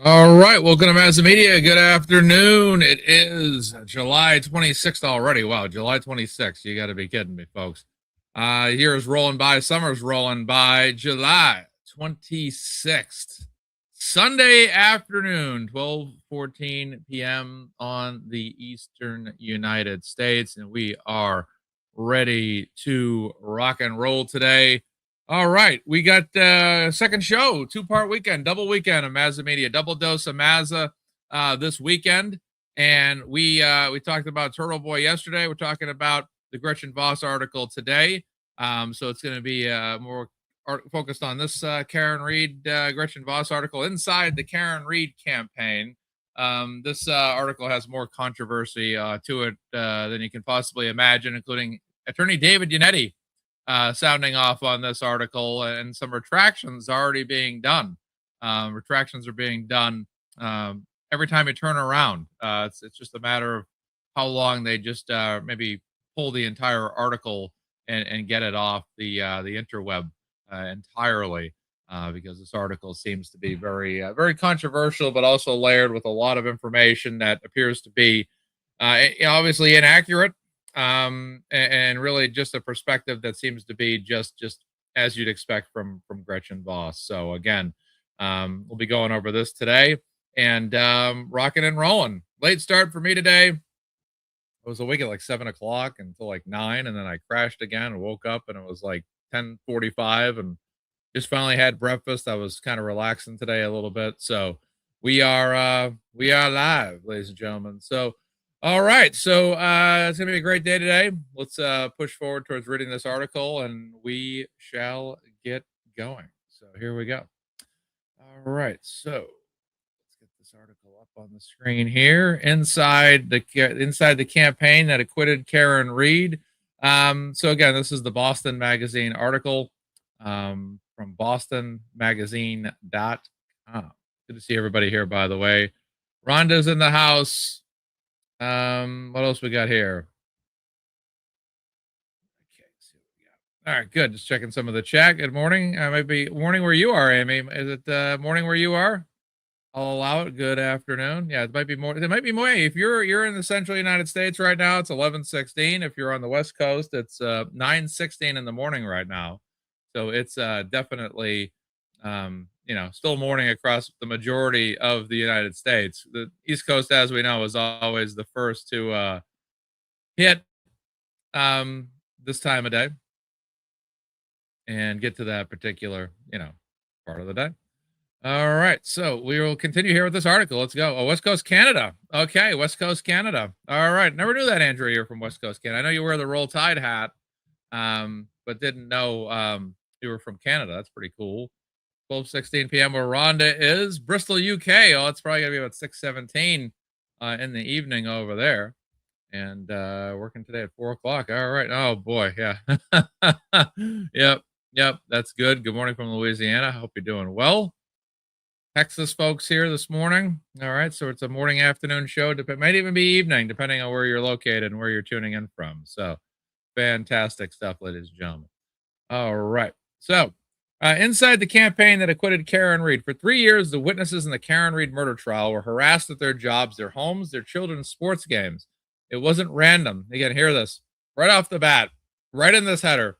All right, welcome to Mass Media. Good afternoon. It is July 26th already. Wow, July 26th. You got to be kidding me, folks. Year is rolling by. Summer's rolling by. July 26th. Sunday afternoon, 12:14 p.m. on the Eastern United States. And we are ready to rock and roll today. All right, we got second show, two-part weekend, double weekend of Mazza Media, double dose of Mazza this weekend, and we talked about Turtle Boy yesterday. We're talking about the Gretchen Voss article today, so it's going to be more focused on this Karen Reed Gretchen Voss article inside the Karen Reed campaign. This article has more controversy to it than you can possibly imagine, including Attorney David Yannetti sounding off on this article, and some retractions already being done. Retractions are being done every time you turn around. It's just a matter of how long they just maybe pull the entire article and get it off the interweb entirely. Because this article seems to be very controversial, but also layered with a lot of information that appears to be obviously inaccurate, and really just a perspective that seems to be just as you'd expect from Gretchen Voss. So again, we'll be going over this today and rocking and rolling. Late start for me today. I was awake at like 7 o'clock until like 9, and then I crashed again and woke up, and it was like 10:45, and just finally had breakfast. I was kind of relaxing today a little bit. So we are live, ladies and gentlemen. So all right. So it's gonna be a great day today. Let's push forward towards reading this article, and we shall get going. So here we go. All right. So let's get this article up on the screen here. Inside the campaign that acquitted Karen Reed. So again, this is the Boston Magazine article from bostonmagazine.com. Good to see everybody here, by the way. Rhonda's in the house. What else we got here? Okay, see what we got. All right, good. Just checking some of the chat. Good morning. Maybe morning where you are, Amy. Is it morning where you are? I'll allow it. Good afternoon. Yeah, it might be more. It might be more. If you're in the central United States right now, it's 11:16. If you're on the West Coast, it's 9:16 in the morning right now. So it's definitely still morning across the majority of the United States. The East Coast, as we know, is always the first to hit this time of day and get to that particular part of the day. All right, so we will continue here with this article. Let's go. Oh, West Coast Canada. Okay, West Coast Canada. All right, never knew that, Andrew. You're from West Coast Canada. I know you wear the Roll Tide hat, but didn't know you were from Canada. That's pretty cool. 12:16 p.m. where Rhonda is. Bristol, UK. Oh, it's probably gonna be about 6:17 in the evening over there. And working today at 4 o'clock. All right. Oh boy, yeah. Yep. That's good. Good morning from Louisiana. Hope you're doing well. Texas folks here this morning. All right, so it's a morning afternoon show. Might even be evening, depending on where you're located and where you're tuning in from. So fantastic stuff, ladies and gentlemen. All right, so inside the campaign that acquitted Karen Reed. For 3 years, the witnesses in the Karen Reed murder trial were harassed at their jobs, their homes, their children's sports games. It wasn't random. Again, hear this right off the bat, right in this header.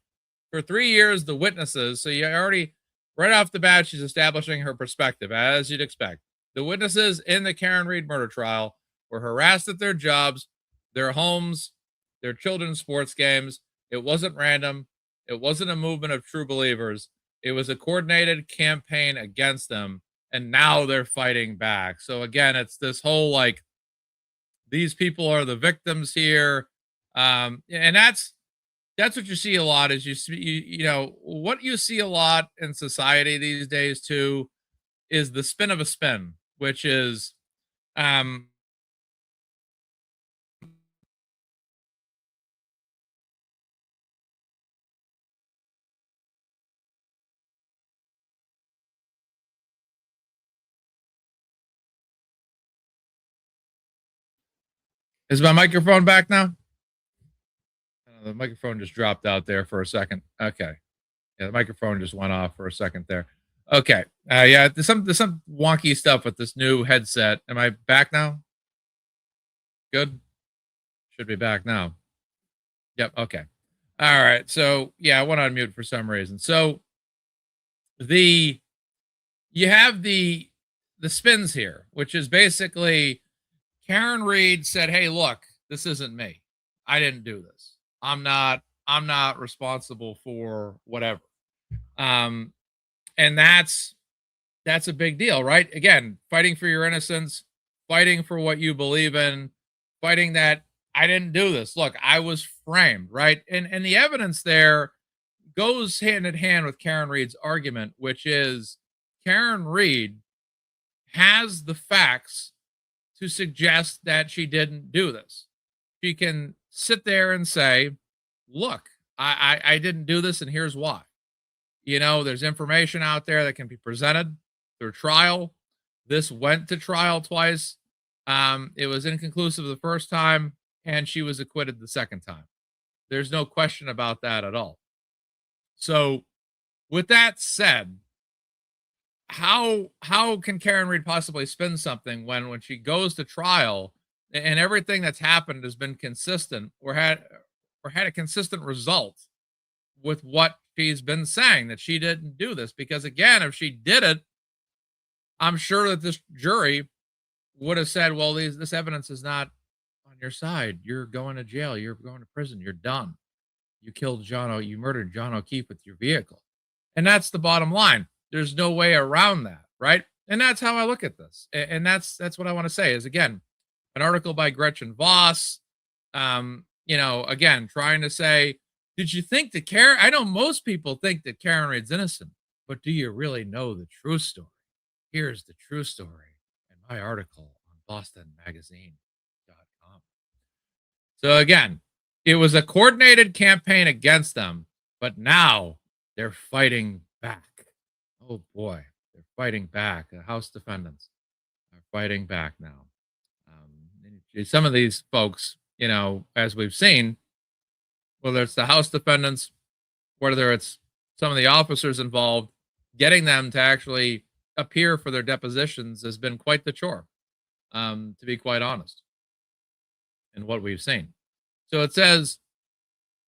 For 3 years, the witnesses. So you already right off the bat, she's establishing her perspective, as you'd expect. The witnesses in the Karen Reed murder trial were harassed at their jobs, their homes, their children's sports games. It wasn't random. It wasn't a movement of true believers. It was a coordinated campaign against them, and now they're fighting back. So again, it's this whole like these people are the victims here, and that's what you see a lot. Is what you see a lot in society these days too is the spin of a spin, which is um is my microphone back now? The microphone just dropped out there for a second. Okay. Yeah, the microphone just went off for a second there. Okay. Yeah, there's some wonky stuff with this new headset. Am I back now? Good. Should be back now. Yep. Okay. All right. So yeah, I went on mute for some reason. So the you have the spins here, which is basically Karen Reed said, "Hey, look, this isn't me. I didn't do this. I'm not responsible for whatever." Um, and that's a big deal, right? Again, fighting for your innocence, fighting for what you believe in, fighting that I didn't do this. Look, I was framed, right? And the evidence there goes hand in hand with Karen Reed's argument, which is Karen Reed has the facts to suggest that she didn't do this. She can sit there and say, look, I didn't do this, and here's why. There's information out there that can be presented through trial. This went to trial twice. It was inconclusive the first time, and she was acquitted the second time. There's no question about that at all. So, with that said, how can Karen Reed possibly spin something when she goes to trial and everything that's happened has been consistent or had a consistent result with what she's been saying, that she didn't do this? Because again, if she did it, I'm sure that this jury would have said, well, this evidence is not on your side. You're going to jail. You're going to prison. You're done. You murdered John O'Keefe with your vehicle. And that's the bottom line. There's no way around that, right? And that's how I look at this. And that's what I want to say is, again, an article by Gretchen Voss, again, trying to say, did you think that I know most people think that Karen Reed's innocent, but do you really know the true story? Here's the true story in my article on BostonMagazine.com. So again, it was a coordinated campaign against them, but now they're fighting back. Oh boy, they're fighting back. The House defendants are fighting back now. Some of these folks, as we've seen, whether it's the House defendants, whether it's some of the officers involved, getting them to actually appear for their depositions has been quite the chore, to be quite honest, in what we've seen. So it says,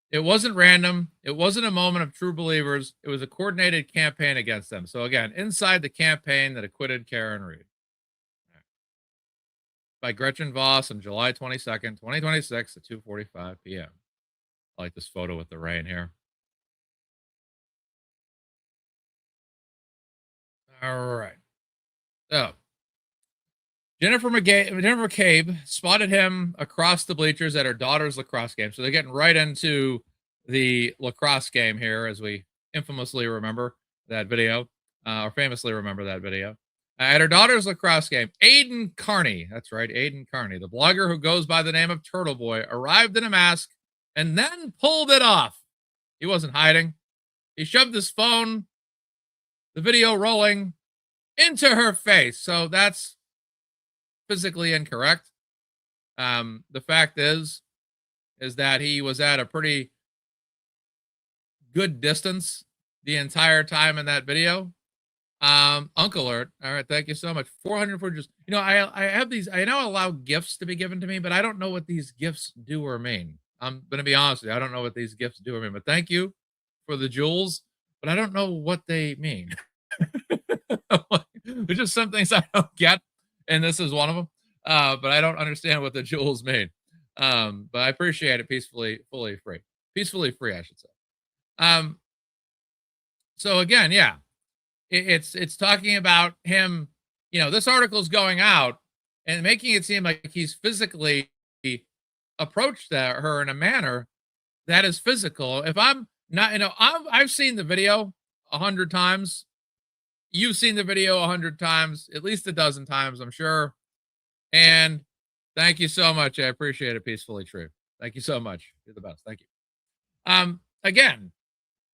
it wasn't random. It wasn't a moment of true believers. It was a coordinated campaign against them. So again, inside the campaign that acquitted Karen Reed. By Gretchen Voss on July 22nd, 2026 at 2:45 p.m. I like this photo with the rain here. All right. So Jennifer McCabe spotted him across the bleachers at her daughter's lacrosse game. So they're getting right into the lacrosse game here, as we infamously remember that video, or famously remember that video. At her daughter's lacrosse game, Aiden Carney, that's right, Aiden Carney, the blogger who goes by the name of Turtle Boy, arrived in a mask and then pulled it off. He wasn't hiding. He shoved his phone, the video rolling, into her face. So that's physically incorrect. The fact is that he was at a pretty good distance the entire time in that video. Uncle Alert. All right, thank you so much. 400 footages. I have these. I now allow gifts to be given to me, but I don't know what these gifts do or mean. I'm gonna be honest with you. I don't know what these gifts do or mean. But thank you for the jewels. But I don't know what they mean. There's just some things I don't get, and this is one of them. But I don't understand what the jewels mean. But I appreciate it. Peacefully free, I should say. So again, yeah, it's talking about him. This article is going out and making it seem like he's physically approached her in a manner that is physical. If I'm not, I've seen the video 100 times. You've seen the video 100 times, at least a dozen times, I'm sure. And thank you so much. I appreciate it. Peacefully true. Thank you so much. You're the best. Thank you. Again,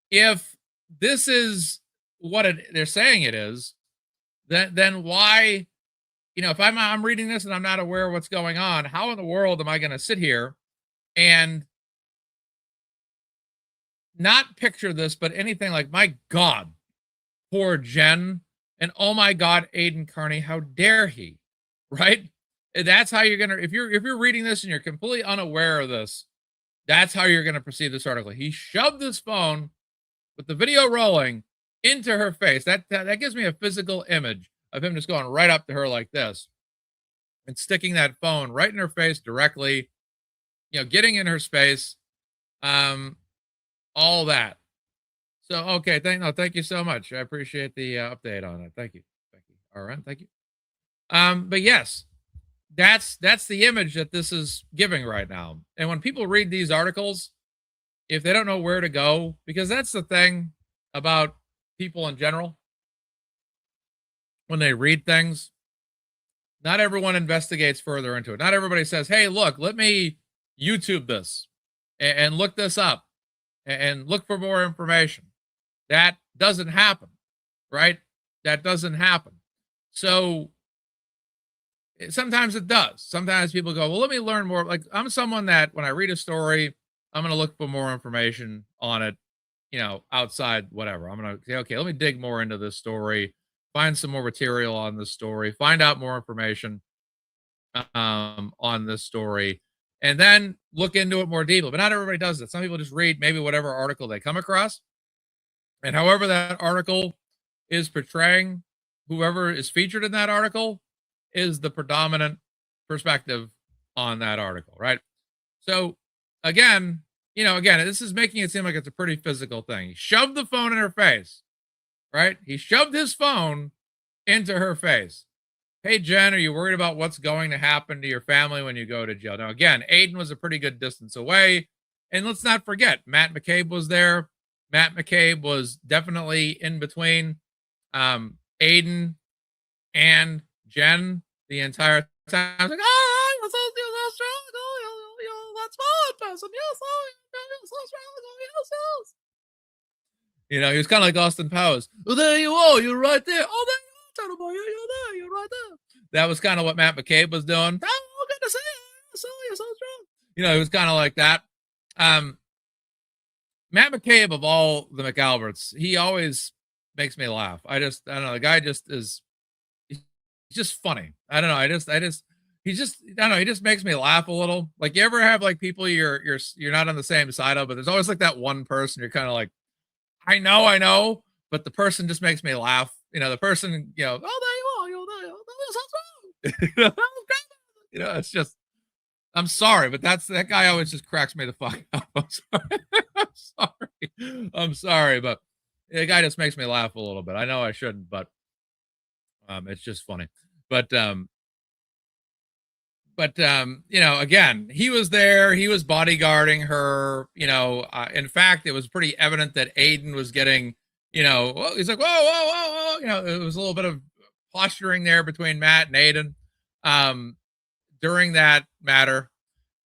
if this is what they're saying it is, then why, if I'm reading this and I'm not aware of what's going on, how in the world am I going to sit here and not picture this, but anything like, my God, poor Jen. And oh my God, Aiden Carney, how dare he? Right? That's how you're gonna if you're reading this and you're completely unaware of this, that's how you're gonna perceive this article. He shoved his phone with the video rolling into her face. That gives me a physical image of him just going right up to her like this and sticking that phone right in her face directly, getting in her space, all that. So, okay, thank you so much. I appreciate the update on it. Thank you. Thank you. All right, thank you. But yes, that's the image that this is giving right now. And when people read these articles, if they don't know where to go, because that's the thing about people in general, when they read things, not everyone investigates further into it. Not everybody says, hey, look, let me YouTube this and look this up and look for more information. That doesn't happen, right? That doesn't happen. So sometimes it does. Sometimes people go, well, let me learn more. Like I'm someone that when I read a story, I'm going to look for more information on it, outside whatever. I'm going to say, okay, let me dig more into this story, find some more material on this story, find out more information on this story, and then look into it more deeply. But not everybody does it. Some people just read maybe whatever article they come across. And however that article is portraying whoever is featured in that article is the predominant perspective on that article, right? So again, this is making it seem like it's a pretty physical thing. He shoved the phone in her face, right? He shoved his phone into her face. Hey, Jen, are you worried about what's going to happen to your family when you go to jail? Now, again, Aiden was a pretty good distance away. And let's not forget, Matt McCabe was there. Matt McCabe was definitely in between Aiden and Jen the entire time. I was like, oh, you're so strong. That's fun, person. You're so strong. He was kind of like Austin Powers. Oh, there you are. You're right there. Oh, there you are, Turtle Boy. You're there. You're right there. That was kind of what Matt McCabe was doing. Oh, good to see you. You're so strong. He was kind of like that. Matt McCabe, of all the McAlberts, he always makes me laugh. I don't know. The guy he's just funny. I don't know. He just makes me laugh a little. Like you ever have like people you're not on the same side of, but there's always like that one person you're kind of like, I know, but the person just makes me laugh. The person, oh, there you are, you're there. It's just, I'm sorry, but that guy always just cracks me the fuck up. I'm sorry, but the guy just makes me laugh a little bit. I know I shouldn't, but it's just funny. But again, he was there. He was bodyguarding her. In fact, it was pretty evident that Aiden was getting, he's like, whoa. It was a little bit of posturing there between Matt and Aiden during that matter.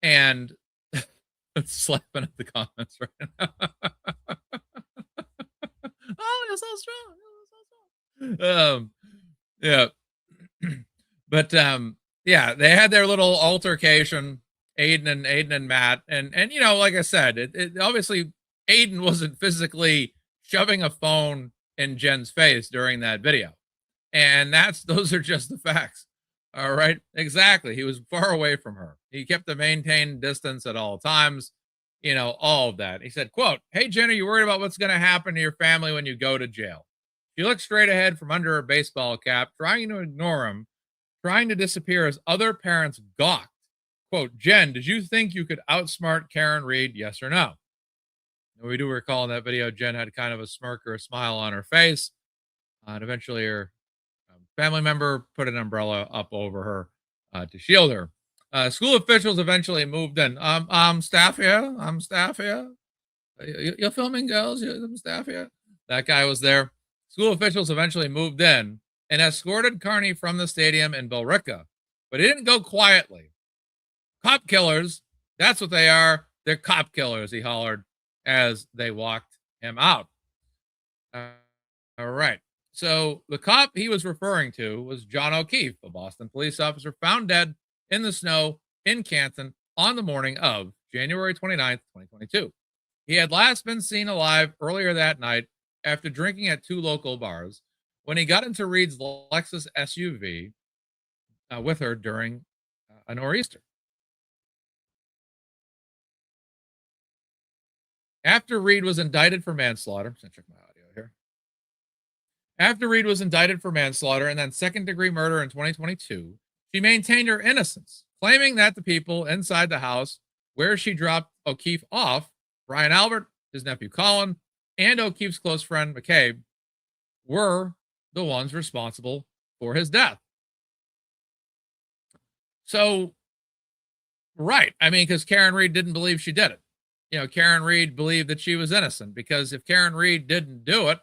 And slapping at the comments right now. Oh, you're so strong. Yeah. But yeah, they had their little altercation, Aiden and Matt, and like I said, it obviously Aiden wasn't physically shoving a phone in Jen's face during that video, and those are just the facts. All right, exactly. He was far away from her. He kept a maintained distance at all times. All of that. He said, "Quote: Hey Jen, are you worried about what's going to happen to your family when you go to jail?" She looked straight ahead from under her baseball cap, trying to ignore him, trying to disappear as other parents gawked. Quote, Jen, did you think you could outsmart Karen Reed? Yes or no? And we do recall in that video, Jen had kind of a smirk or a smile on her face. And eventually her family member put an umbrella up over her to shield her. School officials eventually moved in. I'm staff here. You're filming, girls? I'm staff here. That guy was there. School officials eventually moved in and escorted Carney from the stadium in Billerica. But it didn't go quietly. Cop killers, that's what they are. They're cop killers, he hollered as they walked him out. All right. So the cop he was referring to was John O'Keefe, a Boston police officer found dead in the snow in Canton on the morning of January 29th, 2022. He had last been seen alive earlier that night after drinking at 2 local bars when he got into Reed's Lexus SUV with her during a nor'easter. After Reed was indicted for manslaughter, I'm just gonna check my audio here. After Reed was indicted for manslaughter and then second-degree murder in 2022, she maintained her innocence, claiming that the people inside the house where she dropped O'Keefe off, Brian Albert, his nephew Colin, and O'Keefe's close friend McCabe, were the ones responsible for his death. So, right. I mean, because Karen Reed didn't believe she did it. You know, Karen Reed believed that she was innocent, because if Karen Reed didn't do it,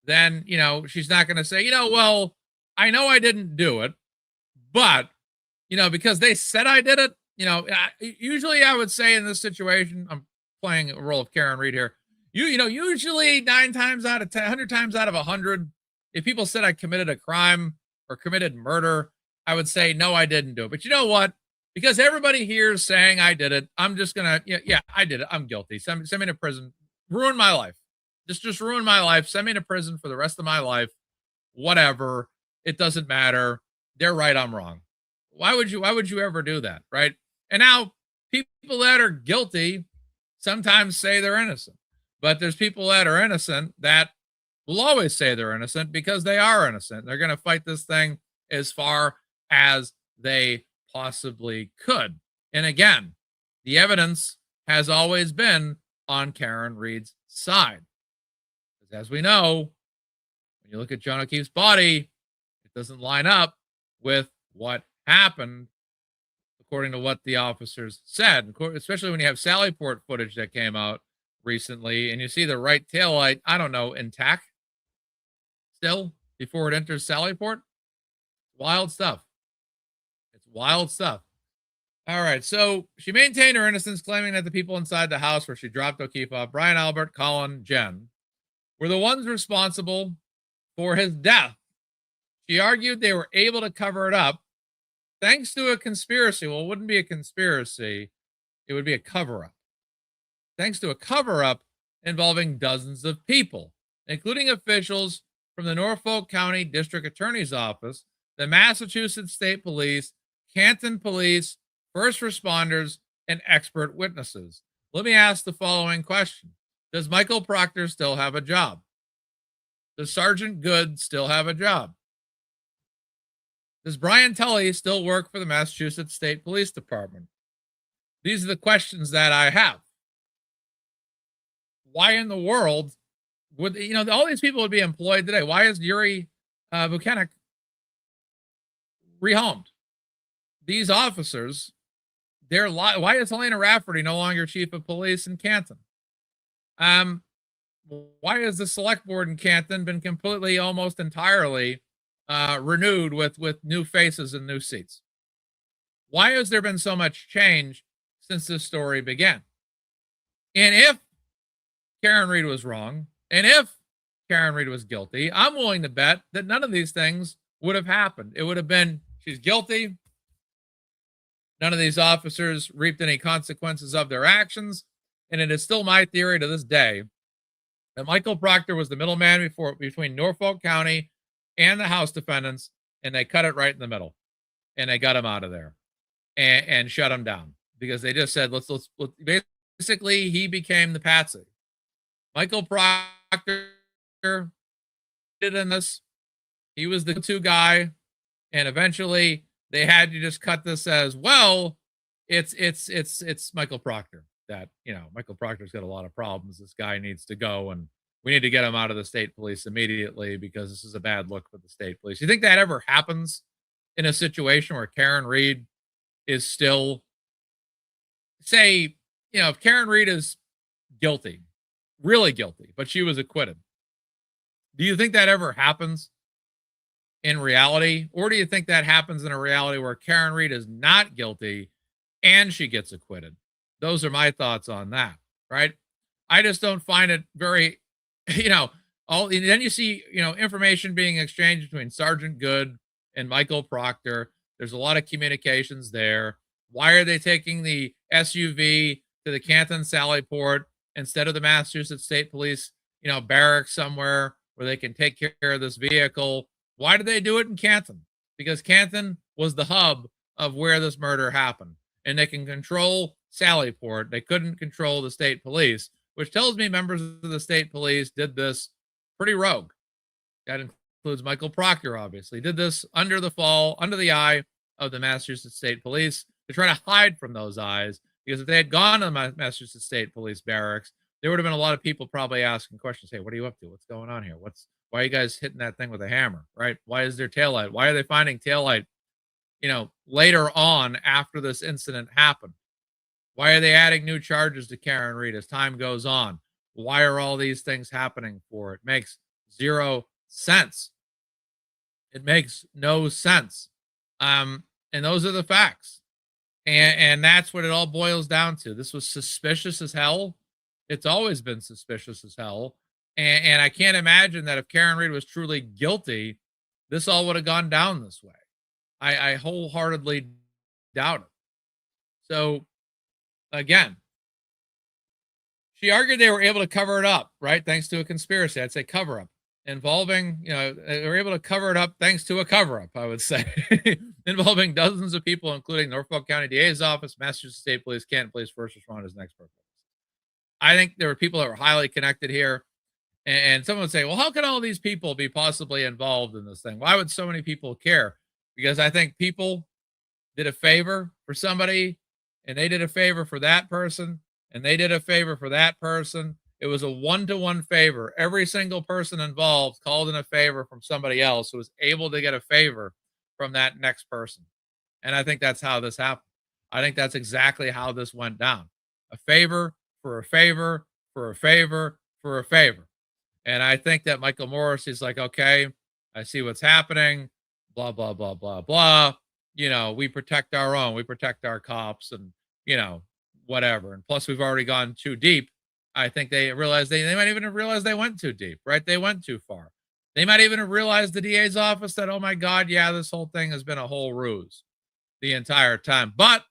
then, you know, she's not going to say, well, I know I didn't do it, but, because they said I did it, usually I would say in this situation, I'm playing a role of Karen Reed here. Usually 9 times out of 10, 100 times out of 100, if people said I committed a crime or committed murder, I would say, no, I didn't do it. But you know what? Because everybody here is saying I did it, I'm just going to, yeah, I did it. I'm guilty. Send me to prison. Ruin my life. Just ruin my life. Send me to prison for the rest of my life. Whatever. It doesn't matter. They're right. I'm wrong. Why would you ever do that? Right. And now people that are guilty sometimes say they're innocent, but there's people that are innocent that will always say they're innocent because they are innocent. They're going to fight this thing as far as they possibly could. And again, the evidence has always been on Karen Reed's side. Because as we know, when you look at John O'Keefe's body, it doesn't line up with what happened according to what the officers said, especially when you have Sallyport footage that came out recently and you see the right taillight, I don't know, intact still before it enters Sallyport. Wild stuff. It's wild stuff. All right. So she maintained her innocence, claiming that the people inside the house where she dropped O'Keefe off, Brian Albert, Colin, Jen, were the ones responsible for his death. She argued they were able to cover it up thanks to a conspiracy. Well, it wouldn't be a conspiracy. It would be a cover-up. Thanks to a cover-up involving dozens of people, including officials from the Norfolk County District Attorney's Office, the Massachusetts State Police, Canton Police, first responders, and expert witnesses. Let me ask the following question. Does Michael Proctor still have a job? Does Sergeant Good still have a job? Does Brian Tully still work for the Massachusetts State Police Department? These are the questions that I have. Why in the world would, all these people would be employed today? Why is Yuri Buchanan rehomed? These officers, why is Helena Rafferty no longer chief of police in Canton? Why has the select board in Canton been completely, almost entirely renewed with new faces and new seats? Why has there been so much change since this story began? And if Karen Reed was wrong, and if Karen Reed was guilty, I'm willing to bet that none of these things would have happened. It would have been, she's guilty. None of these officers reaped any consequences of their actions. And it is still my theory to this day that Michael Proctor was the middleman between Norfolk County and the House defendants, and they cut it right in the middle, and they got him out of there and shut him down because they just said, let's basically he became the patsy. Michael Proctor did in this. He was the go-to guy, and eventually they had to just cut this as well. It's Michael Proctor that, Michael Proctor's got a lot of problems. This guy needs to go, and we need to get him out of the state police immediately because this is a bad look for the state police. You think that ever happens in a situation where Karen Reed is still, say, if Karen Reed is guilty, really guilty, but she was acquitted? Do you think that ever happens in reality? Or do you think that happens in a reality where Karen Reed is not guilty and she gets acquitted? Those are my thoughts on that, right? I just don't find it very, and then you see, information being exchanged between Sergeant Good and Michael Proctor. There's a lot of communications there. Why are they taking the SUV to the Canton Sallyport instead of the Massachusetts State Police, barracks somewhere where they can take care of this vehicle. Why did they do it in Canton? Because Canton was the hub of where this murder happened, and they can control Sallyport. They couldn't control the state police, which tells me members of the state police did this pretty rogue. That includes Michael Proctor, obviously, did this under the eye of the Massachusetts State Police to try to hide from those eyes. Because if they had gone to the Massachusetts State Police barracks, there would have been a lot of people probably asking questions. Hey, what are you up to? What's going on here? Why are you guys hitting that thing with a hammer, right? Why is there taillight? Why are they finding taillight, later on after this incident happened? Why are they adding new charges to Karen Read as time goes on? Why are all these things happening for it? Makes zero sense. It makes no sense. And those are the facts. And that's what it all boils down to. This was suspicious as hell. It's always been suspicious as hell. And I can't imagine that if Karen Read was truly guilty, this all would have gone down this way. I wholeheartedly doubt it. So, again, she argued they were able to cover it up, right? Thanks to a conspiracy. I'd say cover up involving, they were able to cover it up thanks to a cover up, I would say, involving dozens of people, including Norfolk County DA's office, Massachusetts State Police, Canton Police, first responders, and expert. I think there were people that were highly connected here. And someone would say, well, how could all these people be possibly involved in this thing? Why would so many people care? Because I think people did a favor for somebody, and they did a favor for that person, and they did a favor for that person. It was a one-to-one favor. Every single person involved called in a favor from somebody else who was able to get a favor from that next person. And I think that's how this happened. I think that's exactly how this went down. A favor for a favor for a favor for a favor. And I think that Michael Morris is like, okay, I see what's happening, blah, blah, blah, blah, blah. We protect our own, we protect our cops, and, whatever. And plus, we've already gone too deep. I think they realized they might even have realized they went too deep, right? They went too far. They might even have realized the DA's office that, oh my God, yeah, this whole thing has been a whole ruse the entire time. But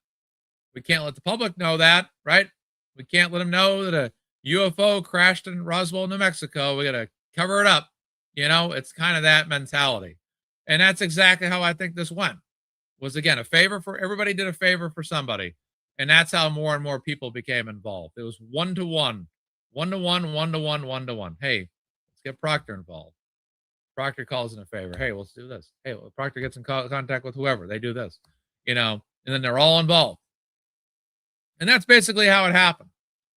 we can't let the public know that, right? We can't let them know that a UFO crashed in Roswell, New Mexico. We got to cover it up. It's kind of that mentality. And that's exactly how I think this went. Was, again, a favor for everybody, did a favor for somebody. And that's how more and more people became involved. It was one-to-one, one-to-one, one-to-one, one-to-one. Hey, let's get Proctor involved. Proctor calls in a favor. Hey, let's do this. Hey, Proctor gets in contact with whoever. They do this, and then they're all involved. And that's basically how it happened.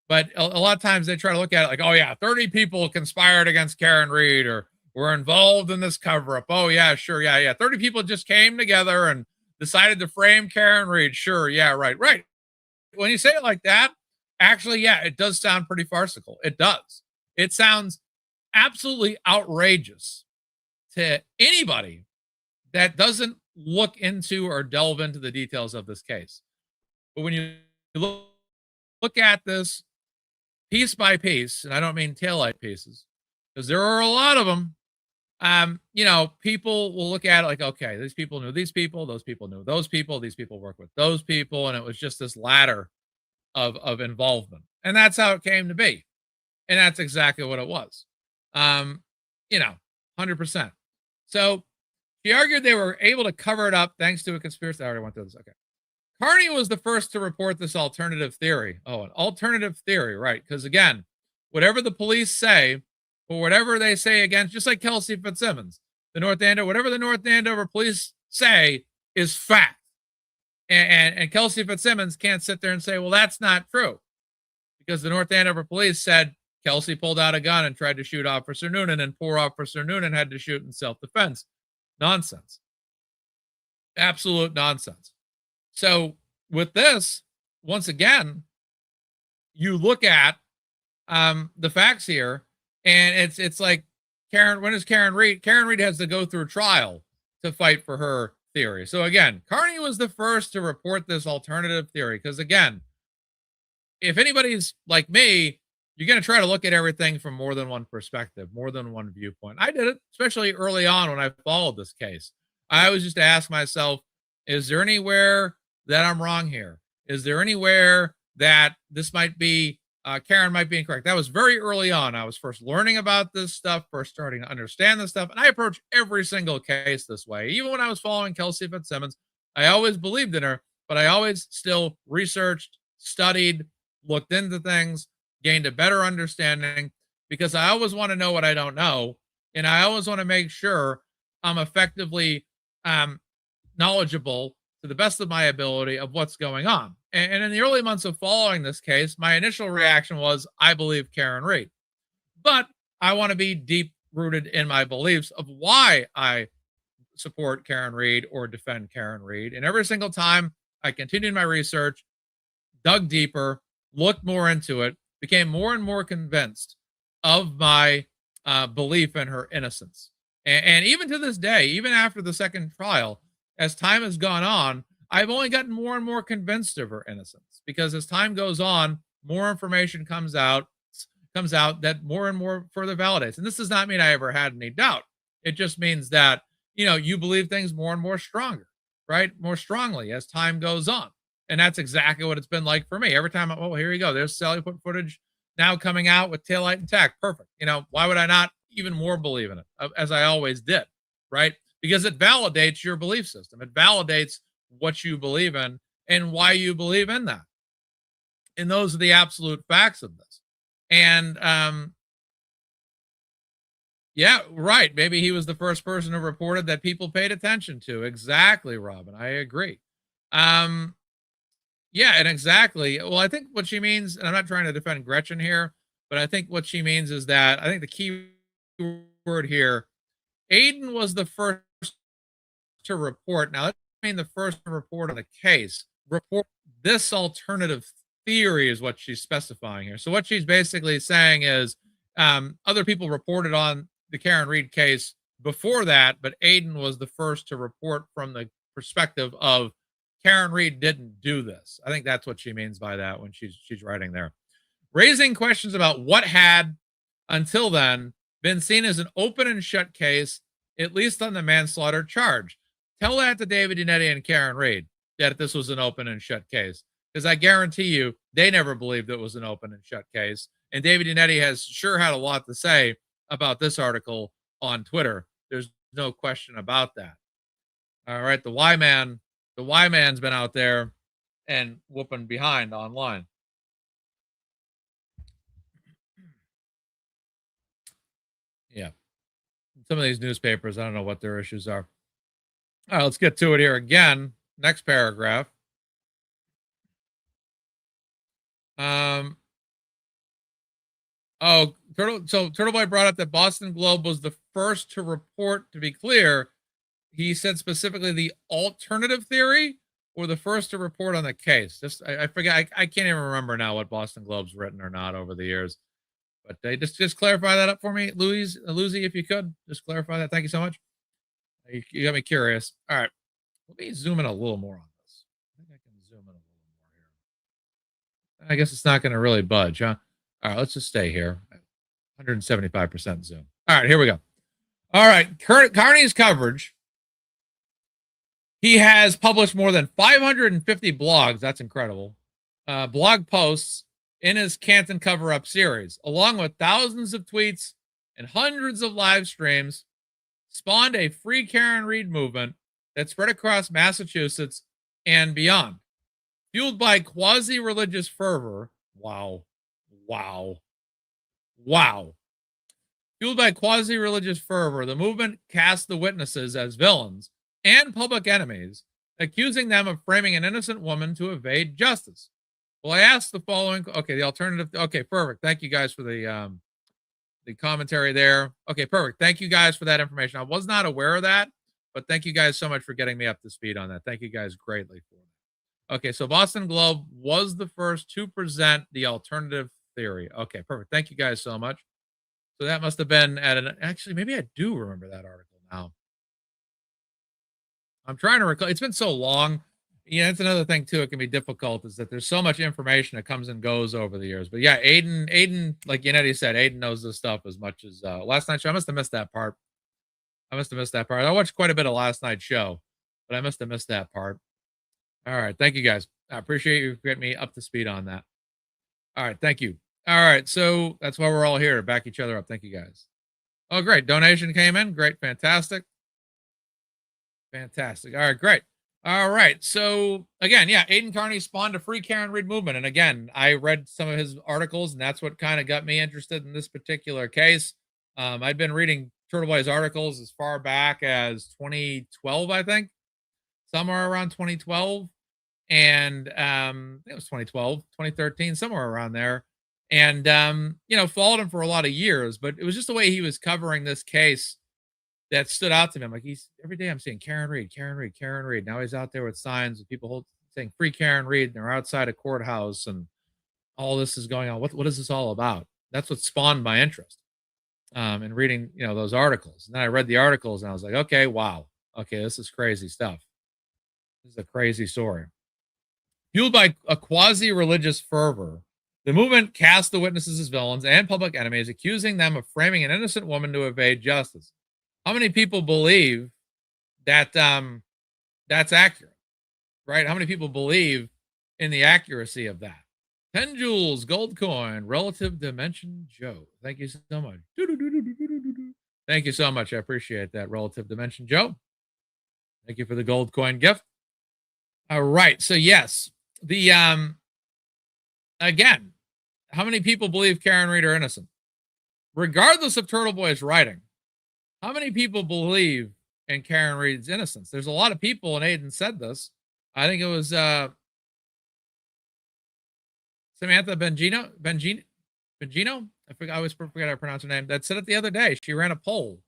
But a lot of times they try to look at it like, oh yeah, 30 people conspired against Karen Read or were involved in this cover up. Oh yeah, sure. Yeah. 30 people just came together and decided to frame Karen Read. Sure. Yeah. Right. When you say it like that, actually, yeah, it does sound pretty farcical. It does. It sounds absolutely outrageous to anybody that doesn't look into or delve into the details of this case. But when you look at this piece by piece, and I don't mean taillight pieces, because there are a lot of them, people will look at it like, okay, these people knew these people, those people knew those people, these people work with those people, and it was just this ladder of involvement. And that's how it came to be. And that's exactly what it was. 100%. So she argued they were able to cover it up thanks to a conspiracy. I already went through this. Okay. Carney was the first to report this alternative theory. Oh, an alternative theory, right? Because again, whatever the police say, or whatever they say against, just like Kelsey Fitzsimmons, whatever the North Andover police say is fact. And Kelsey Fitzsimmons can't sit there and say, well, that's not true. Because the North Andover police said Kelsey pulled out a gun and tried to shoot Officer Noonan, and poor Officer Noonan had to shoot in self-defense. Nonsense. Absolute nonsense. So with this, once again, you look at the facts here, and it's like when is Karen Read? Karen Read has to go through trial to fight for her theory. So again, Carney was the first to report this alternative theory. Because again, if anybody's like me, you're going to try to look at everything from more than one perspective, more than one viewpoint. I did it, especially early on when I followed this case. I always used to ask myself, is there anywhere that I'm wrong here? Is there anywhere that this might be Karen might be incorrect. That was very early on. I was first learning about this stuff, first starting to understand this stuff. And I approach every single case this way. Even when I was following Kelsey Fitzsimmons, I always believed in her, but I always still researched, studied, looked into things, gained a better understanding because I always want to know what I don't know. And I always want to make sure I'm effectively knowledgeable to the best of my ability of what's going on. And in the early months of following this case, my initial reaction was, I believe Karen Reed. But I want to be deep rooted in my beliefs of why I support Karen Reed or defend Karen Reed. And every single time I continued my research, dug deeper, looked more into it, became more and more convinced of my belief in her innocence. And even to this day, even after the second trial, as time has gone on, I've only gotten more and more convinced of her innocence because as time goes on, more information comes out that more and more further validates. And this does not mean I ever had any doubt. It just means that, you believe things more and more stronger, right? More strongly as time goes on. And that's exactly what it's been like for me. Every time, here you go. There's Sally put footage now coming out with taillight intact. Perfect. Why would I not even more believe in it as I always did, right? Because it validates your belief system. It validates what you believe in and why you believe in that. And those are the absolute facts of this. And yeah, right. Maybe he was the first person who reported that people paid attention to. Exactly, Robin. I agree. Yeah, and exactly. Well, I think what she means, and I'm not trying to defend Gretchen here, but I think what she means is that I think the key word here, Aiden was the first to report. Now, that doesn't mean the first to report on the case. Report this alternative theory is what she's specifying here. So what she's basically saying is other people reported on the Karen Reed case before that, but Aiden was the first to report from the perspective of Karen Reed didn't do this. I think that's what she means by that when she's writing there. Raising questions about what had, until then, been seen as an open and shut case, at least on the manslaughter charge. Tell that to David Unetti and Karen Reed that this was an open and shut case. Because I guarantee you, they never believed it was an open and shut case. And David Unetti has sure had a lot to say about this article on Twitter. There's no question about that. All right, the Y Man's been out there and whooping behind online. Yeah. Some of these newspapers, I don't know what their issues are. All right, let's get to it here again. Next paragraph. Turtleboy brought up that Boston Globe was the first to report, to be clear. He said specifically the alternative theory or the first to report on the case. I forget. I can't even remember now what Boston Globe's written or not over the years. But they just clarify that up for me, Lucy, if you could just clarify that. Thank you so much. You got me curious. All right, let me zoom in a little more on this. I think I can zoom in a little more here. I guess it's not going to really budge, huh? All right, let's just stay here. 175% zoom. All right, here we go. All right, Carney's coverage. He has published more than 550 blogs. That's incredible. Blog posts in his Canton cover-up series, along with thousands of tweets and hundreds of live streams, spawned a free Karen Reed movement that spread across Massachusetts and beyond. Fueled by quasi-religious fervor. Wow. Fueled by quasi-religious fervor, the movement cast the witnesses as villains and public enemies, accusing them of framing an innocent woman to evade justice. Well, I asked the following. Okay, the alternative. Okay, perfect. Thank you guys for the commentary there. Okay, perfect. Thank you guys for that information. I was not aware of that, but thank you guys so much for getting me up to speed on that. Thank you guys greatly for that. Okay, so Boston Globe was the first to present the alternative theory. Okay, perfect. Thank you guys so much. So that must have been actually, maybe I do remember that article now. I'm trying to recall. It's been so long. Yeah, that's another thing too. It can be difficult is that there's so much information that comes and goes over the years. But yeah, Aiden, like Yannetti said, Aiden knows this stuff as much as last night's show. I must have missed that part. I watched quite a bit of last night's show, but I must have missed that part. All right, thank you guys. I appreciate you getting me up to speed on that. All right, thank you. All right. So that's why we're all here to back each other up. Thank you guys. Oh, great. Donation came in. Great. Fantastic. Fantastic. All right. Great. All right. So again, yeah, Aiden Carney spawned a free Karen Reed movement. And again, I read some of his articles, and that's what kind of got me interested in this particular case. I'd been reading Turtle Boy's articles as far back as 2012, I think, somewhere around 2012. And it was 2012, 2013, somewhere around there. And followed him for a lot of years, but it was just the way he was covering this case that stood out to me. I'm like, he's every day I'm seeing Karen Reed, Karen Reed, Karen Reed. Now he's out there with signs with people saying free Karen Reed, and they're outside a courthouse, and all this is going on. What is this all about? That's what spawned my interest in reading, those articles. And then I read the articles, and I was like, okay, wow, okay, this is crazy stuff. This is a crazy story. Fueled by a quasi-religious fervor, the movement cast the witnesses as villains and public enemies, accusing them of framing an innocent woman to evade justice. How many people believe that that's accurate, right? How many people believe in the accuracy of that? 10 Joules, gold coin, relative dimension Joe. Thank you so much. Thank you so much. I appreciate that, relative dimension Joe. Thank you for the gold coin gift. All right. So yes, the again, how many people believe Karen Reed are innocent? Regardless of Turtle Boy's writing, how many people believe in Karen Reed's innocence? There's a lot of people, and Aiden said this. I think it was Samantha Bengino. I always forget how to pronounce her name. That said it the other day. She ran a poll,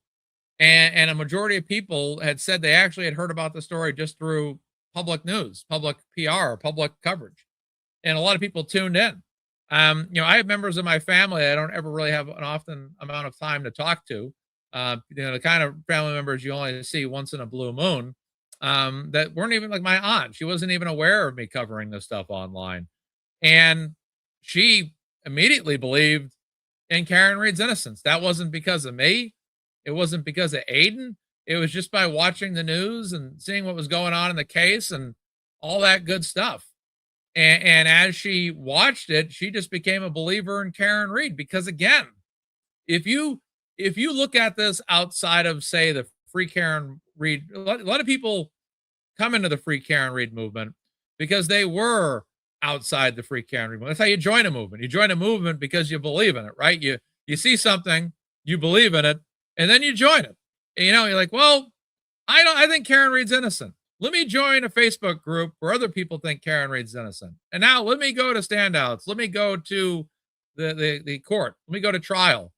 and a majority of people had said they actually had heard about the story just through public news, public PR, public coverage. And a lot of people tuned in. I have members of my family I don't ever really have an often amount of time to talk to. The kind of family members you only see once in a blue moon, that weren't even like my aunt. She wasn't even aware of me covering this stuff online. And she immediately believed in Karen Reed's innocence. That wasn't because of me. It wasn't because of Aiden. It was just by watching the news and seeing what was going on in the case and all that good stuff. And as she watched it, she just became a believer in Karen Reed. Because again, if you look at this outside of, say, the free Karen Reed, a lot of people come into the free Karen Reed movement because they were outside the free Karen Reed movement. That's how you join a movement. You join a movement because you believe in it, right? You see something, you believe in it, and then you join it. And, you're like, well, I think Karen Reed's innocent. Let me join a Facebook group where other people think Karen Reed's innocent. And now let me go to standouts. Let me go to the court. Let me go to trial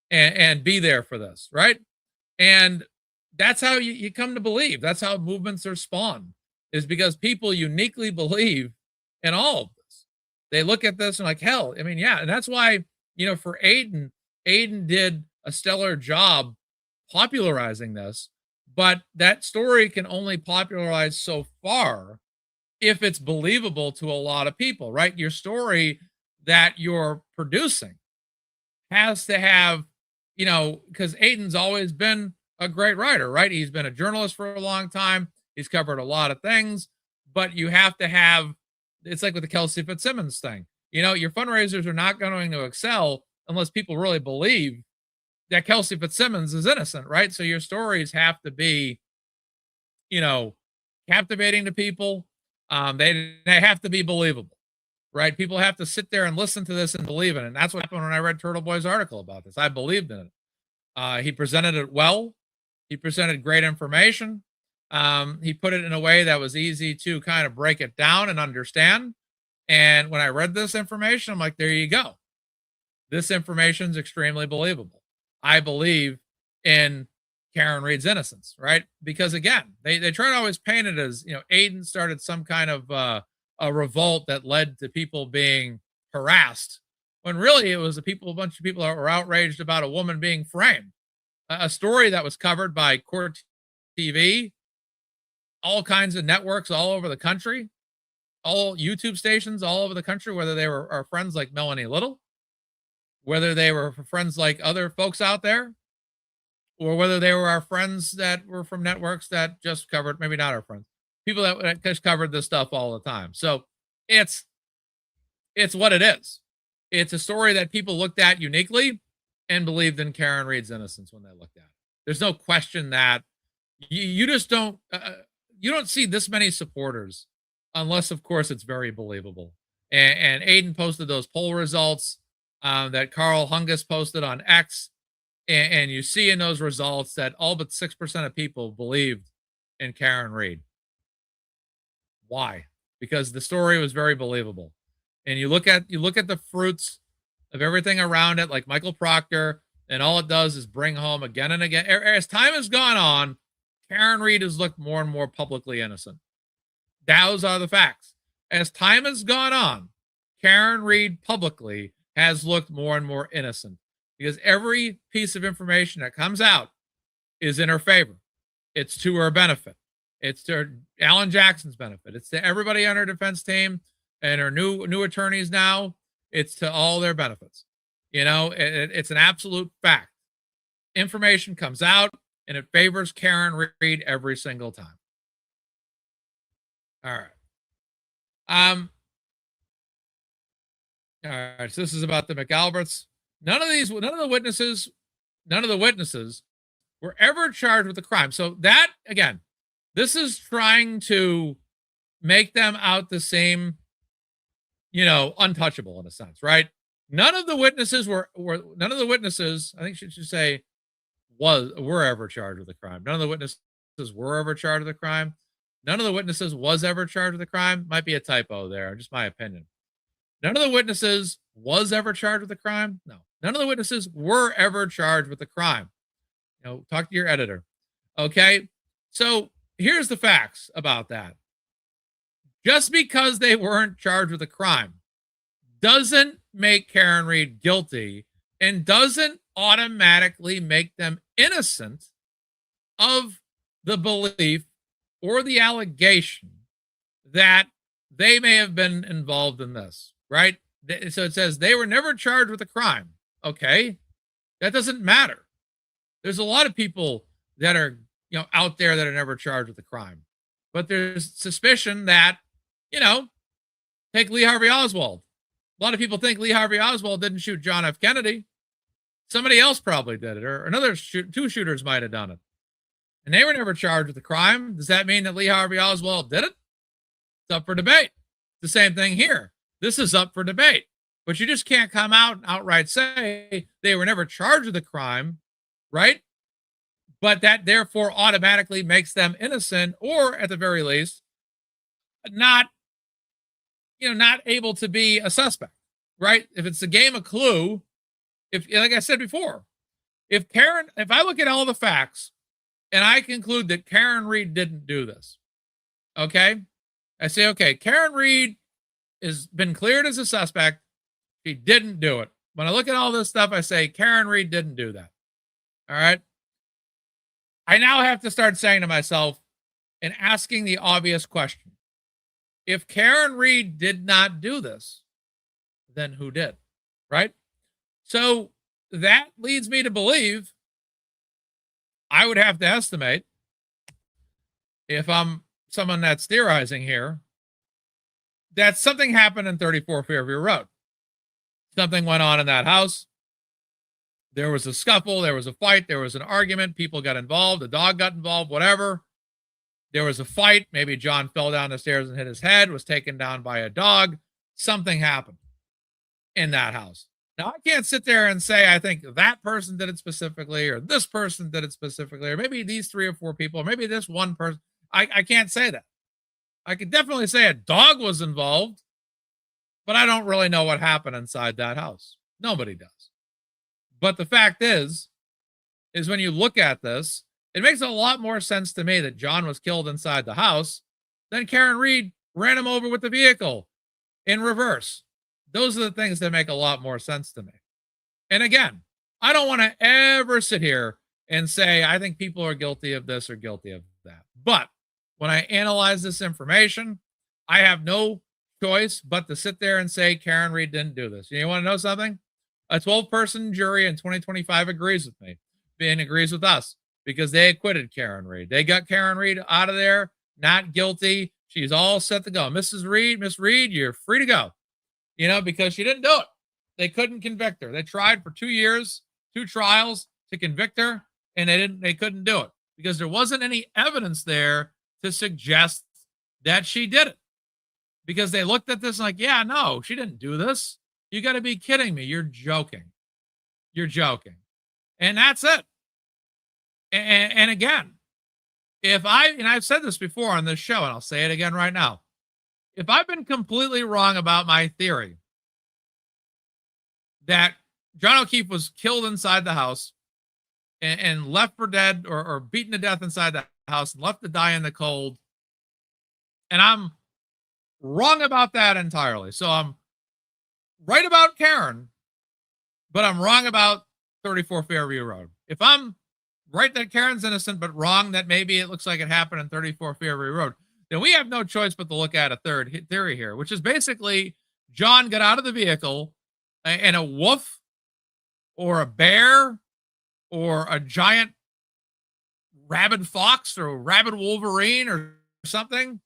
and be there for this, right? And that's how you come to believe. That's how movements are spawned, is because people uniquely believe in all of this. They look at this and like, hell, I mean, yeah. And that's why, for Aiden did a stellar job popularizing this. But that story can only popularize so far if it's believable to a lot of people, right? Your story that you're producing has to have, because Aiden's always been a great writer, right? He's been a journalist for a long time. He's covered a lot of things, but you have to have, it's like with the Kelsey Fitzsimmons thing. Your fundraisers are not going to excel unless people really believe that Kelsey Fitzsimmons is innocent, right? So your stories have to be, captivating to people. They have to be believable, right? People have to sit there and listen to this and believe in it. And that's what happened when I read Turtle Boy's article about this. I believed in it. He presented it well. He presented great information. He put it in a way that was easy to kind of break it down and understand. And when I read this information, I'm like, there you go. This information is extremely believable. I believe in Karen Reed's innocence, right? Because again, they try to always paint it as, Aiden started some kind of a revolt that led to people being harassed, when really it was a bunch of people that were outraged about a woman being framed. A story that was covered by Court TV, all kinds of networks all over the country, all YouTube stations all over the country, whether they were our friends like Melanie Little, whether they were friends like other folks out there, or whether they were our friends that were from networks that just covered, maybe not our friends, people that just covered this stuff all the time. So it's what it is. It's a story that people looked at uniquely and believed in Karen Read's innocence when they looked at it. There's no question that you just don't you don't see this many supporters unless, of course, it's very believable. And Aiden posted those poll results that Carl Hungus posted on X, and you see in those results that all but 6% of people believed in Karen Read. Why? Because the story was very believable. And you look at the fruits of everything around it, like Michael Proctor, and all it does is bring home again and again. As time has gone on, Karen Read has looked more and more publicly innocent. Those are the facts. As time has gone on, Karen Read publicly has looked more and more innocent because every piece of information that comes out is in her favor. It's to her benefit. It's to Alan Jackson's benefit. It's to everybody on her defense team and her new attorneys now. It's to all their benefits. It's an absolute fact. Information comes out and it favors Karen Read every single time. All right. All right. So this is about the McAlberts. None of the witnesses were ever charged with a crime. So that, again, this is trying to make them out the same, untouchable in a sense, right? None of the witnesses I think she should say were ever charged with a crime. None of the witnesses were ever charged with a crime. None of the witnesses was ever charged with a crime. Might be a typo there, just my opinion. None of the witnesses was ever charged with a crime. No. None of the witnesses were ever charged with a crime. Talk to your editor. Okay. So here's the facts about that. Just because they weren't charged with a crime doesn't make Karen Read guilty and doesn't automatically make them innocent of the belief or the allegation that they may have been involved in this, right? So it says they were never charged with a crime. Okay. That doesn't matter. There's a lot of people that are, out there that are never charged with a crime, but there's suspicion that, take Lee Harvey Oswald. A lot of people think Lee Harvey Oswald didn't shoot John F. Kennedy. Somebody else probably did it, or another two shooters might have done it. And they were never charged with a crime. Does that mean that Lee Harvey Oswald did it? It's up for debate. The same thing here. This is up for debate. But you just can't come out and outright say they were never charged with a crime, right? But that therefore automatically makes them innocent, or at the very least, not able to be a suspect, right? If it's a game of Clue, like I said before, if I look at all the facts and I conclude that Karen Read didn't do this, okay? I say, okay, Karen Read has been cleared as a suspect. She didn't do it. When I look at all this stuff, I say Karen Read didn't do that. All right. I now have to start saying to myself and asking the obvious question. If Karen Read did not do this, then who did? Right? So that leads me to believe I would have to estimate, if I'm someone that's theorizing here, that something happened in 34 Fairview Road. Something went on in that house. There was a scuffle. There was a fight. There was an argument. People got involved. The dog got involved, whatever. There was a fight. Maybe John fell down the stairs and hit his head, was taken down by a dog. Something happened in that house. Now, I can't sit there and say, I think that person did it specifically, or this person did it specifically, or maybe these 3 or 4 people, or maybe this one person. I can't say that. I could definitely say a dog was involved, but I don't really know what happened inside that house. Nobody does. But the fact is when you look at this, it makes a lot more sense to me that John was killed inside the house than Karen Read ran him over with the vehicle in reverse. Those are the things that make a lot more sense to me. And again, I don't want to ever sit here and say, I think people are guilty of this or guilty of that. But when I analyze this information, I have no choice but to sit there and say, Karen Read didn't do this. You want to know something? A 12-person jury in 2025 agrees with me and agrees with us because they acquitted Karen Read. They got Karen Read out of there, not guilty. She's all set to go. Miss Read, you're free to go, because she didn't do it. They couldn't convict her. They tried for 2 years, 2 trials to convict her, and they couldn't do it because there wasn't any evidence there to suggest that she did it. Because they looked at this like, yeah, no, she didn't do this. You got to be kidding me. You're joking. You're joking. And that's it. And again, and I've said this before on this show, and I'll say it again right now. If I've been completely wrong about my theory that John O'Keefe was killed inside the house and left for dead or beaten to death inside the house and left to die in the cold, and I'm wrong about that entirely. So I'm right about Karen, but I'm wrong about 34 Fairview Road. If I'm right that Karen's innocent, but wrong that maybe it looks like it happened in 34 Fairview Road, then we have no choice but to look at a third theory here, which is basically John got out of the vehicle and a wolf or a bear or a giant rabid fox or rabid wolverine or something,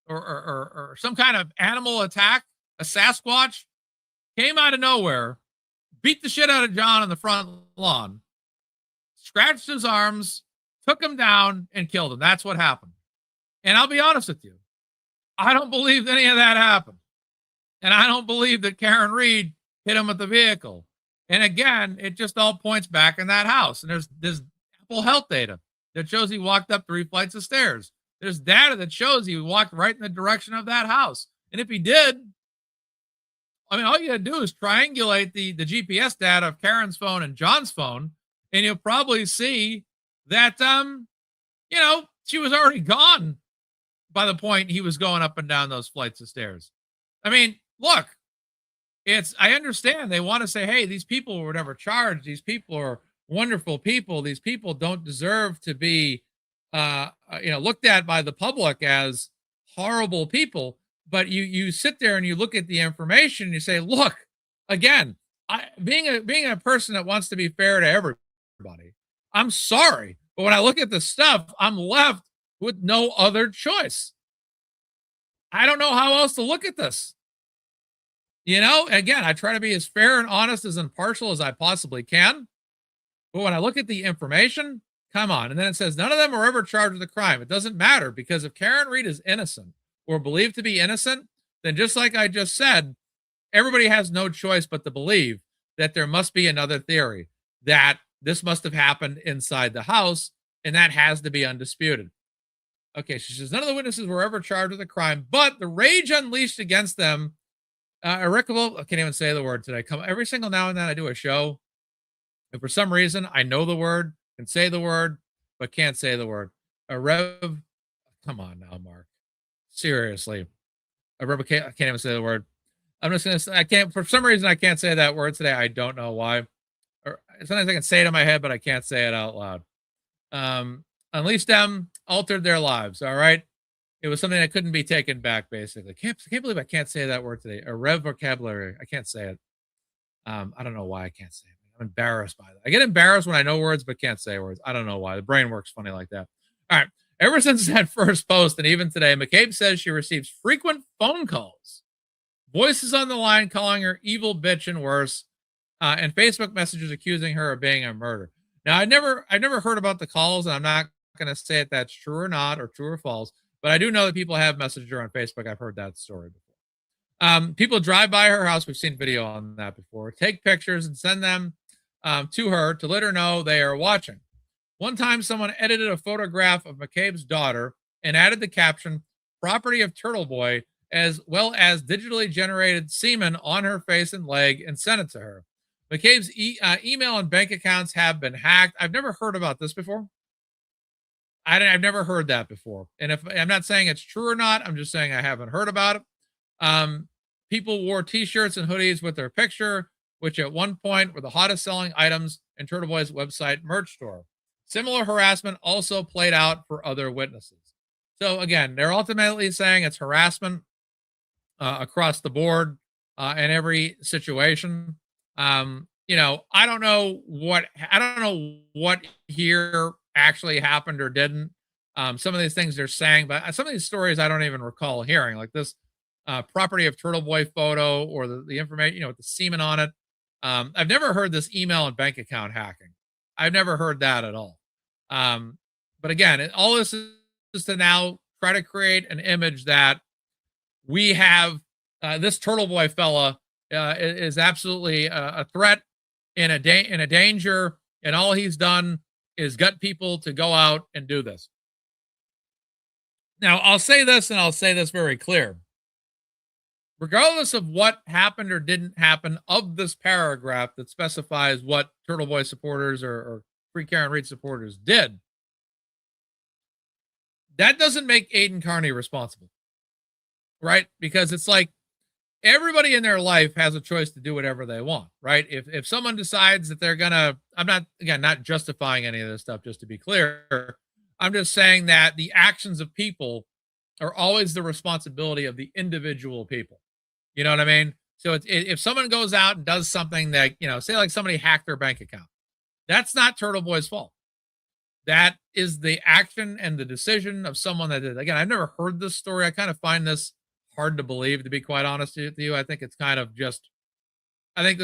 or some kind of animal attack, a Sasquatch, came out of nowhere, beat the shit out of John on the front lawn, scratched his arms, took him down, and killed him. That's what happened. And I'll be honest with you, I don't believe any of that happened. And I don't believe that Karen Reed hit him with the vehicle. And again, it just all points back in that house. And there's Apple Health data that shows he walked up 3 flights of stairs. There's data that shows he walked right in the direction of that house. And if he did, I mean, all you gotta do is triangulate the GPS data of Karen's phone and John's phone, and you'll probably see that, she was already gone by the point he was going up and down those flights of stairs. I mean, look, I understand they want to say, hey, these people were never charged. These people are wonderful people. These people don't deserve to be, looked at by the public as horrible people. But you sit there and you look at the information and you say, look, again, being a person that wants to be fair to everybody, I'm sorry, but when I look at the stuff, I'm left with no other choice. I don't know how else to look at this. Again, I try to be as fair and honest, as impartial as I possibly can. But when I look at the information, come on. And then it says none of them were ever charged with a crime. It doesn't matter, because if Karen Reed is innocent or believed to be innocent, then just like I just said, everybody has no choice but to believe that there must be another theory, that this must have happened inside the house, and that has to be undisputed. Okay, she says none of the witnesses were ever charged with a crime, but the rage unleashed against them, irrevocable. I can't even say the word today. Every single now and then I do a show, and for some reason I know the word, can say the word, but can't say the word. Come on now, Mark. Seriously. I can't even say the word. I'm just gonna say I can't. For some reason I can't say that word today. I don't know why. Or sometimes I can say it in my head, but I can't say it out loud. Unleashed them, altered their lives. All right. It was something that couldn't be taken back, basically. Can't believe I can't say that word today. Vocabulary. I can't say it. I don't know why I can't say it. I'm embarrassed by that. I get embarrassed when I know words, but can't say words. I don't know why. The brain works funny like that. All right. Ever since that first post, and even today, McCabe says she receives frequent phone calls, voices on the line calling her evil bitch and worse, and Facebook messages accusing her of being a murderer. Now, I never heard about the calls, and I'm not going to say if that's true or not, or true or false, but I do know that people have messaged her on Facebook. I've heard that story before. People drive by her house. We've seen video on that before. Take pictures and send them to her to let her know they are watching. One time, someone edited a photograph of McCabe's daughter and added the caption, property of Turtle Boy, as well as digitally generated semen on her face and leg, and sent it to her. McCabe's email and bank accounts have been hacked. I've never heard about this before. I've never heard that before. And if I'm not saying it's true or not, I'm just saying I haven't heard about it. People wore t-shirts and hoodies with their picture, which at one point were the hottest selling items in Turtle Boy's website merch store. Similar harassment also played out for other witnesses. So again, they're ultimately saying it's harassment across the board in every situation. I don't know what here actually happened or didn't. Some of these things they're saying, but some of these stories I don't even recall hearing, like this property of Turtle Boy photo, or the information, with the semen on it. I've never heard this email and bank account hacking. I've never heard that at all. But again, all this is to now try to create an image that we have this Turtle Boy fella is absolutely a threat in a danger, and all he's done is gut people to go out and do this. Now, I'll say this, and I'll say this very clear. Regardless of what happened or didn't happen of this paragraph that specifies what Turtle Boy supporters or Free Karen Read supporters did, that doesn't make Aidan Carney responsible, right? Because it's like everybody in their life has a choice to do whatever they want, right? If someone decides that they're gonna, I'm not, again, not justifying any of this stuff, just to be clear. I'm just saying that the actions of people are always the responsibility of the individual people. You know what I mean? So if someone goes out and does something that, say like somebody hacked their bank account, that's not Turtle Boy's fault. That is the action and the decision of someone that did. Again, I've never heard this story. I kind of find this hard to believe, to be quite honest with you. I think it's kind of just, I feel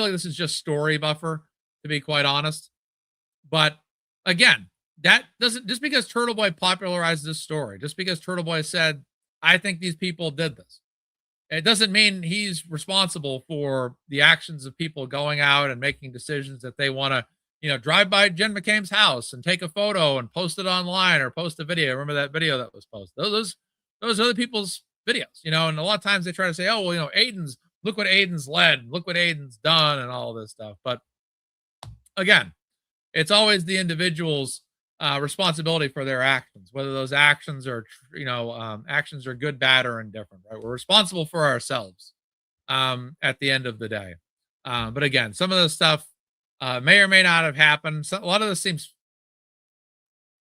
like this is just story buffer, to be quite honest. But again, that doesn't, just because Turtle Boy popularized this story, just because Turtle Boy said, I think these people did this, it doesn't mean he's responsible for the actions of people going out and making decisions that they want to, drive by Jen McCain's house and take a photo and post it online or post a video. Remember that video that was posted? Those other people's videos, and a lot of times they try to say, oh, well, look what Aiden's led, look what Aiden's done and all this stuff. But again, it's always the individual's responsibility for their actions, whether those actions are, actions are good, bad, or indifferent, right? We're responsible for ourselves at the end of the day. But again, some of the stuff may or may not have happened. A lot of this seems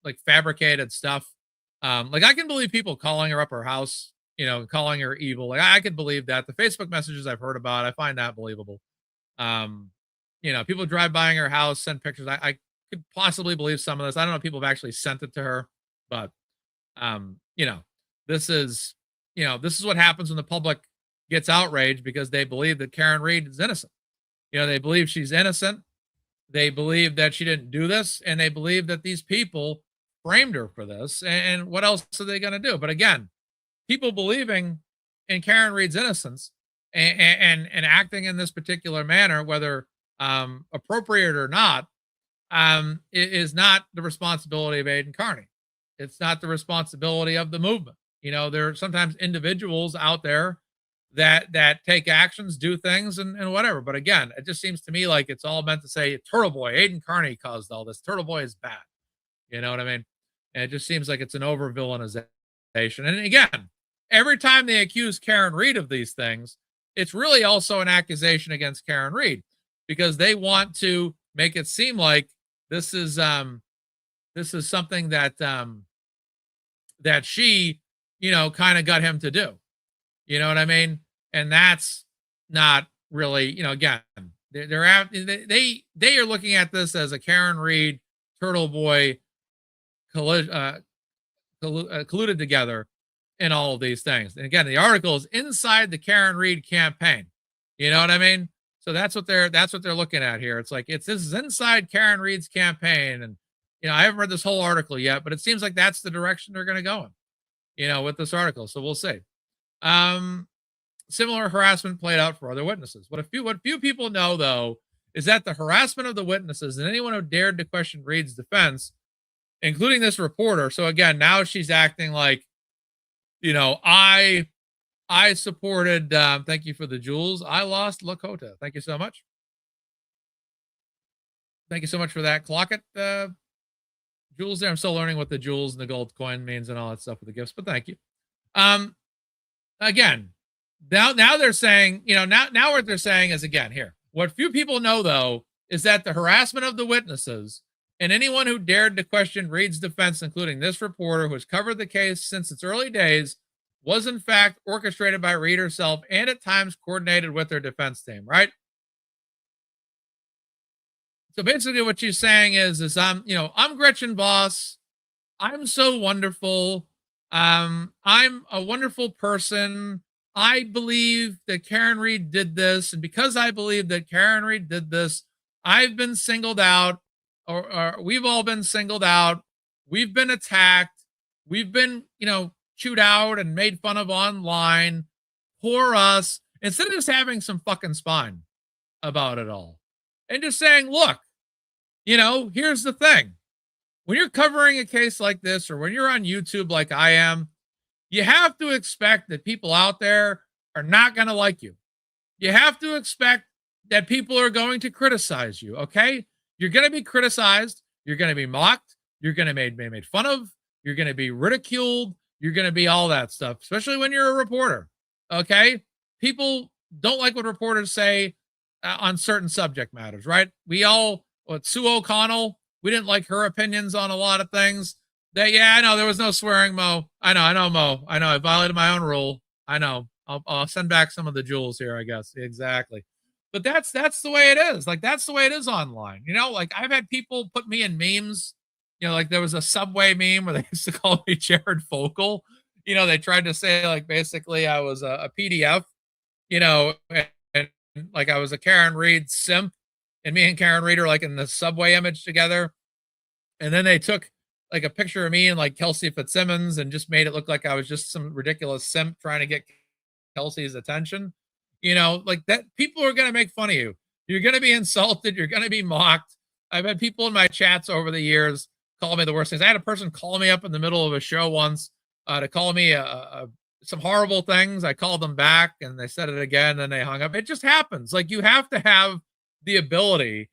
like fabricated stuff. Like I can believe people calling her up her house, calling her evil. Like I could believe that. The Facebook messages I've heard about, I find that believable. People drive by her house, send pictures. I could possibly believe some of this. I don't know if people have actually sent it to her, but this is what happens when the public gets outraged because they believe that Karen Read is innocent. They believe she's innocent. They believe that she didn't do this, and they believe that these people framed her for this. And what else are they going to do? But again, people believing in Karen Read's innocence and acting in this particular manner, whether appropriate or not, is not the responsibility of Aidan Carney. It's not the responsibility of the movement. There are sometimes individuals out there that take actions, do things, and whatever. But again, it just seems to me like it's all meant to say Turtle Boy, Aidan Carney caused all this. Turtle Boy is bad. You know what I mean? And it just seems like it's an over villainization. And again, every time they accuse Karen Read of these things, it's really also an accusation against Karen Read because they want to make it seem like this is something that that she, kind of got him to do. You know what I mean? And that's not really, again, they are looking at this as a Karen Read, Turtle Boy colluded together in all of these things. And again, the article is inside the Karen Read campaign. You know what I mean? So that's what they're looking at here. It's like this is inside Karen Read's campaign, and I haven't read this whole article yet, but it seems like that's the direction they're going to go in, with this article. So we'll see. Similar harassment played out for other witnesses. What few people know, though, is that the harassment of the witnesses and anyone who dared to question Read's defense, including this reporter. So again, now she's acting like, I supported, thank you for the jewels. I lost Lakota. Thank you so much. Thank you so much for that. Clock it, jewels there. I'm still learning what the jewels and the gold coin means and all that stuff with the gifts, but thank you. Again, now they're saying, now what they're saying is, again, here, what few people know, though, is that the harassment of the witnesses and anyone who dared to question Read's defense, including this reporter who has covered the case since its early days, was in fact orchestrated by Read herself and at times coordinated with her defense team, right? So basically what she's saying is I'm Gretchen Voss. I'm so wonderful. I'm a wonderful person. I believe that Karen Reed did this. And because I believe that Karen Reed did this, I've been singled out, or we've all been singled out. We've been attacked. We've been, chewed out and made fun of online. Poor us. Instead of just having some fucking spine about it all and just saying, look, here's the thing. When you're covering a case like this, or when you're on YouTube like I am, you have to expect that people out there are not going to like you. You have to expect that people are going to criticize you, okay? You're going to be criticized. You're going to be mocked. You're going to be made fun of. You're going to be ridiculed. You're going to be all that stuff, especially when you're a reporter, okay? People don't like what reporters say on certain subject matters, right? Sue O'Connell, we didn't like her opinions on a lot of things. I know there was no swearing, Mo. I know, Mo. I know I violated my own rule. I know. I'll send back some of the jewels here, I guess. Exactly. But that's the way it is. Like, that's the way it is online. Like, I've had people put me in memes. Like there was a Subway meme where they used to call me Jared Fogle. They tried to say, like, basically I was a PDF, and like I was a Karen Reed simp, and me and Karen Reed are like in the Subway image together. And then they took like a picture of me and like Kelsey Fitzsimmons and just made it look like I was just some ridiculous simp trying to get Kelsey's attention. Like that, people are going to make fun of you. You're going to be insulted. You're going to be mocked. I've had people in my chats over the years call me the worst things. I had a person call me up in the middle of a show once to call me some horrible things. I called them back and they said it again and they hung up. It just happens. Like, you have to have the ability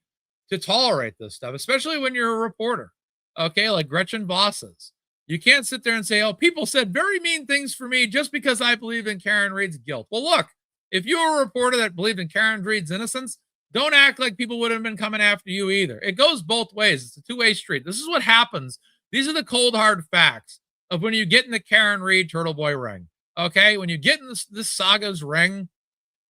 to tolerate this stuff, especially when you're a reporter. Okay, like Gretchen Voss is. You can't sit there and say, oh, people said very mean things for me just because I believe in Karen Reed's guilt. Well, look, if you were a reporter that believed in Karen Reed's innocence, don't act like people would have been coming after you either. It goes both ways. It's a two-way street. This is what happens. These are the cold, hard facts of when you get in the Karen Reed Turtle Boy ring. Okay, when you get in this saga's ring,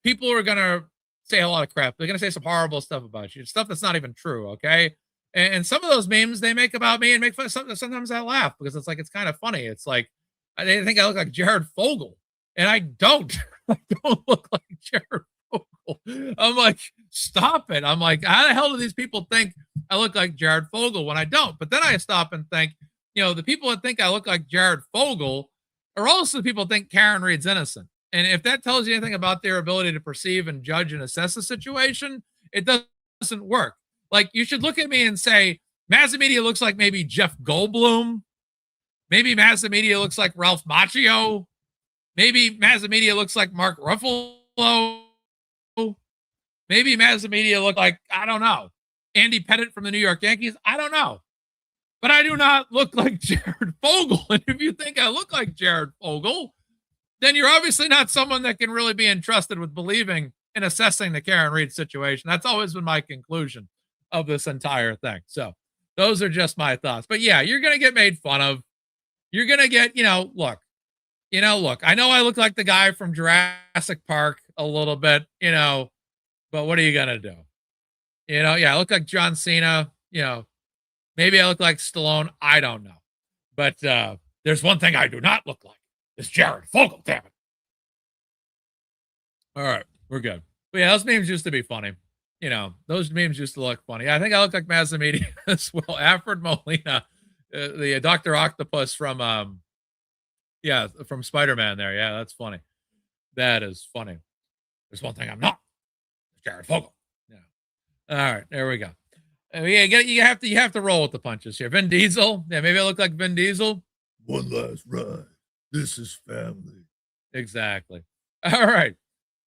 people are going to say a lot of crap. They're going to say some horrible stuff about you, stuff that's not even true, okay? And some of those memes they make about me and make fun of something. Sometimes I laugh because it's kind of funny. It's like, they think I look like Jared Fogle, and I don't. I don't look like Jared Fogle. I'm like, stop it. I'm like, how the hell do these people think I look like Jared Fogle when I don't? But then I stop and think, the people that think I look like Jared Fogle are also the people that think Karen Reed's innocent. And if that tells you anything about their ability to perceive and judge and assess a situation, it doesn't work. Like, you should look at me and say, Mazzamedia looks like maybe Jeff Goldblum. Maybe Mazzamedia looks like Ralph Macchio. Maybe Mazzamedia looks like Mark Ruffalo. Maybe Mazzamedia look like, I don't know, Andy Pettitte from the New York Yankees. I don't know. But I do not look like Jared Fogle. And if you think I look like Jared Fogle, then you're obviously not someone that can really be entrusted with believing and assessing the Karen Reed situation. That's always been my conclusion of this entire thing. So those are just my thoughts. But yeah, you're going to get made fun of. You're going to get, look, I know I look like the guy from Jurassic Park a little bit, but what are you going to do? Yeah, I look like John Cena, maybe I look like Stallone. I don't know. But there's one thing I do not look like. It's Jared Fogle, damn it. All right, we're good. But yeah, those memes used to be funny. Those memes used to look funny. I think I look like Mazzamedia as well. Alfred Molina, the Dr. Octopus from Spider-Man there. Yeah, that's funny. That is funny. There's one thing I'm not. It's Jared Fogle. Yeah. All right, there we go. Yeah, you have to roll with the punches here. Vin Diesel. Yeah, maybe I look like Vin Diesel. One last ride. This is family. Exactly. All right.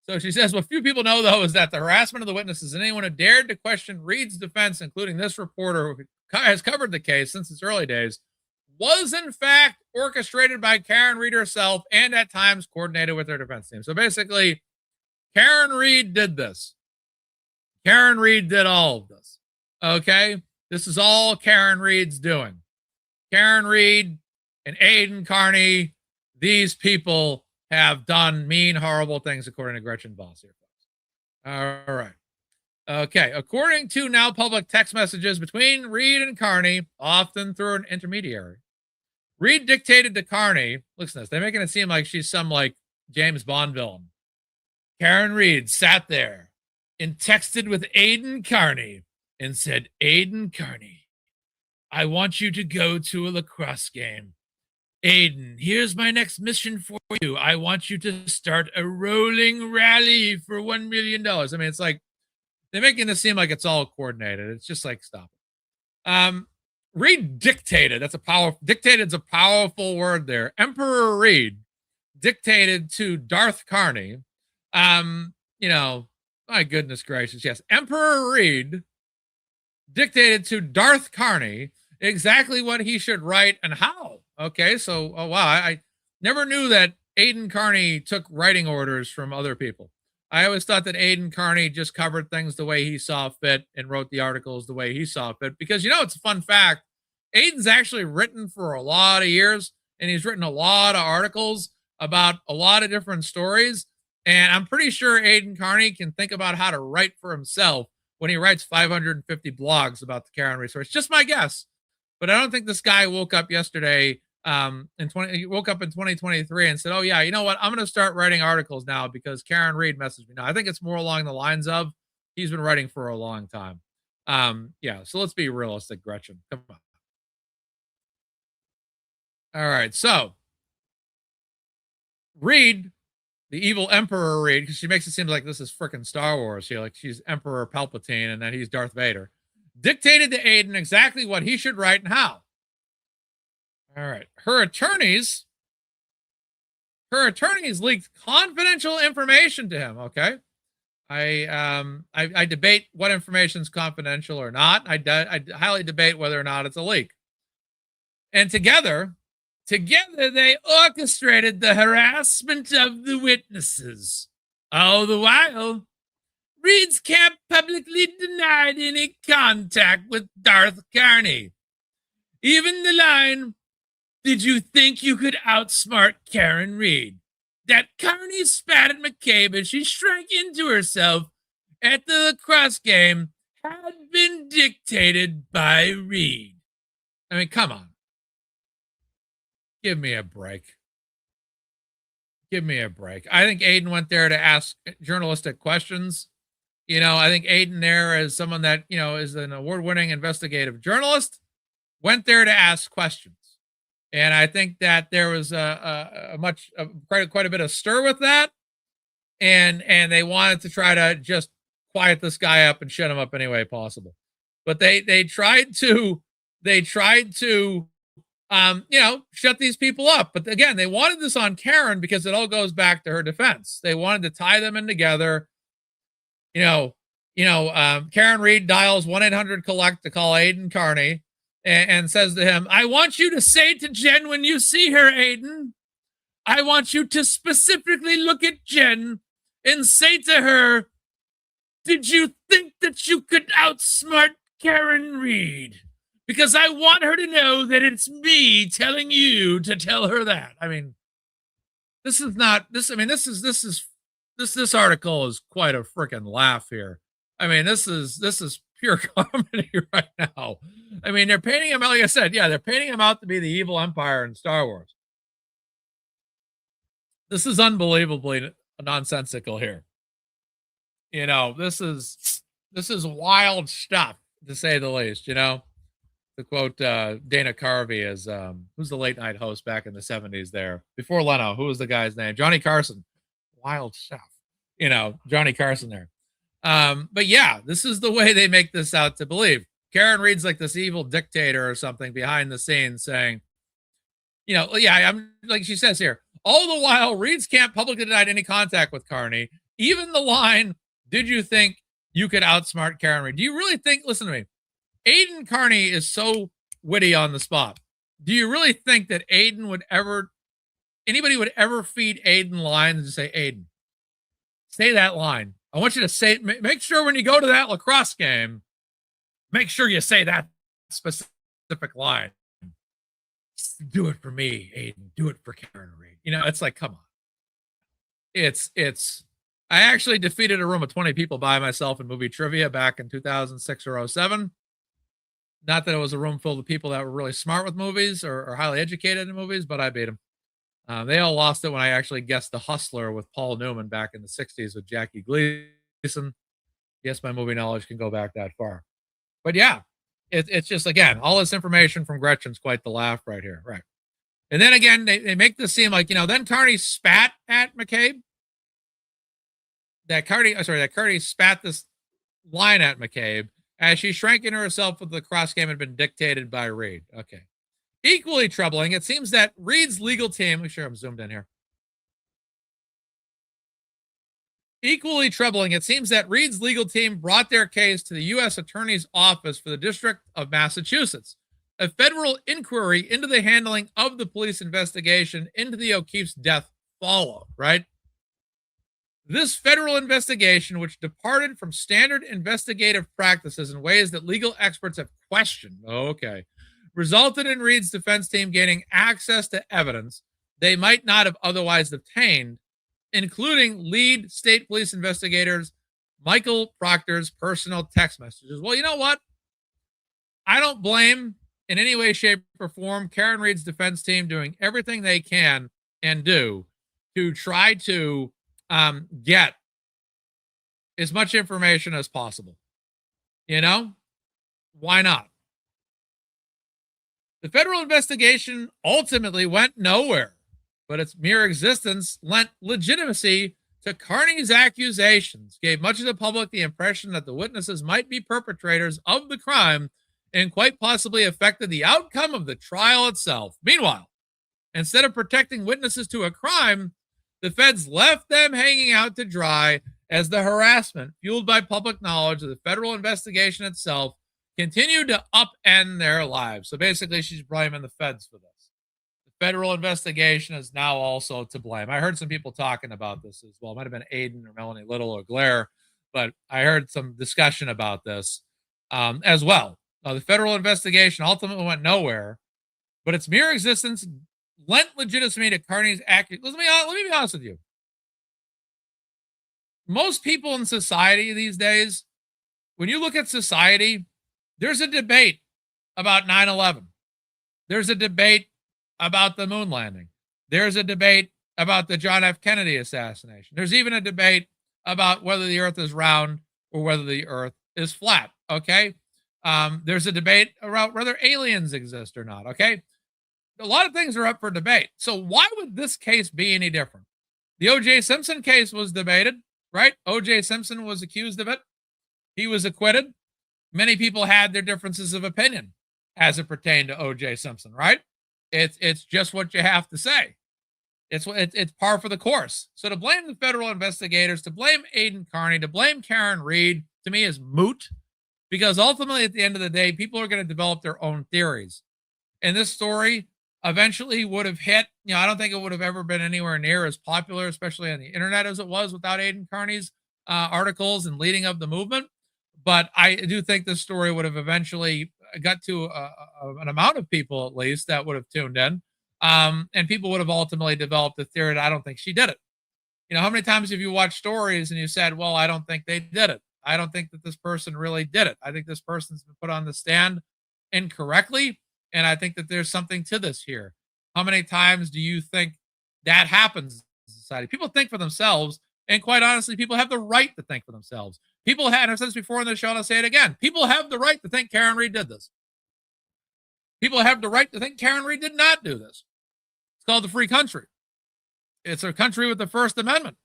So she says, what few people know, though, is that the harassment of the witnesses and anyone who dared to question Reed's defense, including this reporter who has covered the case since its early days, was in fact orchestrated by Karen Reed herself and at times coordinated with her defense team. So basically, Karen Reed did this. Karen Reed did all of this. Okay? This is all Karen Reed's doing. Karen Reed and Aiden Carney, these people have done mean, horrible things, according to Gretchen Voss here, folks. All right. Okay. According to now public text messages between Reed and Carney, often through an intermediary, Reed dictated to Carney, listen to this, they're making it seem like she's some like James Bond villain. Karen Reed sat there and texted with Aiden Carney and said, Aiden Carney, I want you to go to a lacrosse game. Aiden, here's my next mission for you. I want you to start a rolling rally for $1 million. I mean, it's like they're making this seem like it's all coordinated. It's just like, stop it. Reed dictated. Dictated's a powerful word there. Emperor Reed dictated to Darth Carney. You know, my goodness gracious. Yes. Emperor Reed dictated to Darth Carney exactly what he should write and how. Okay. So, oh, wow. I never knew that Aiden Carney took writing orders from other people. I always thought that Aiden Carney just covered things the way he saw fit and wrote the articles the way he saw fit. Because, you know, it's a fun fact. Aiden's actually written for a lot of years, and he's written a lot of articles about a lot of different stories. And I'm pretty sure Aiden Carney can think about how to write for himself when he writes 550 blogs about the Karen resource. Just my guess. But I don't think this guy woke up yesterday he woke up in 2023 and said, oh yeah, you know what? I'm going to start writing articles now because Karen Reed messaged me. Now, I think it's more along the lines of he's been writing for a long time. Yeah. So let's be realistic, Gretchen. Come on. All right. So Reed, the evil Emperor Reed, because she makes it seem like this is freaking Star Wars here. Like she's Emperor Palpatine and then he's Darth Vader. Dictated to Aiden exactly what he should write and how. All right. Her attorneys leaked confidential information to him. Okay. I debate what information is confidential or not. I highly debate whether or not it's a leak. And together they orchestrated the harassment of the witnesses. All the while, Reed's camp publicly denied any contact with Darth Carney. Even the line, did you think you could outsmart Karen Reed? That Carney spat at McCabe as she shrank into herself at the lacrosse game had been dictated by Reed. I mean, come on. Give me a break. Give me a break. I think Aiden went there to ask journalistic questions. You know, I think Aiden there as someone that, you know, is an award-winning investigative journalist, went there to ask questions. And I think that there was quite a bit of stir with that. And they wanted to try to just quiet this guy up and shut him up any way possible. But they tried to you know, shut these people up. But again, they wanted this on Karen because it all goes back to her defense. They wanted to tie them in together. Karen Reed dials 1-800-COLLECT to call Aiden Carney and says to him, I want you to say to Jen when you see her, Aiden, I want you to specifically look at Jen and say to her, did you think that you could outsmart Karen Reed? Because I want her to know that it's me telling you to tell her that. I mean, this article is quite a freaking laugh here. I mean, this is pure comedy right now. I mean, they're painting him out, like I said, yeah, they're painting him out to be the evil empire in Star Wars. This is unbelievably nonsensical here. You know, this is wild stuff, to say the least, you know. To quote Dana Carvey as who's the late night host back in the 70s there before Leno, who was the guy's name? Johnny Carson. Wild stuff, you know, Johnny Carson there. But yeah, this is the way they make this out to believe. Karen Reed's like this evil dictator or something behind the scenes saying, you know, yeah, I'm like she says here, all the while Reed's camp publicly denied any contact with Carney. Even the line, did you think you could outsmart Karen Reed? Do you really think, listen to me, Aiden Carney is so witty on the spot. Do you really think that anybody would ever feed Aiden lines and say, Aiden, say that line. I want you to say, make sure when you go to that lacrosse game, make sure you say that specific line. Do it for me, Aiden. Do it for Karen Reed. You know, it's like, come on. I actually defeated a room of 20 people by myself in movie trivia back in 2006 or 07. Not that it was a room full of people that were really smart with movies or highly educated in movies, but I beat them. They all lost it when I actually guessed The Hustler with Paul Newman back in the 60s with Jackie Gleason. Yes, my movie knowledge can go back that far. But yeah, it's just, again, all this information from Gretchen's quite the laugh right here. Right. And then again, they make this seem like, then Carney spat at McCabe. That Carney spat this line at McCabe as she shrank into herself with the cross game had been dictated by Reed. Okay. Equally troubling, it seems that Reed's legal team, make sure I'm zoomed in here. Equally troubling, it seems that Reed's legal team brought their case to the U.S. Attorney's Office for the District of Massachusetts. A federal inquiry into the handling of the police investigation into the O'Keefe's death followed, right? This federal investigation, which departed from standard investigative practices in ways that legal experts have questioned, resulted in Reed's defense team gaining access to evidence they might not have otherwise obtained, including lead state police investigators Michael Proctor's personal text messages. Well, you know what? I don't blame in any way, shape, or form Karen Reed's defense team doing everything they can and do to try to get as much information as possible. Why not? The federal investigation ultimately went nowhere, but its mere existence lent legitimacy to Carney's accusations, gave much of the public the impression that the witnesses might be perpetrators of the crime, and quite possibly affected the outcome of the trial itself. Meanwhile, instead of protecting witnesses to a crime, the feds left them hanging out to dry as the harassment, fueled by public knowledge of the federal investigation itself, continued to upend their lives. So basically, she's blaming the feds for this. The federal investigation is now also to blame. I heard some people talking about this as well. It might have been Aiden or Melanie Little or Blair, but I heard some discussion about this as well. The federal investigation ultimately went nowhere, but its mere existence lent legitimacy to Carney's accusation. Let me be honest with you. Most people in society these days, when you look at society, there's a debate about 9/11. There's a debate about the moon landing. There's a debate about the John F. Kennedy assassination. There's even a debate about whether the earth is round or whether the earth is flat. Okay. There's a debate about whether aliens exist or not. Okay. A lot of things are up for debate. So why would this case be any different? The O.J. Simpson case was debated, right? O.J. Simpson was accused of it. He was acquitted. Many people had their differences of opinion as it pertained to O.J. Simpson, right? It's just what you have to say. It's par for the course. So to blame the federal investigators, to blame Aidan Carney, to blame Karen Reed, to me is moot, because ultimately at the end of the day, people are going to develop their own theories. And this story eventually would have hit, I don't think it would have ever been anywhere near as popular, especially on the internet, as it was without Aidan Carney's articles and leading of the movement. But I do think this story would have eventually got to an amount of people, at least, that would have tuned in. And people would have ultimately developed a theory that I don't think she did it. How many times have you watched stories and you said, well, I don't think they did it. I don't think that this person really did it. I think this person's been put on the stand incorrectly. And I think that there's something to this here. How many times do you think that happens in society? People think for themselves. And quite honestly, people have the right to think for themselves. People had, I've said this before in the show, and I'll say it again. People have the right to think Karen Reed did this. People have the right to think Karen Reed did not do this. It's called the free country. It's a country with the First Amendment,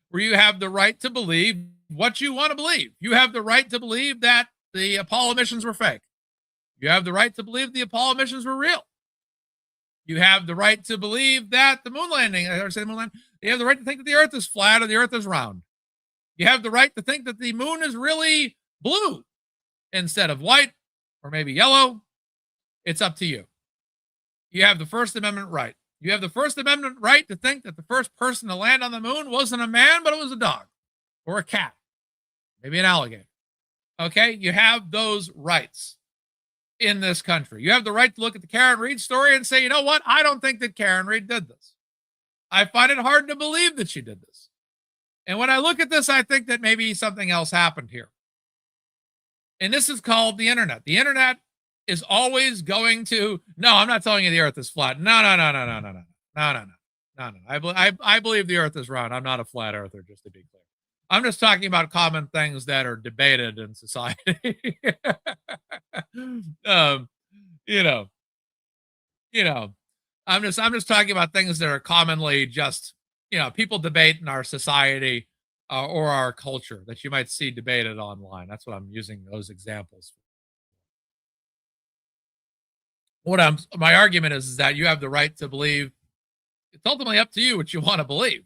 where you have the right to believe what you want to believe. You have the right to believe that the Apollo missions were fake. You have the right to believe the Apollo missions were real. You have the right to believe that the moon landing, you have the right to think that the earth is flat or the earth is round. You have the right to think that the moon is really blue instead of white or maybe yellow. It's up to you. You have the First Amendment right. You have the First Amendment right to think that the first person to land on the moon wasn't a man, but it was a dog or a cat, maybe an alligator. Okay? You have those rights in this country. You have the right to look at the Karen Reed story and say, you know what? I don't think that Karen Reed did this. I find it hard to believe that she did this. And when I look at this, I think that maybe something else happened here. And this is called the internet. The internet is always going to, no, I'm not telling you the earth is flat. No. No. I believe the earth is round. I'm not a flat earther, just to be clear. I'm just talking about common things that are debated in society. um, you know, you know, I'm just talking about things that are commonly just, people debate in our society, or our culture that you might see debated online. That's what I'm using those examples. My argument is that you have the right to believe. It's ultimately up to you what you want to believe.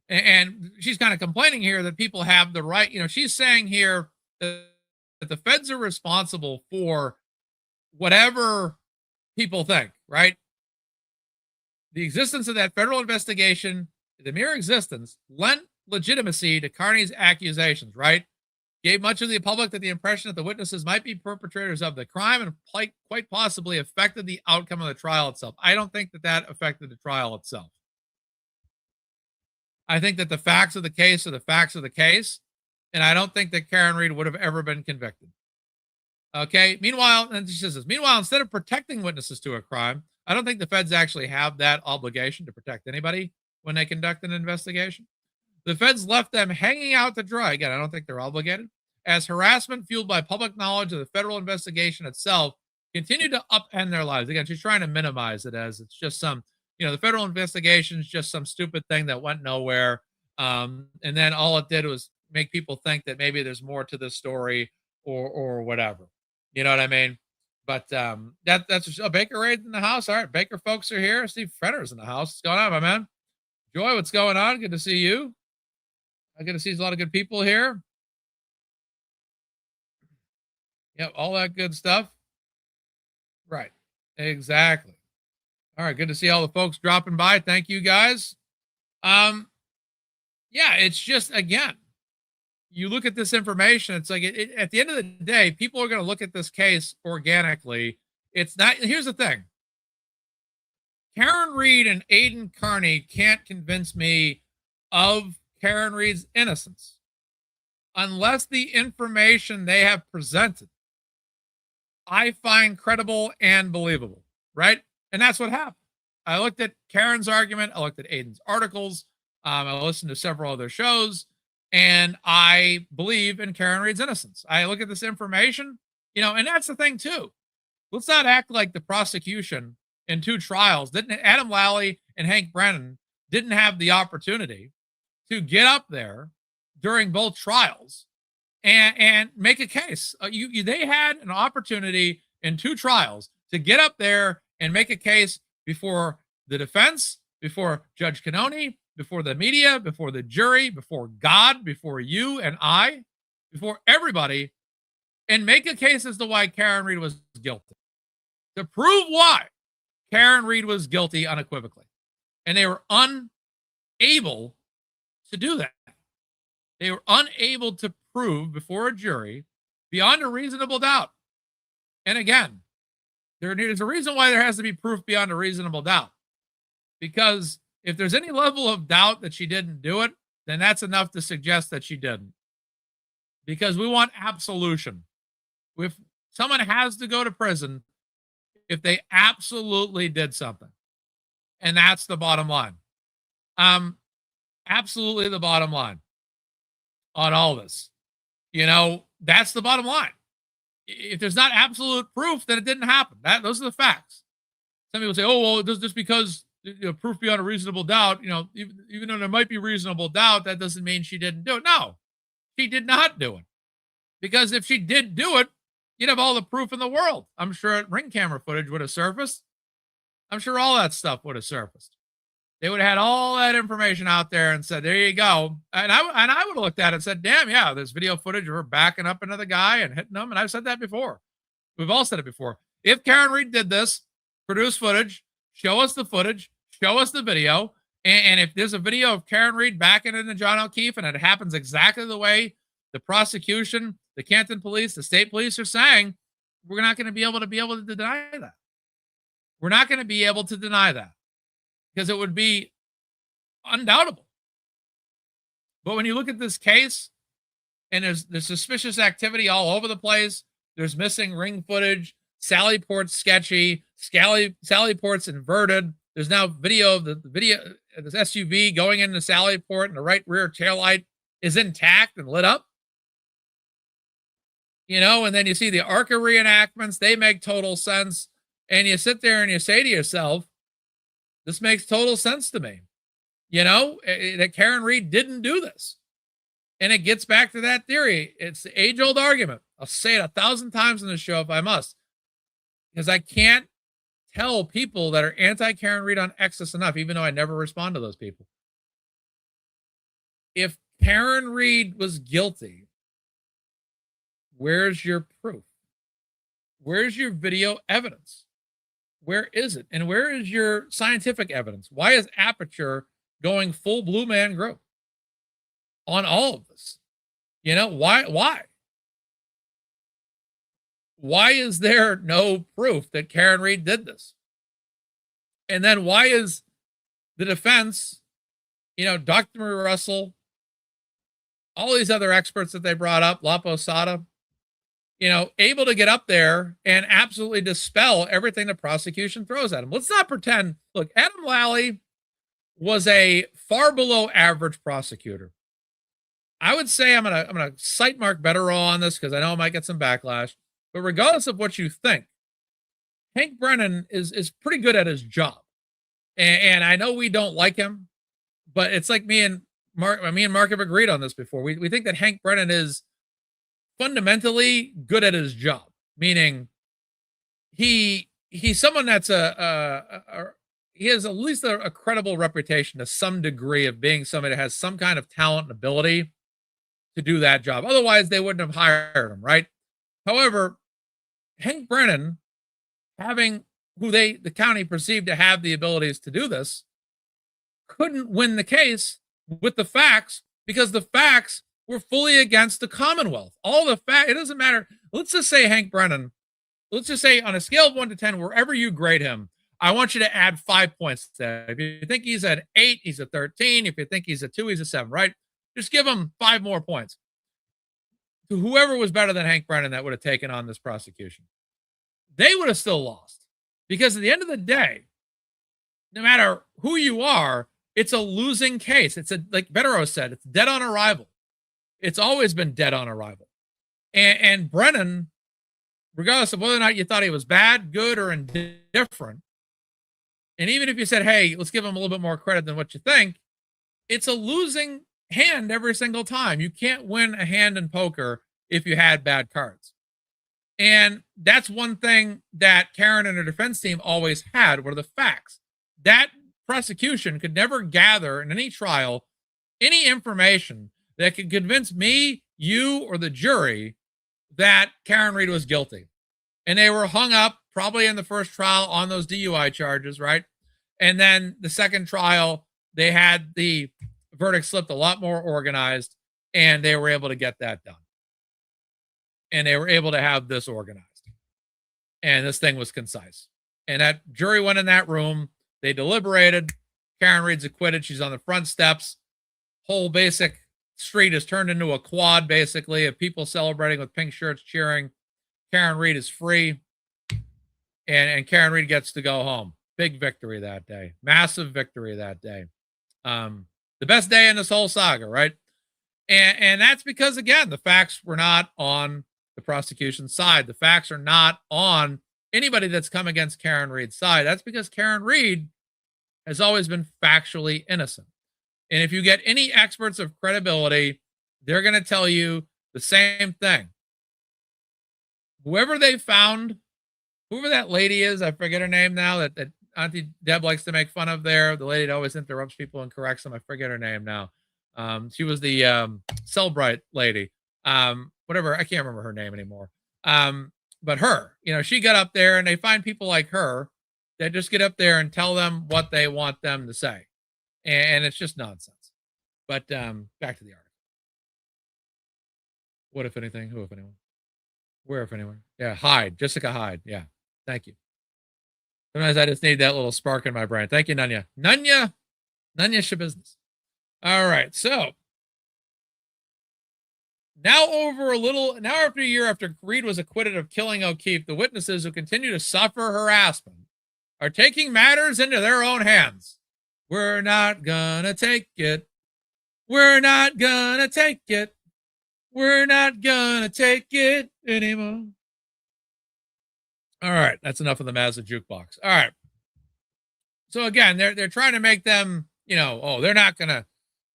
And she's kind of complaining here that people have the right. She's saying here that the feds are responsible for whatever people think, right? The existence of that federal investigation, the mere existence, lent legitimacy to Carney's accusations, right? Gave much of the public the impression that the witnesses might be perpetrators of the crime and quite possibly affected the outcome of the trial itself. I don't think that affected the trial itself. I think that the facts of the case are the facts of the case, and I don't think that Karen Reed would have ever been convicted. Okay. Meanwhile, and she says this, meanwhile, instead of protecting witnesses to a crime, I don't think the feds actually have that obligation to protect anybody when they conduct an investigation. The feds left them hanging out to dry. Again, I don't think they're obligated. As harassment fueled by public knowledge of the federal investigation itself continued to upend their lives. Again, she's trying to minimize it as it's just the federal investigation is just some stupid thing that went nowhere. And then all it did was make people think that maybe there's more to the story or whatever. You know what I mean? But that's Baker Raid's in the house. All right, Baker folks are here. Steve Frenner's in the house. What's going on, my man? Joy, what's going on? Good to see you. I get to see a lot of good people here. Yep, all that good stuff. Right. Exactly. All right, good to see all the folks dropping by. Thank you guys. Yeah, it's just, again, you look at this information, it's like at the end of the day, people are going to look at this case organically. It's not, here's the thing. Karen Reed and Aidan Carney can't convince me of Karen Reed's innocence unless the information they have presented I find credible and believable, right? And that's what happened. I looked at Karen's argument. I looked at Aidan's articles. I listened to several other shows, and I believe in Karen Reed's innocence. I look at this information, and that's the thing too. Let's not act like the prosecution in two trials Adam Lally and Hank Brennan didn't have the opportunity to get up there during both trials and make a case. They had an opportunity in two trials to get up there and make a case before the defense, before Judge Cannone, before the media, before the jury, before God, before you and I, before everybody, and make a case as to why Karen Reed was guilty. To prove why Karen Reed was guilty unequivocally. And they were unable to do that. They were unable to prove before a jury beyond a reasonable doubt. And again, there's a reason why there has to be proof beyond a reasonable doubt. Because if there's any level of doubt that she didn't do it, then that's enough to suggest that she didn't. Because we want absolution. If someone has to go to prison, if they absolutely did something. And that's the bottom line. Absolutely the bottom line on all this. That's the bottom line. If there's not absolute proof, then it didn't happen. Those are the facts. Some people say, oh, well, just because proof beyond a reasonable doubt, even though there might be reasonable doubt, that doesn't mean she didn't do it. No, she did not do it. Because if she did do it, you'd have all the proof in the world. I'm sure ring camera footage would have surfaced. I'm sure all that stuff would have surfaced. They would have had all that information out there and said, there you go. And I would have looked at it and said, damn, yeah, there's video footage of her backing up another guy and hitting him. And I've said that before. We've all said it before. If Karen Reed did this, produce footage, show us the footage, show us the video. And if there's a video of Karen Reed backing into John O'Keefe and it happens exactly the way the prosecution, the Canton police, the state police are saying, we're not going to be able to deny that. We're not going to be able to deny that. Because it would be undoubtable. But when you look at this case, and there's suspicious activity all over the place, there's missing ring footage, Sally Port's sketchy, Sally Port's inverted, There's now video of the video of this SUV going into Sallyport and the right rear taillight is intact and lit up. You know, and then you see the ARCA reenactments, they make total sense. And you sit there and you say to yourself, this makes total sense to me. You know, that Karen Read didn't do this. And it gets back to that theory. It's the age-old argument. I'll say it 1,000 times in the show if I must. Because I can't tell people that are anti-Karen Read on X this enough, even though I never respond to those people. If Karen Read was guilty, where's your proof? Where's your video evidence? Where is it? And where is your scientific evidence? Why is Aperture going full Blue Man Group on all of this? You know, why? Why is there no proof that Karen Read did this? And then why is the defense, you know, Dr. Marie Russell, all these other experts that they brought up, La Posada, you know, able to get up there and absolutely dispel everything the prosecution throws at him? Let's not pretend. Look, Adam Lally was a far below average prosecutor. I would say I'm gonna cite Mark Betterow on this because I know I might get some backlash. But regardless of what you think, Hank Brennan is pretty good at his job. And I know we don't like him, but it's like me and Mark have agreed on this before. We think that Hank Brennan is fundamentally good at his job, meaning he's someone that's he has at least a credible reputation to some degree of being somebody that has some kind of talent and ability to do that job. Otherwise, they wouldn't have hired him, right? However, Hank Brennan, having who the county perceived to have the abilities to do this, couldn't win the case with the facts because the facts were fully against the Commonwealth. All the fact, it doesn't matter. Let's just say Hank Brennan, let's just say on a scale of 1 to 10, wherever you grade him, I want you to add 5 points to that. If you think he's at 8, he's a 13. If you think he's a 2, he's a 7, right? Just give him 5 more points to whoever was better than Hank Brennan that would have taken on this prosecution. They would have still lost because at the end of the day, no matter who you are, it's a losing case. It's like Betterow said, it's dead on arrival. It's always been dead on arrival. And Brennan, regardless of whether or not you thought he was bad, good, or indifferent, and even if you said, hey, let's give him a little bit more credit than what you think, it's a losing hand every single time. You can't win a hand in poker if you had bad cards. And that's one thing that Karen and her defense team always had were the facts. That prosecution could never gather in any trial any information that could convince me, you, or the jury that Karen Read was guilty. And they were hung up probably in the first trial on those DUI charges, right? And then the second trial, they had the verdict slipped a lot more organized, and they were able to get that done. And they were able to have this organized. And this thing was concise. And that jury went in that room. They deliberated. Karen Read's acquitted. She's on the front steps. Whole basic street is turned into a quad, basically, of people celebrating with pink shirts, cheering. Karen Read is free. And Karen Read gets to go home. Big victory that day. Massive victory that day. The best day in this whole saga, right? And that's because, again, the facts were not on the prosecution's side. The facts are not on anybody that's come against Karen Read's side. That's because Karen Read has always been factually innocent. And if you get any experts of credibility, they're going to tell you the same thing. Whoever they found, whoever that lady is, I forget her name now, that Auntie Deb likes to make fun of there. The lady that always interrupts people and corrects them. I forget her name now. She was the Cellbrite lady. Whatever, I can't remember her name anymore. But her, you know, she got up there and they find people like her that just get up there and tell them what they want them to say. And it's just nonsense. But back to the article. What, if anything? Who, if anyone? Where, if anyone? Yeah, Hyde. Jessica Hyde. Yeah. Thank you. Sometimes I just need that little spark in my brain. Thank you, Nunya. Nunya Shabusiness. All right. So now after a year after Read was acquitted of killing O'Keefe, the witnesses who continue to suffer harassment are taking matters into their own hands. We're not gonna take it. We're not gonna take it. We're not gonna take it anymore. All right, that's enough of them as a jukebox. All right. So again, they're trying to make them, they're not gonna,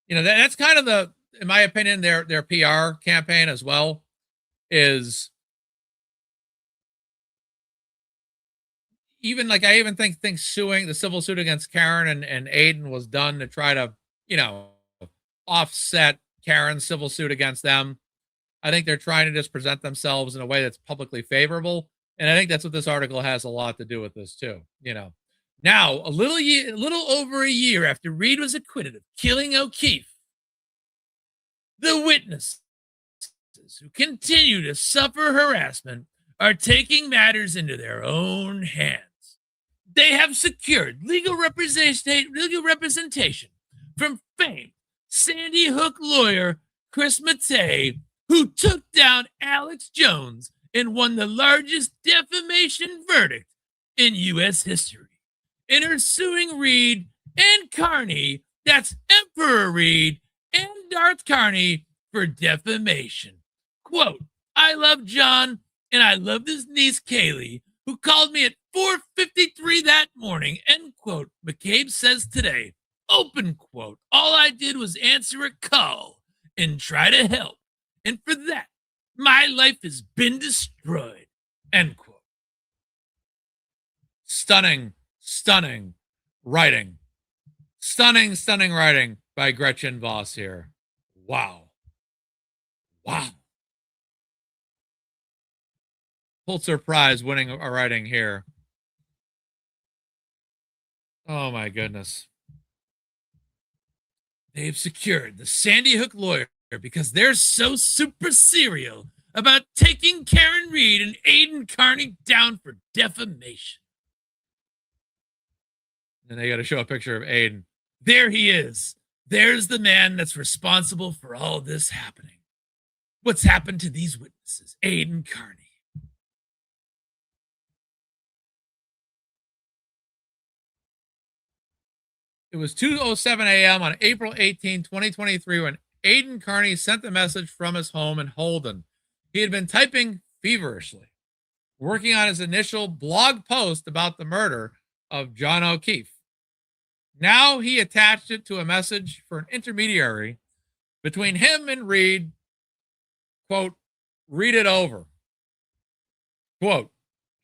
that's kind of the, in my opinion, their PR campaign as well is even like I even think suing the civil suit against Karen and Aiden was done to try to, offset Karen's civil suit against them. I think they're trying to just present themselves in a way that's publicly favorable. And I think that's what this article has a lot to do with this too. Now a little over a year after Reed was acquitted of killing O'Keefe, the witnesses who continue to suffer harassment are taking matters into their own hands. They have secured legal representation from famed Sandy Hook lawyer Chris Matei, who took down Alex Jones and won the largest defamation verdict in U.S. history, and are suing Reed and Carney, that's Emperor Reed and Darth Carney, for defamation. Quote, I love John and I love his niece Kaylee, who called me at 4:53 that morning, end quote, McCabe says today. Open quote, all I did was answer a call and try to help. And for that, my life has been destroyed, end quote. Stunning writing. Stunning writing by Gretchen Voss here. Wow. Pulitzer Prize winning writing here. Oh my goodness. They've secured the Sandy Hook lawyer because they're so super serial about taking Karen Reed and Aiden Carney down for defamation. And they got to show a picture of Aiden. There he is. There's the man that's responsible for all this happening. What's happened to these witnesses, Aiden Carney? It was 2:07 a.m. on April 18, 2023, when Aiden Carney sent the message from his home in Holden. He had been typing feverishly, working on his initial blog post about the murder of John O'Keefe. Now he attached it to a message for an intermediary between him and Reed. Quote, read it over. Quote,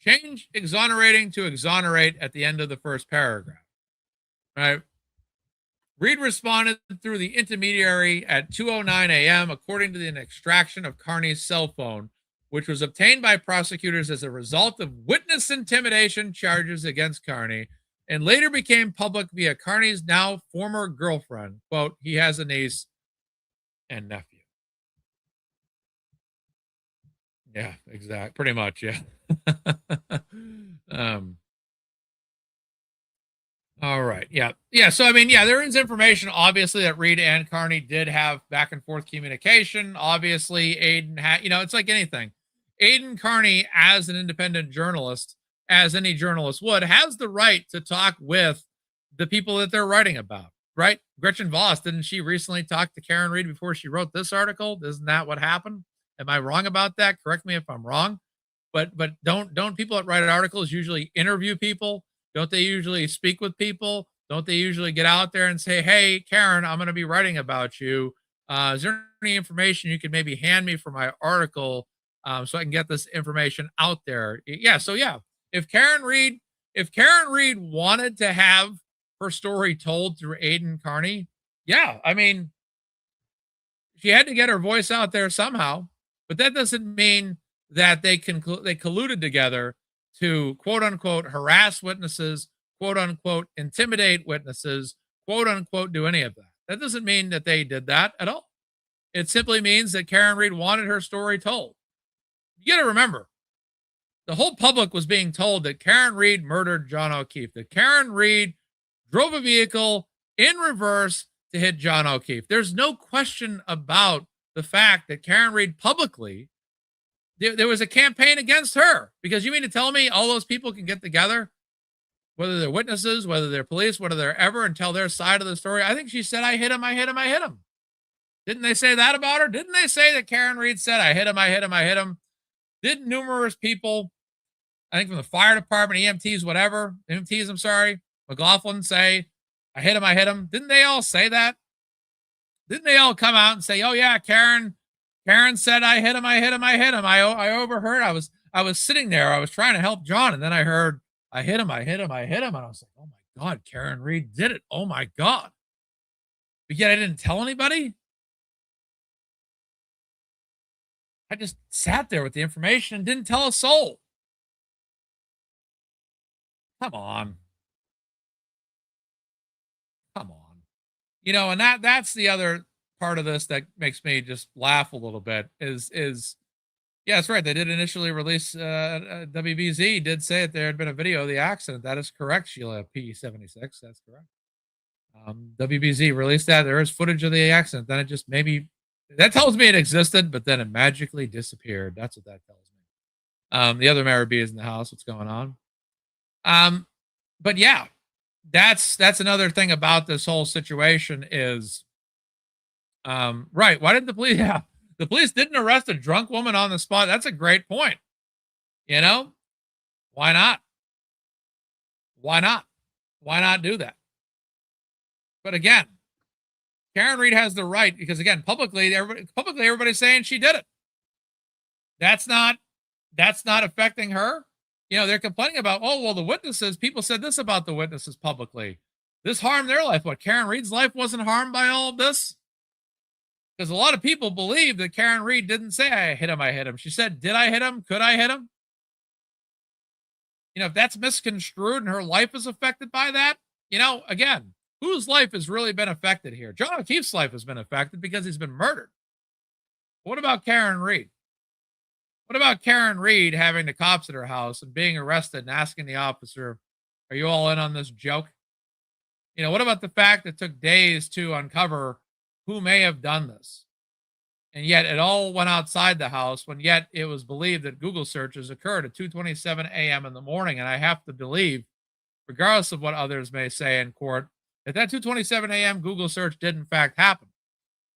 change exonerating to exonerate at the end of the first paragraph. Right? Reed responded through the intermediary at 2:09 a.m., according to an extraction of Carney's cell phone, which was obtained by prosecutors as a result of witness intimidation charges against Carney, and later became public via Carney's now former girlfriend. Quote, he has a niece and nephew. Yeah, exactly. Pretty much, yeah. All right. Yeah. Yeah. So, I mean, yeah, there is information, obviously, that Reed and Carney did have back and forth communication. Obviously, Aiden had, it's like anything. Aiden Carney, as an independent journalist, as any journalist would, has the right to talk with the people that they're writing about, right? Gretchen Voss, didn't she recently talk to Karen Reed before she wrote this article? Isn't that what happened? Am I wrong about that? Correct me if I'm wrong. But don't people that write articles usually interview people? Don't they usually speak with people? Don't they usually get out there and say, hey, Karen, I'm going to be writing about you. Is there any information you could maybe hand me for my article so I can get this information out there? Yeah. So, yeah, if Karen Reed wanted to have her story told through Aiden Carney, yeah, I mean, she had to get her voice out there somehow. But that doesn't mean that they colluded together to quote unquote harass witnesses, quote unquote intimidate witnesses, quote unquote do any of that. That doesn't mean that they did that at all. It simply means that Karen Reed wanted her story told. You got to remember, the whole public was being told that Karen Reed murdered John O'Keefe, that Karen Reed drove a vehicle in reverse to hit John O'Keefe. There's no question about the fact that Karen Reed publicly, there was a campaign against her, because you mean to tell me all those people can get together? whether they're witnesses, whether they're police, whether they're ever, and tell their side of the story. I think she said, I hit him, I hit him, I hit him. Didn't they say that about her? Didn't they say that Karen Reed said, I hit him, I hit him, I hit him? Didn't numerous people, I think from the fire department, EMTs, whatever, EMTs, I'm sorry, McLaughlin say, I hit him, I hit him? Didn't they all say that? Didn't they all come out and say, oh yeah, Karen said, I hit him, I hit him, I hit him. I overheard, I was sitting there, I was trying to help John, and then I heard, I hit him, I hit him, I hit him. And I was like, oh my God, Karen Reed did it. Oh my God. But yet I didn't tell anybody. I just sat there with the information and didn't tell a soul. Come on. Come on. And that's the other part of this that makes me just laugh a little bit is yeah, that's right. They did initially release WBZ did say that there had been a video of the accident. That is correct, Sheila P76. That's correct. WBZ released that. There is footage of the accident. Then it just maybe that tells me it existed, but then it magically disappeared. That's what that tells me. The other Mary B is in the house. What's going on? But yeah, that's another thing about this whole situation is, right. Why didn't the police? Yeah, the police didn't arrest a drunk woman on the spot. That's a great point. Why not? Why not? Why not do that? But again, Karen Reed has the right because again, publicly everybody's saying she did it. That's not affecting her. They're complaining about, oh, well, the witnesses, people said this about the witnesses publicly. This harmed their life. What, Karen Reed's life wasn't harmed by all of this? Because a lot of people believe that Karen Reed didn't say, I hit him, I hit him. She said, did I hit him? Could I hit him? If that's misconstrued and her life is affected by that, again, whose life has really been affected here? John O'Keefe's life has been affected because he's been murdered. What about Karen Reed? What about Karen Reed having the cops at her house and being arrested and asking the officer, are you all in on this joke? What about the fact that it took days to uncover who may have done this? And yet it all went outside the house when yet it was believed that Google searches occurred at 2:27 a.m. in the morning. And I have to believe, regardless of what others may say in court, that 2:27 a.m. Google search did in fact happen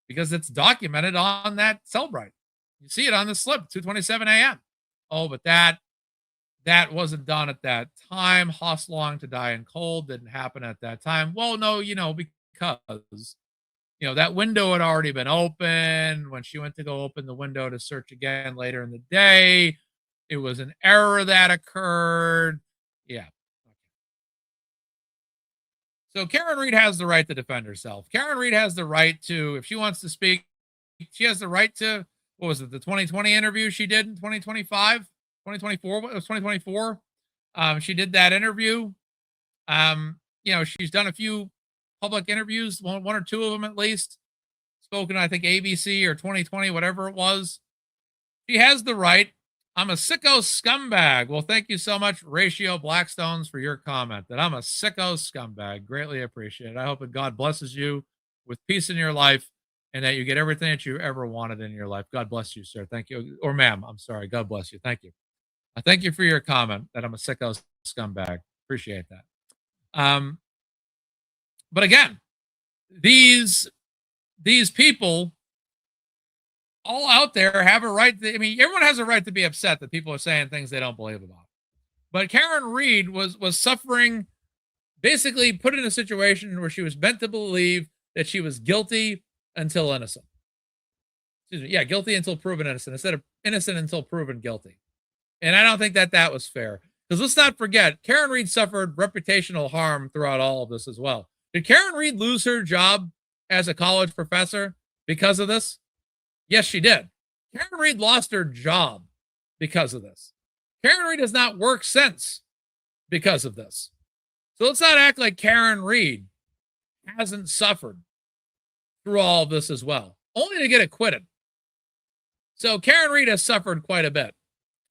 because it's documented on that Cellbrite. You see it on the slip, 2:27 a.m. Oh, but that wasn't done at that time. Hoss Long to die in cold didn't happen at that time. Well, no, because that window had already been open when she went to go open the window to search again later in the day. It was an error that occurred. Yeah. So Karen Reed has the right to defend herself. Karen Reed has the right to, if she wants to speak, she has the right to, what was it, the 2020 interview she did in 2025, 2024, it was 2024. She did that interview. She's done a few public interviews, one or two of them at least, spoken, I think, ABC or 2020, whatever it was. She has the right. I'm a sicko scumbag. Well, thank you so much, Ratio Blackstones, for your comment that I'm a sicko scumbag. Greatly appreciate it. I hope that God blesses you with peace in your life and that you get everything that you ever wanted in your life. God bless you, sir. Thank you. Or ma'am, I'm sorry. God bless you. Thank you. I thank you for your comment that I'm a sicko scumbag. Appreciate that. But again, these people all out there have a right to, everyone has a right to be upset that people are saying things they don't believe about. But Karen Reed was suffering, basically put in a situation where she was meant to believe that she was guilty until innocent. Excuse me. Yeah, guilty until proven innocent instead of innocent until proven guilty. And I don't think that was fair. Because let's not forget, Karen Reed suffered reputational harm throughout all of this as well. Did Karen Reed lose her job as a college professor because of this? Yes, she did. Karen Reed lost her job because of this. Karen Reed has not worked since because of this. So let's not act like Karen Reed hasn't suffered through all of this as well, only to get acquitted. So Karen Reed has suffered quite a bit.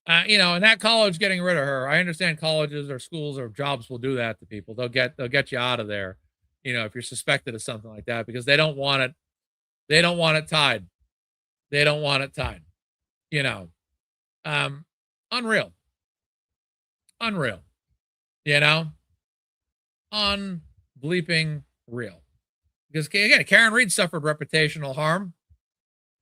And that college getting rid of her, I understand colleges or schools or jobs will do that to people. They'll get you out of there, if you're suspected of something like that, because they don't want it. They don't want it tied. They don't want it tied. Unreal. unbleeping real. Because again, Karen Read suffered reputational harm.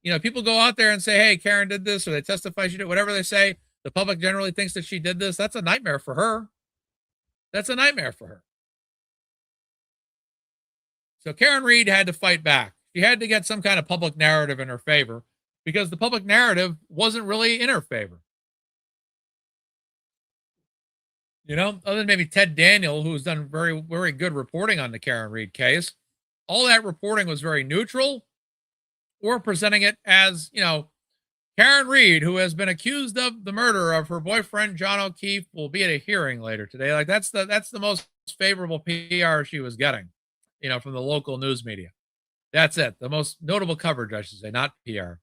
You know, people go out there and say, hey, Karen did this, or they testify she did, whatever they say. The public generally thinks that she did this. That's a nightmare for her. That's a nightmare for her. So Karen Read had to fight back. She had to get some kind of public narrative in her favor because the public narrative wasn't really in her favor. You know, other than maybe Ted Daniel, who's done very, very good reporting on the Karen Read case, all that reporting was very neutral or presenting it as, you know, Karen Read, who has been accused of the murder of her boyfriend, John O'Keefe, will be at a hearing later today. Like that's the most favorable PR she was getting, you know, from the local news media. That's it. The most notable coverage, I should say, not PR,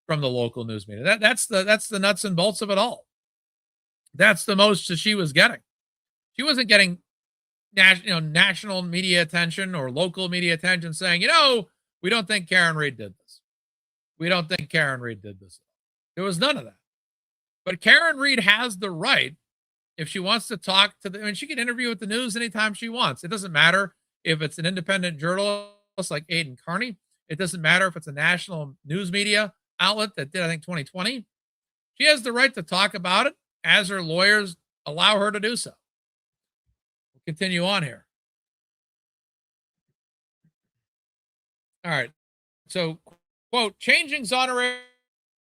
from the local news media. That's the nuts and bolts of it all. That's the most that she was getting. She wasn't getting national media attention or local media attention saying, you know, we don't think Karen Read did this. We don't think Karen Read did this. There was none of that. But Karen Read has the right, if she wants to talk to the, I mean, she can interview with the news anytime she wants. It doesn't matter if it's an independent journalist like Aidan Carney. It doesn't matter if it's a national news media outlet that did, I think, 2020. She has the right to talk about it as her lawyers allow her to do so. We'll continue on here. All right. So, quote, changing exonerating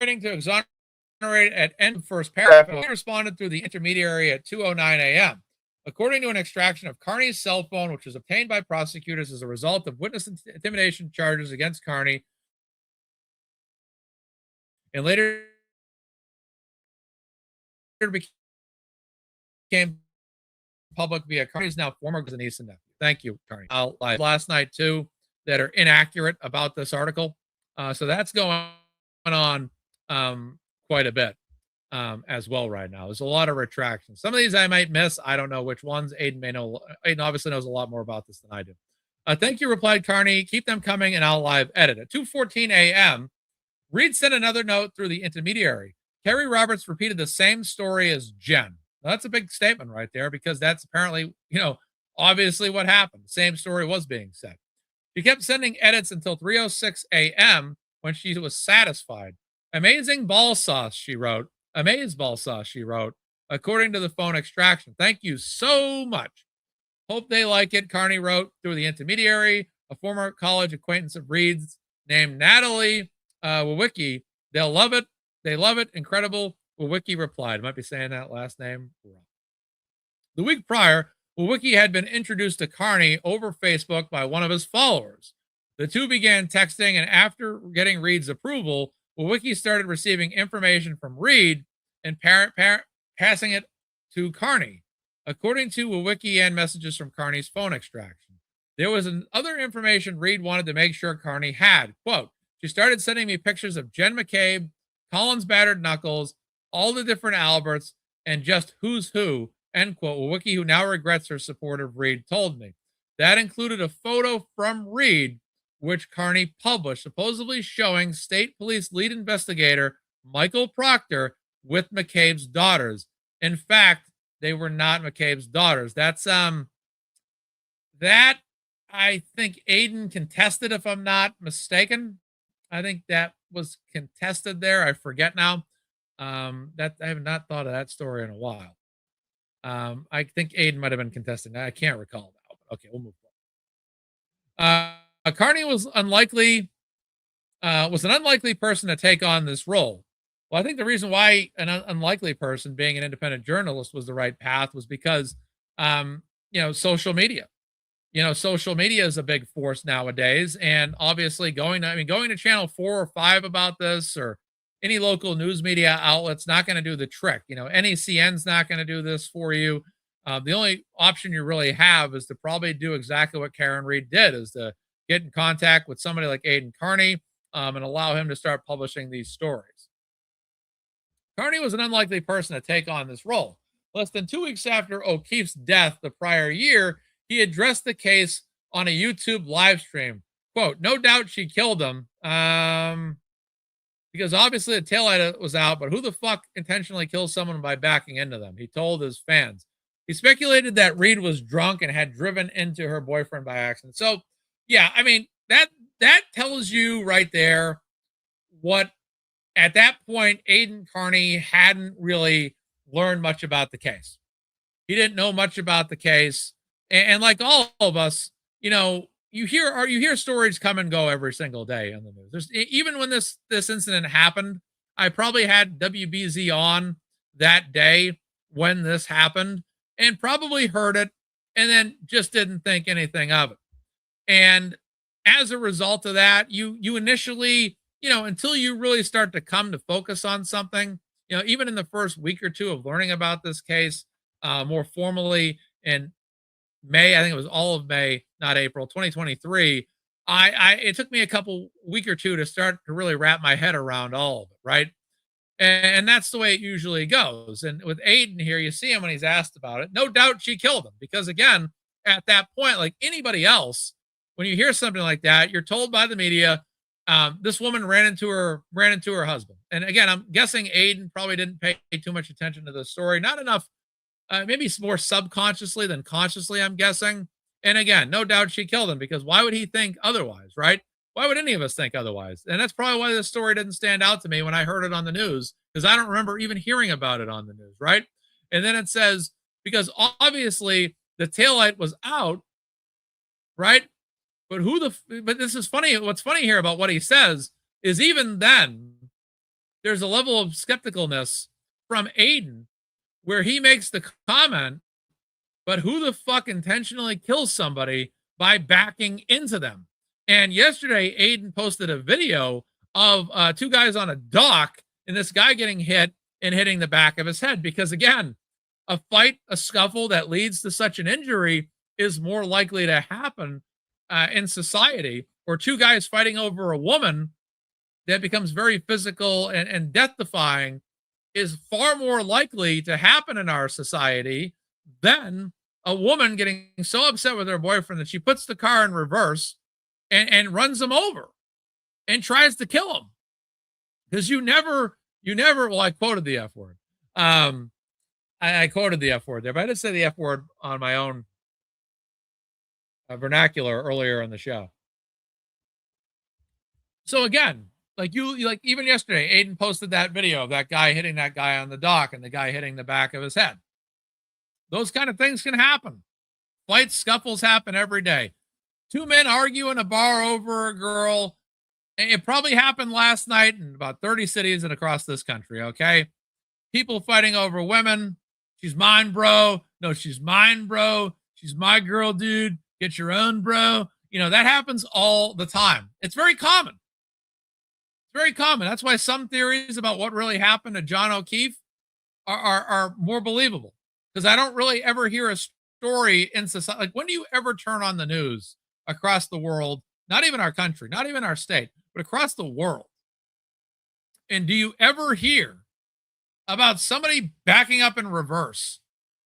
to exonerate at end of first paragraph. He responded through the intermediary at 2:09 a.m. According to an extraction of Carney's cell phone, which was obtained by prosecutors as a result of witness intimidation charges against Carney, and later became public via Carney's now former niece and nephew. Thank you, Carney. Last night too that are inaccurate about this article. So that's going on quite a bit as well right now. There's a lot of retractions. Some of these I might miss. I don't know which ones. Aiden may know. Aiden obviously knows a lot more about this than I do. Thank you, replied Carney. Keep them coming and I'll live edit. At 2:14 a.m., Read sent another note through the intermediary. Kerry Roberts repeated the same story as Jen. Now, that's a big statement right there because that's apparently, you know, obviously what happened. The same story was being said. She kept sending edits until 3:06 a.m. when she was satisfied. Amazing ball sauce, she wrote. Amazed ball sauce, she wrote, according to the phone extraction. Thank you so much. Hope they like it, Carney wrote through the intermediary. A former college acquaintance of Reed's named Natalie Wawicki. They'll love it. They love it. Incredible. Wawicki replied. I might be saying that last name wrong. The week prior, Wawicki had been introduced to Carney over Facebook by one of his followers. The two began texting, and after getting Reed's approval, Wawicki started receiving information from Reed and passing it to Carney, according to Wawicki and messages from Carney's phone extraction. There was other information Reed wanted to make sure Carney had. Quote, she started sending me pictures of Jen McCabe, Colin's battered knuckles, all the different Alberts, and just who's who, end quote. Wawicki, who now regrets her support of Reed, told me. That included a photo from Reed, which Carney published, supposedly showing state police lead investigator Michael Proctor with McCabe's daughters. In fact, they were not McCabe's daughters. That's that I think Aiden contested, if I'm not mistaken. I think that was contested there. I forget now. That I have not thought of that story in a while. I think Aiden might have been contesting. I can't recall now. But okay, we'll move on. Carney was an unlikely person to take on this role. Well, I think the reason why an unlikely person, being an independent journalist, was the right path was because, social media. Social media is a big force nowadays, and obviously going to Channel 4 or 5 about this, or any local news media outlet's not going to do the trick. NECN's not going to do this for you. The only option you really have is to probably do exactly what Karen Read did, is to get in contact with somebody like Aidan Carney and allow him to start publishing these stories. Carney was an unlikely person to take on this role. Less than 2 weeks after O'Keefe's death the prior year, he addressed the case on a YouTube live stream. Quote, no doubt she killed him because obviously the taillight was out, but who the fuck intentionally kills someone by backing into them? He told his fans. He speculated that Reed was drunk and had driven into her boyfriend by accident. So, yeah, I mean, that tells you right there what at that point Aiden Carney hadn't really learned much about the case. He didn't know much about the case. And like all of us, you hear stories come and go every single day on the news. Even when this incident happened, I probably had WBZ on that day when this happened and probably heard it and then just didn't think anything of it. And as a result of that, you initially, until you really start to come to focus on something, even in the first week or two of learning about this case, more formally in May, I think it was all of May, not April, 2023. It took me a couple week or two to start to really wrap my head around all of it, right? And that's the way it usually goes. And with Aiden here, you see him when he's asked about it. No doubt she killed him because, again, at that point, like anybody else, when you hear something like that, you're told by the media, this woman ran into her husband. And again, I'm guessing Aiden probably didn't pay too much attention to the story, not enough, maybe more subconsciously than consciously, I'm guessing. And again, no doubt she killed him because why would he think otherwise, right? Why would any of us think otherwise? And that's probably why this story didn't stand out to me when I heard it on the news, because I don't remember even hearing about it on the news, right? And then it says, because obviously the taillight was out, right? But but this is funny. What's funny here about what he says is even then, there's a level of skepticalness from Aiden where he makes the comment, but who the fuck intentionally kills somebody by backing into them? And yesterday, Aiden posted a video of two guys on a dock and this guy getting hit and hitting the back of his head. Because again, a fight, a scuffle that leads to such an injury is more likely to happen in society, or two guys fighting over a woman that becomes very physical and death-defying is far more likely to happen in our society than a woman getting so upset with her boyfriend that she puts the car in reverse and runs him over and tries to kill him. Because you never, well, I quoted the F word. I quoted the F word there, but I did say the F word on my own vernacular earlier in the show. So again, like even yesterday, Aiden posted that video of that guy hitting that guy on the dock and the guy hitting the back of his head. Those kind of things can happen. Fights, scuffles happen every day. Two men argue in a bar over a girl. It probably happened last night in about 30 cities and across this country, okay? People fighting over women. She's mine, bro. No, she's mine, bro. She's my girl, dude. Get your own, bro. That happens all the time. It's very common. It's very common. That's why some theories about what really happened to John O'Keefe are more believable. Because I don't really ever hear a story in society. Like, when do you ever turn on the news across the world, not even our country, not even our state, but across the world? And do you ever hear about somebody backing up in reverse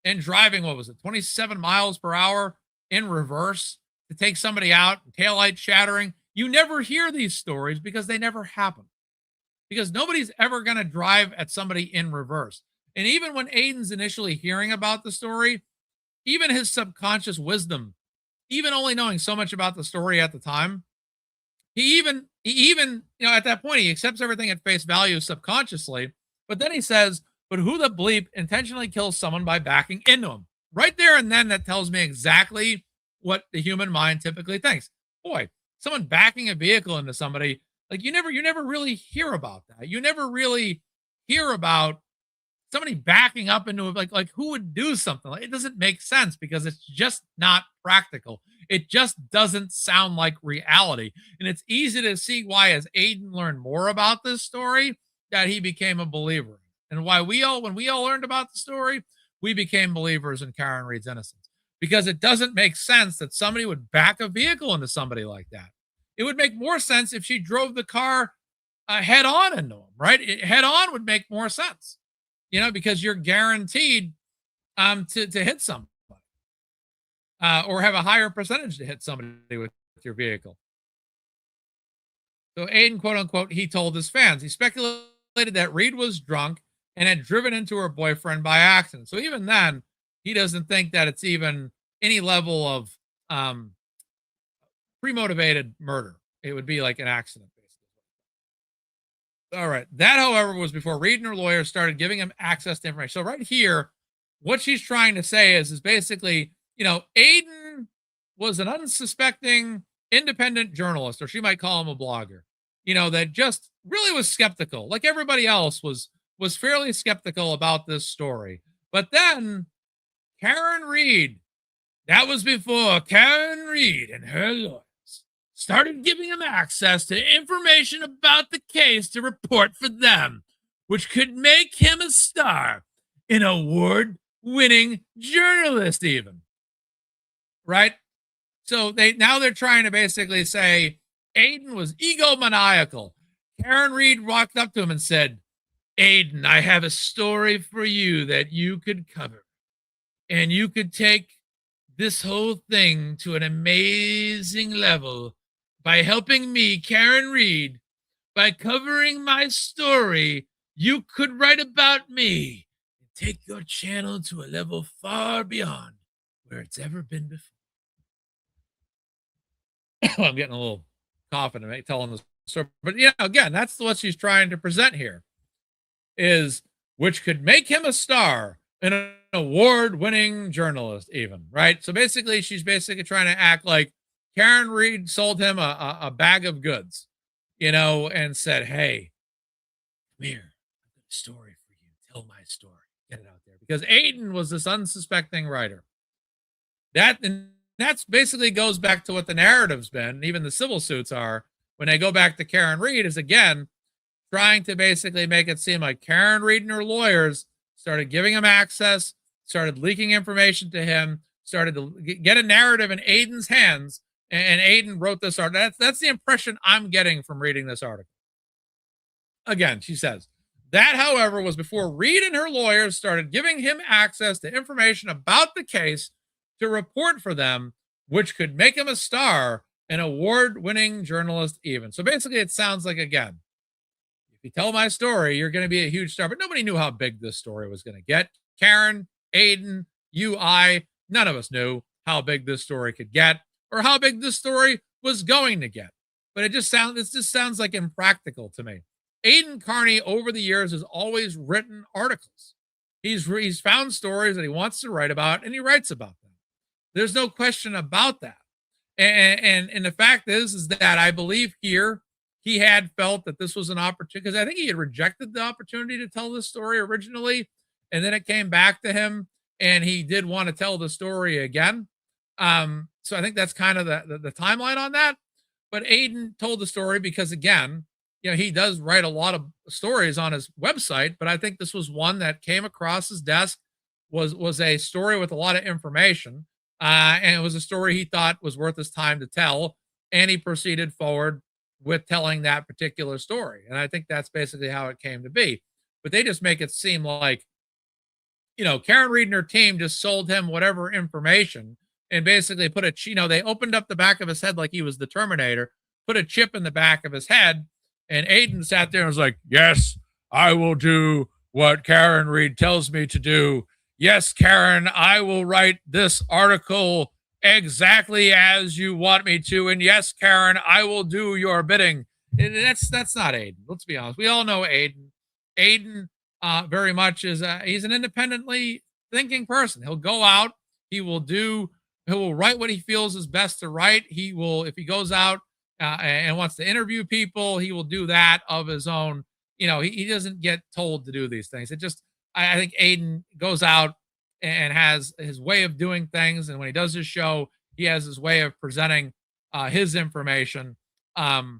and driving, 27 miles per hour in reverse to take somebody out, taillight shattering? You never hear these stories because they never happen. Because nobody's ever going to drive at somebody in reverse. And even when Aiden's initially hearing about the story, even his subconscious wisdom, even only knowing so much about the story at the time, he even, at that point, he accepts everything at face value subconsciously. But then he says, but who the bleep intentionally kills someone by backing into him? Right there and then, that tells me exactly what the human mind typically thinks. Boy, someone backing a vehicle into somebody, like you never really hear about that. You never really hear about somebody backing up into it. Like who would do something like it? Doesn't make sense because it's just not practical. It just doesn't sound like reality. And it's easy to see why, as Aiden learned more about this story, that he became a believer. And why when we all learned about the story, we became believers in Karen Reed's innocence. Because it doesn't make sense that somebody would back a vehicle into somebody like that. It would make more sense if she drove the car head on into him, right? Head on would make more sense, because you're guaranteed to hit somebody or have a higher percentage to hit somebody with your vehicle. So Aiden, quote unquote, he told his fans, he speculated that Reed was drunk and had driven into her boyfriend by accident. So even then, He doesn't think that it's even any level of pre-motivated murder. It would be like an accident, basically. All right. That, however, was before Reed and her lawyer started giving him access to information. So right here, what she's trying to say is basically, Aiden was an unsuspecting independent journalist, or she might call him a blogger, that just really was skeptical. Like everybody else was fairly skeptical about this story. But then Karen Reed, that was before Karen Reed and her lawyers started giving him access to information about the case to report for them, which could make him a star, an award-winning journalist even. Right? So they're trying to basically say Aiden was egomaniacal. Karen Reed walked up to him and said, Aiden, I have a story for you that you could cover. And you could take this whole thing to an amazing level by helping me, Karen Reed, by covering my story. You could write about me and take your channel to a level far beyond where it's ever been before. I'm getting a little confident telling this story, but again, that's what she's trying to present here, is which could make him a star and an award-winning journalist even, right? So basically, she's basically trying to act like Karen Reed sold him a bag of goods, and said, hey, come here, I've got a story for you. Tell my story. Get it out there. Because Aiden was this unsuspecting writer. That's basically goes back to what the narrative's been, even the civil suits are, when they go back to Karen Reed, is again trying to basically make it seem like Karen Reed and her lawyers started giving him access, started leaking information to him, started to get a narrative in Aiden's hands, and Aiden wrote this article. That's the impression I'm getting from reading this article. Again, she says, that, however, was before Reed and her lawyers started giving him access to information about the case to report for them, which could make him a star, an award-winning journalist even. So basically, it sounds like, again, if you tell my story, you're going to be a huge star. But nobody knew how big this story was going to get. Karen, Aiden, you, none of us knew how big this story could get or how big this story was going to get. But it just sounds like impractical to me. Aiden Carney, over the years, has always written articles. He's found stories that he wants to write about, and he writes about them. There's no question about that. And the fact is that I believe here he had felt that this was an opportunity, because I think he had rejected the opportunity to tell this story originally, and then it came back to him, and he did want to tell the story again. So I think that's kind of the timeline on that. But Aiden told the story because, again, he does write a lot of stories on his website, but I think this was one that came across his desk, was a story with a lot of information. And it was a story he thought was worth his time to tell. And he proceeded forward with telling that particular story. And I think that's basically how it came to be. But they just make it seem like, Karen Reed and her team just sold him whatever information and basically put they opened up the back of his head like he was the Terminator, put a chip in the back of his head. And Aiden sat there and was like, yes, I will do what Karen Reed tells me to do. Yes, Karen, I will write this article exactly as you want me to. And yes, Karen, I will do your bidding. And that's not Aiden. Let's be honest. We all know Aiden. Aiden very much is he's an independently thinking person. He'll go out. He will write what he feels is best to write. He will, if he goes out and wants to interview people, he will do that of his own. He doesn't get told to do these things. I think Aiden goes out and has his way of doing things. And when he does his show, he has his way of presenting his information, to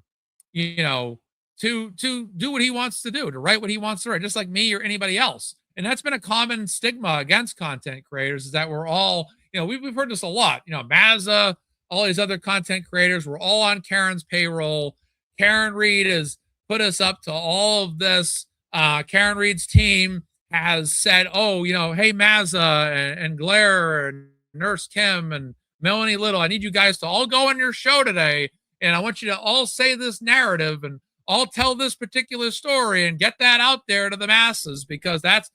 do what he wants to do, to write what he wants to write, just like me or anybody else. And that's been a common stigma against content creators, is that we're all, we've heard this a lot, Mazza, all these other content creators, we're all on Karen's payroll. Karen Reed has put us up to all of this. Karen Reed's team has said, hey, Mazza and Blair and Nurse Kim and Melanie Little, I need you guys to all go on your show today. And I want you to all say this narrative and all tell this particular story and get that out there to the masses, because that's,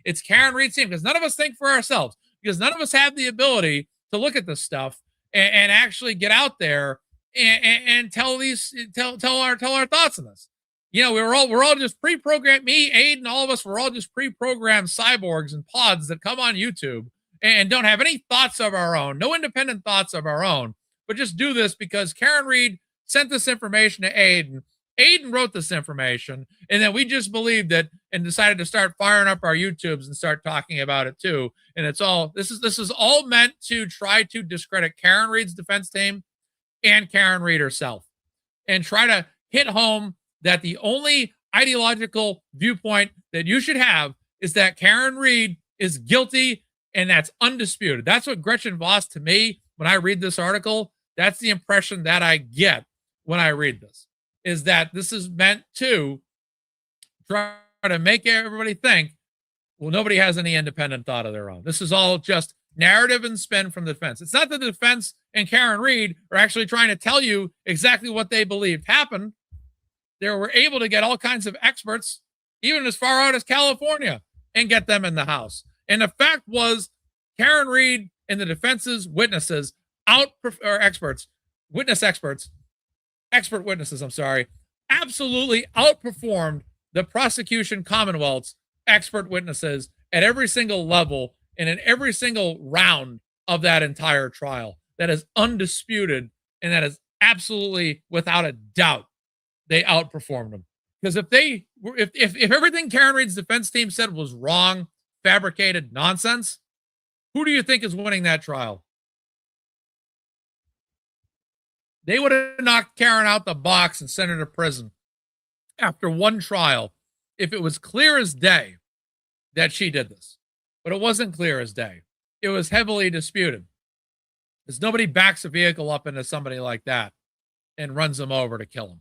it's Karen Reed's team, because none of us think for ourselves. because none of us have the ability to look at this stuff and actually get out there and tell our thoughts on this. You know, we're all just pre-programmed. Me, Aiden, all of us, we're all just pre-programmed cyborgs and pods that come on YouTube and don't have any thoughts of our own, no independent thoughts of our own, but just do this because Karen Reed sent this information to Aiden. Aiden wrote this information, and then we just believed it and decided to start firing up our YouTubes and start talking about it too. And it's all this is all meant to try to discredit Karen Reed's defense team and Karen Reed herself, and try to hit home that the only ideological viewpoint that you should have is that Karen Reed is guilty, and that's undisputed. That's what Gretchen Voss, to me, when I read this article, that's the impression that I get when I read this, is that this is meant to try to make everybody think, well, nobody has any independent thought of their own. This is all just narrative and spin from the defense. It's not that the defense and Karen Reed are actually trying to tell you exactly what they believed happened. They were able to get all kinds of experts, even as far out as California, and get them in the house. And the fact was, Karen Reed and the defense's witnesses, expert witnesses, absolutely outperformed the prosecution Commonwealth's expert witnesses at every single level and in every single round of that entire trial. That is undisputed, and that is absolutely without a doubt they outperformed them. Because if everything Karen Reed's defense team said was wrong, fabricated nonsense, who do you think is winning that trial? They would have knocked Karen out the box and sent her to prison after one trial if it was clear as day that she did this. But it wasn't clear as day. It was heavily disputed. Because nobody backs a vehicle up into somebody like that and runs them over to kill him.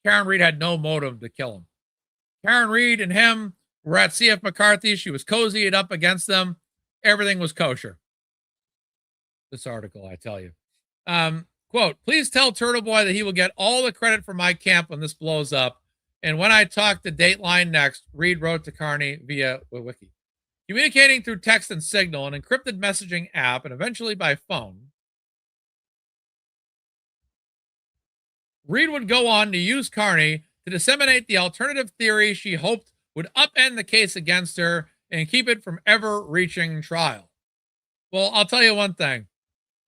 Karen Reed had no motive to kill him. Karen Reed and him were at C.F. McCarthy. She was cozying up against them. Everything was kosher. This article, I tell you. Quote, please tell Turtle Boy that he will get all the credit for my camp when this blows up. And when I talk to Dateline next, Reed wrote to Carney via Wiki. Communicating through text and Signal, an encrypted messaging app, and eventually by phone, Reed would go on to use Carney to disseminate the alternative theory she hoped would upend the case against her and keep it from ever reaching trial. Well, I'll tell you one thing.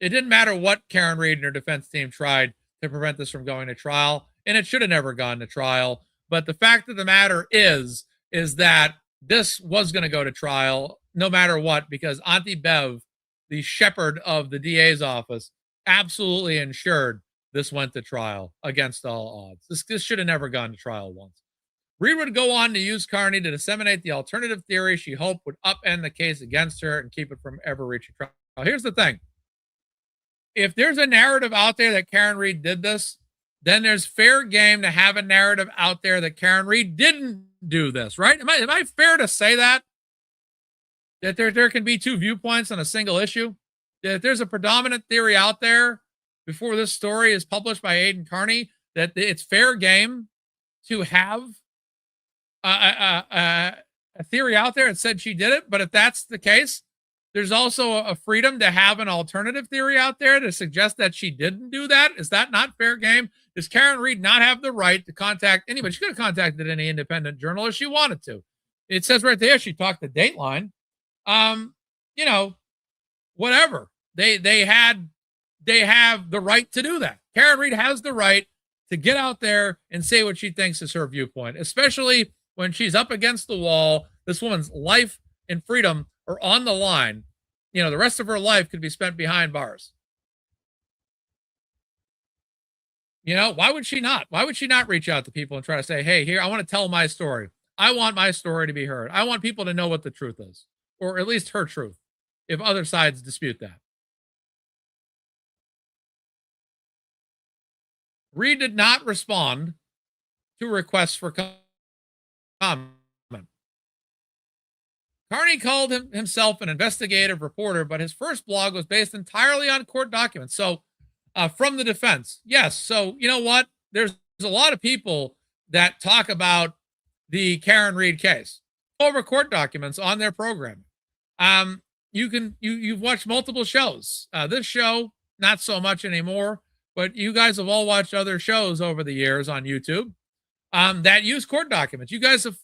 It didn't matter what Karen Reed and her defense team tried to prevent this from going to trial, and it should have never gone to trial. But the fact of the matter is that this was going to go to trial no matter what, because Auntie Bev, the shepherd of the DA's office, absolutely ensured this went to trial against all odds. This should have never gone to trial once. Reed would go on to use Carney to disseminate the alternative theory she hoped would upend the case against her and keep it from ever reaching trial. Now, here's the thing. If there's a narrative out there that Karen Reed did this, then there's fair game to have a narrative out there that Karen Reed didn't do this, right? Am I fair to say that? That there can be two viewpoints on a single issue? That there's a predominant theory out there before this story is published by Aiden Carney, that it's fair game to have a theory out there that said she did it. But if that's the case, there's also a freedom to have an alternative theory out there to suggest that she didn't do that. Is that not fair game? Does Karen Reed not have the right to contact anybody? She could have contacted any independent journalist she wanted to. It says right there she talked to Dateline. Whatever. They have the right to do that. Karen Reed has the right to get out there and say what she thinks is her viewpoint, especially when she's up against the wall. This woman's life and freedom are on the line. The rest of her life could be spent behind bars. Why would she not? Why would she not reach out to people and try to say, hey, here, I want to tell my story. I want my story to be heard. I want people to know what the truth is, or at least her truth, if other sides dispute that. Reed did not respond to requests for comment. Carney called himself an investigative reporter, but his first blog was based entirely on court documents. So from the defense, yes. So you know what? There's a lot of people that talk about the Karen Reed case over court documents on their program. you've watched multiple shows. This show, not so much anymore, but you guys have all watched other shows over the years on YouTube that use court documents. You guys have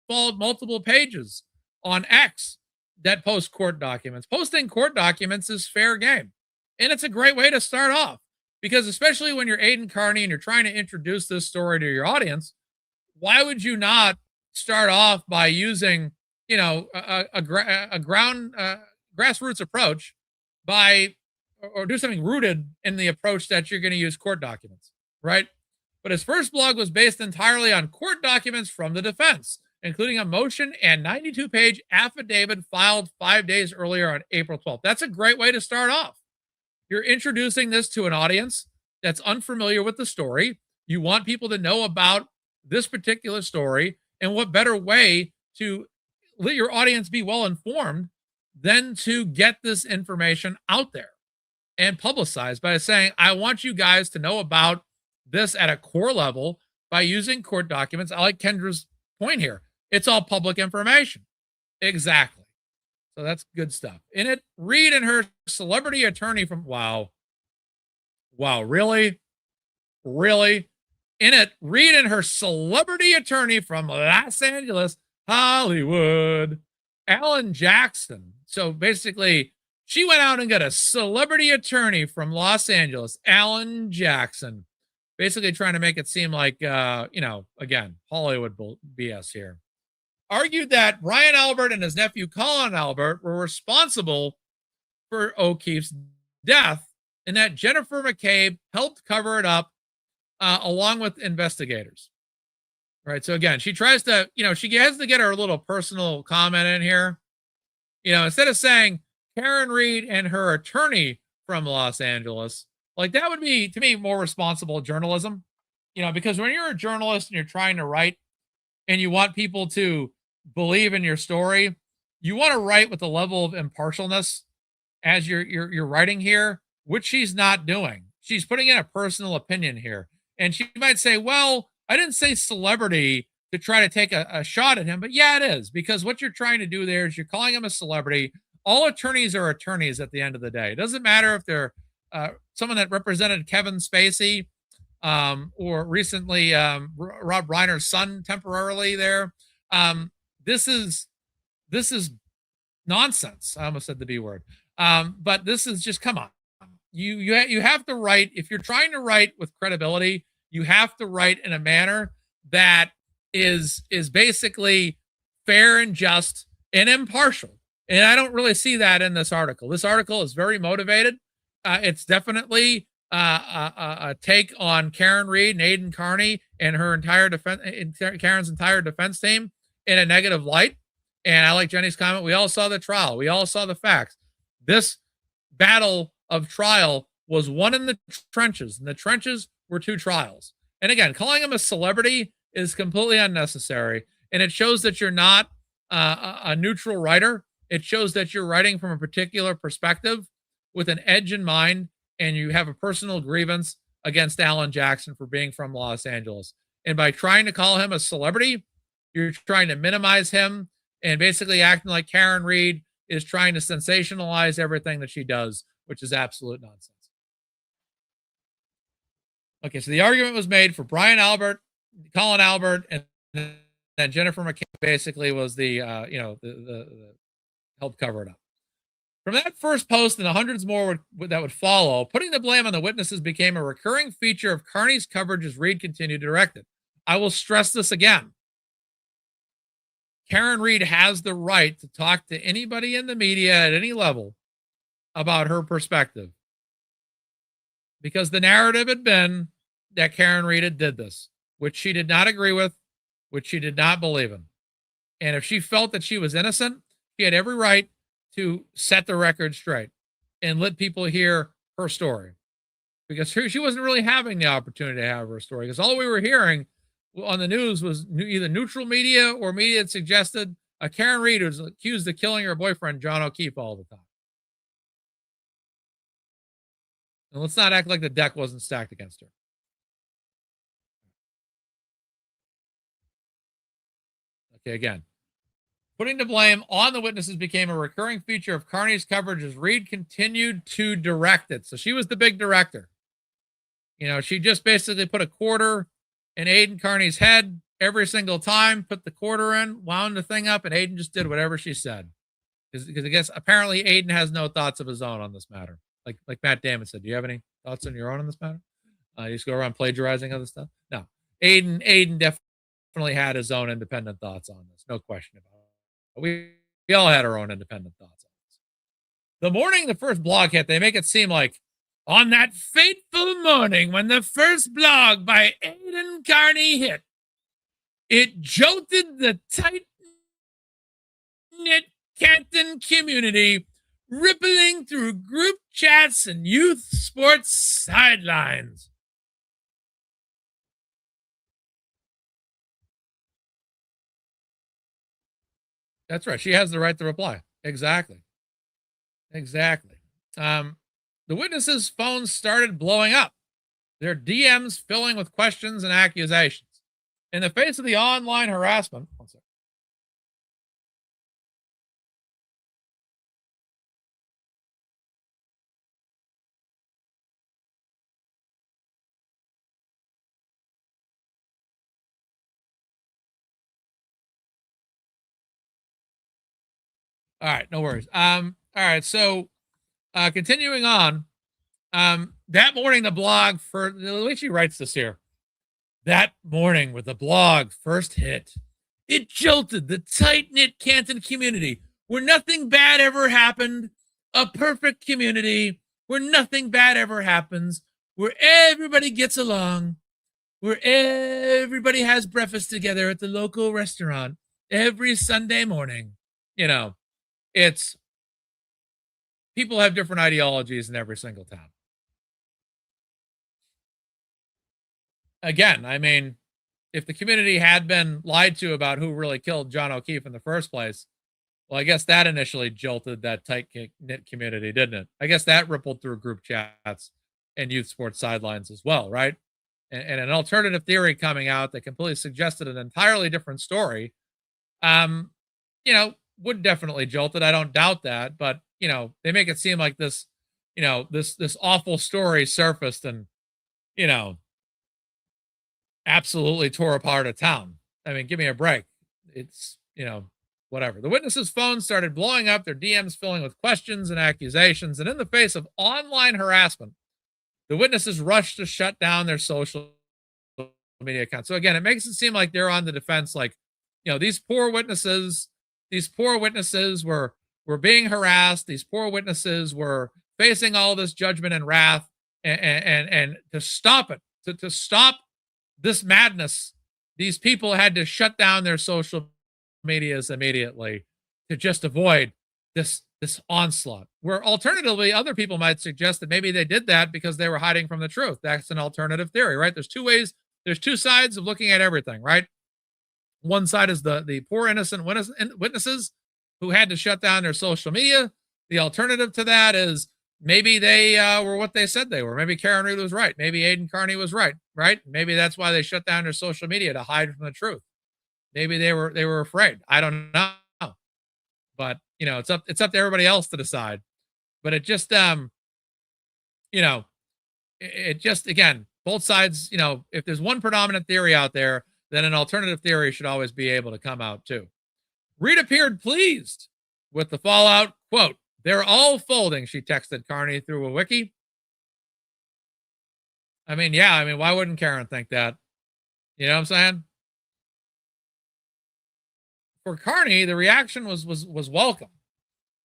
followed multiple pages on X that post court documents. Posting court documents is fair game. And it's a great way to start off because, especially when you're Aiden Carney and you're trying to introduce this story to your audience, why would you not start off by using, a grassroots approach or do something rooted in the approach that you're going to use court documents, right? But his first blog was based entirely on court documents from the defense, including a motion and 92-page affidavit filed 5 days earlier on April 12th. That's a great way to start off. You're introducing this to an audience that's unfamiliar with the story. You want people to know about this particular story, and what better way to let your audience be well informed than to get this information out there and publicized by saying, I want you guys to know about this at a core level by using court documents. I like Kendra's point here. It's all public information. Exactly. So that's good stuff. In it, Reed and her celebrity attorney from Wow, really? In it, Reed and her celebrity attorney from Los Angeles, Hollywood, Alan Jackson. So basically, she went out and got a celebrity attorney from Los Angeles, Alan Jackson, basically trying to make it seem like, again, Hollywood BS here. Argued that Brian Albert and his nephew Colin Albert were responsible for O'Keefe's death and that Jennifer McCabe helped cover it up along with investigators. Right. So again, she tries to, she has to get her little personal comment in here. Instead of saying Karen Reed and her attorney from Los Angeles, like that would be, to me, more responsible journalism, because when you're a journalist and you're trying to write and you want people to believe in your story, you want to write with a level of impartialness as you're writing here, which she's not doing. She's putting in a personal opinion here. And she might say, well, I didn't say celebrity to try to take a shot at him, but yeah, it is, because what you're trying to do there is you're calling him a celebrity. All attorneys are attorneys at the end of the day. It doesn't matter if they're someone that represented Kevin Spacey or recently Rob Reiner's son temporarily there. This is nonsense. I almost said the B word. But this is just, come on. You have to write, if you're trying to write with credibility, you have to write in a manner that is basically fair and just and impartial. And I don't really see that in this article. This article is very motivated. It's definitely a take on Karen Reed and Aiden Carney and her entire Karen's entire defense team in a negative light. And I like Jenny's comment. We all saw the trial. We all saw the facts. This battle of trial was won in the trenches, and the trenches were 2 trials. And again, calling him a celebrity is completely unnecessary. And it shows that you're not a neutral writer. It shows that you're writing from a particular perspective with an edge in mind, and you have a personal grievance against Alan Jackson for being from Los Angeles. And by trying to call him a celebrity, you're trying to minimize him and basically acting like Karen Reed is trying to sensationalize everything that she does, which is absolute nonsense. Okay, so the argument was made for Brian Albert, Colin Albert, and then Jennifer McCabe basically was the help cover it up. From that first post and the hundreds more that would follow, putting the blame on the witnesses became a recurring feature of Carney's coverage as Reed continued to direct it. I will stress this again. Karen Reed has the right to talk to anybody in the media at any level about her perspective, because the narrative had been that Karen Reed did this, which she did not agree with, which she did not believe in. And if she felt that she was innocent, she had every right to set the record straight and let people hear her story, because she wasn't really having the opportunity to have her story, because all we were hearing on the news was either neutral media or media that suggested a Karen Reed was accused of killing her boyfriend, John O'Keefe, all the time. And let's not act like the deck wasn't stacked against her. Okay, again, Putting the blame on the witnesses became a recurring feature of Carney's coverage as Reed continued to direct it. So she was the big director. You know, she just basically put a quarter in Aidan Carney's head every single time, put the quarter in, wound the thing up, and Aidan just did whatever she said. Because I guess apparently Aidan has no thoughts of his own on this matter. Like Matt Damon said, do you have any thoughts on your own on this matter? You just go around plagiarizing other stuff? No. Aidan definitely had his own independent thoughts on this. No question about it. We all had our own independent thoughts on this. The morning the first blog hit, they make it seem like on that fateful morning when the first blog by Aidan Carney hit, it jolted the tight-knit Canton community, rippling through group chats and youth sports sidelines. That's right. She has the right to reply. Exactly. The witnesses' phones started blowing up, their DMs filling with questions and accusations. In the face of the online harassment, all right, no worries. All right, so continuing on, that morning the blog for the way she writes this here. That morning with the blog first hit, it jolted the tight-knit Canton community where nothing bad ever happened, a perfect community where nothing bad ever happens, where everybody gets along, where everybody has breakfast together at the local restaurant every Sunday morning. You know, it's people have different ideologies in every single town. Again, I mean, if the community had been lied to about who really killed John O'Keefe in the first place, well, I guess that initially jolted that tight-knit community, didn't it? I guess that rippled through group chats and youth sports sidelines as well, right? And an alternative theory coming out that completely suggested an entirely different story, you know, would definitely jolt it. I don't doubt that, but you know, they make it seem like this, you know, this awful story surfaced and, you know, absolutely tore apart a town. I mean, give me a break. It's, you know, whatever. The witnesses' phones started blowing up, their DMs filling with questions and accusations, and in the face of online harassment, the witnesses rushed to shut down their social media accounts. So again, it makes it seem like they're on the defense, like, you know, these poor witnesses were being harassed. These poor witnesses were facing all this judgment and wrath, and to stop it, to stop this madness, these people had to shut down their social medias immediately to just avoid this onslaught. Where alternatively, other people might suggest that maybe they did that because they were hiding from the truth. That's an alternative theory, right? There's two ways, there's two sides of looking at everything, right? One side is the poor innocent witnesses who had to shut down their social media. The alternative to that is maybe they were what they said they were. Maybe Karen Reed was right. Maybe Aidan Carney was right? Maybe that's why they shut down their social media, to hide from the truth. Maybe they were afraid. I don't know. But, you know, it's up to everybody else to decide. But it just, you know, it just, again, both sides, you know, if there's one predominant theory out there, then an alternative theory should always be able to come out too. Reed appeared pleased with the fallout. Quote, "They're all folding," she texted Carney through a wiki. I mean, yeah, I mean, why wouldn't Karen think that? You know what I'm saying? For Carney, the reaction was welcome.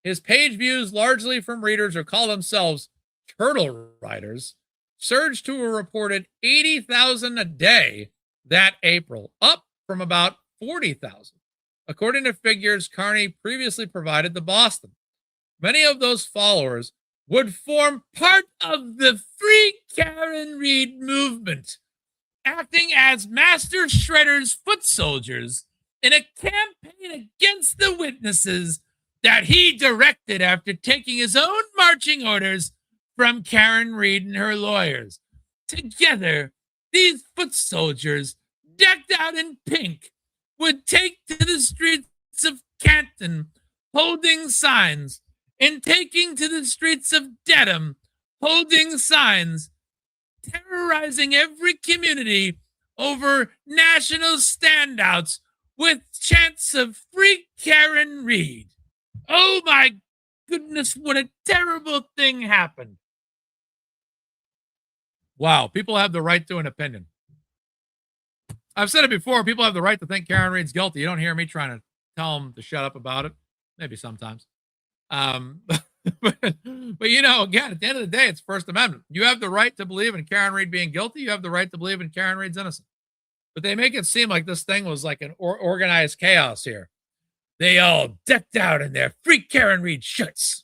His page views, largely from readers who call themselves turtle writers, surged to a reported 80,000 a day that April, up from about 40,000, according to figures Carney previously provided to Boston. Many of those followers would form part of the Free Karen Reed movement, acting as master shredder's foot soldiers in a campaign against the witnesses that he directed after taking his own marching orders from Karen Reed and her lawyers. Together, these foot soldiers, decked out in pink, would take to the streets of Canton, holding signs, and taking to the streets of Dedham, holding signs, terrorizing every community over national standouts with chants of Free Karen Reed. Oh my goodness, what a terrible thing happened. Wow, people have the right to an opinion. I've said it before, people have the right to think Karen Reed's guilty. You don't hear me trying to tell them to shut up about it. Maybe sometimes. But you know, again, at the end of the day, it's First Amendment. You have the right to believe in Karen Reed being guilty. You have the right to believe in Karen Reed's innocent. But they make it seem like this thing was like an organized chaos here. They all decked out in their Free Karen Reed shirts,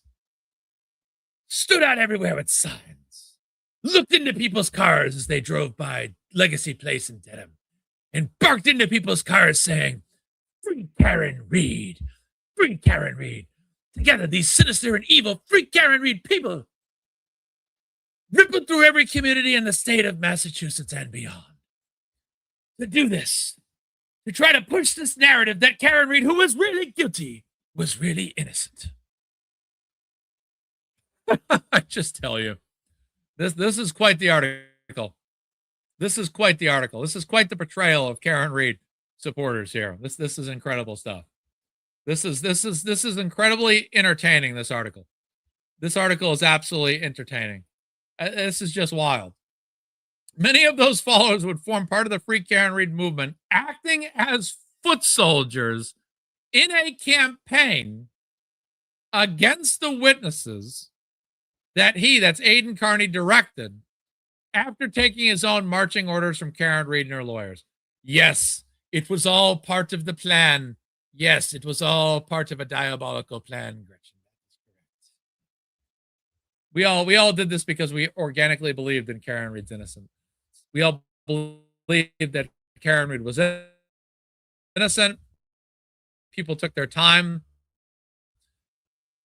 stood out everywhere with signs, looked into people's cars as they drove by Legacy Place in Dedham, and barked into people's cars saying, Free Karen Reed, Free Karen Reed. Together, these sinister and evil Free Karen Reed people rippled through every community in the state of Massachusetts and beyond. To do this, to try to push this narrative that Karen Reed, who was really guilty, was really innocent. I just tell you, this is quite the article. This is quite the article. This is quite the portrayal of Karen Reed supporters here. This is incredible stuff. This is incredibly entertaining. This article is absolutely entertaining. This is just wild. Many of those followers would form part of the Free Karen Reed movement, acting as foot soldiers in a campaign against the witnesses that's Aidan Carney, directed after taking his own marching orders from Karen Reed and her lawyers. Yes, it was all part of the plan. Yes, it was all part of a diabolical plan, Gretchen. We all did this because we organically believed in Karen Reed's innocence. We all believed that Karen Reed was innocent. People took their time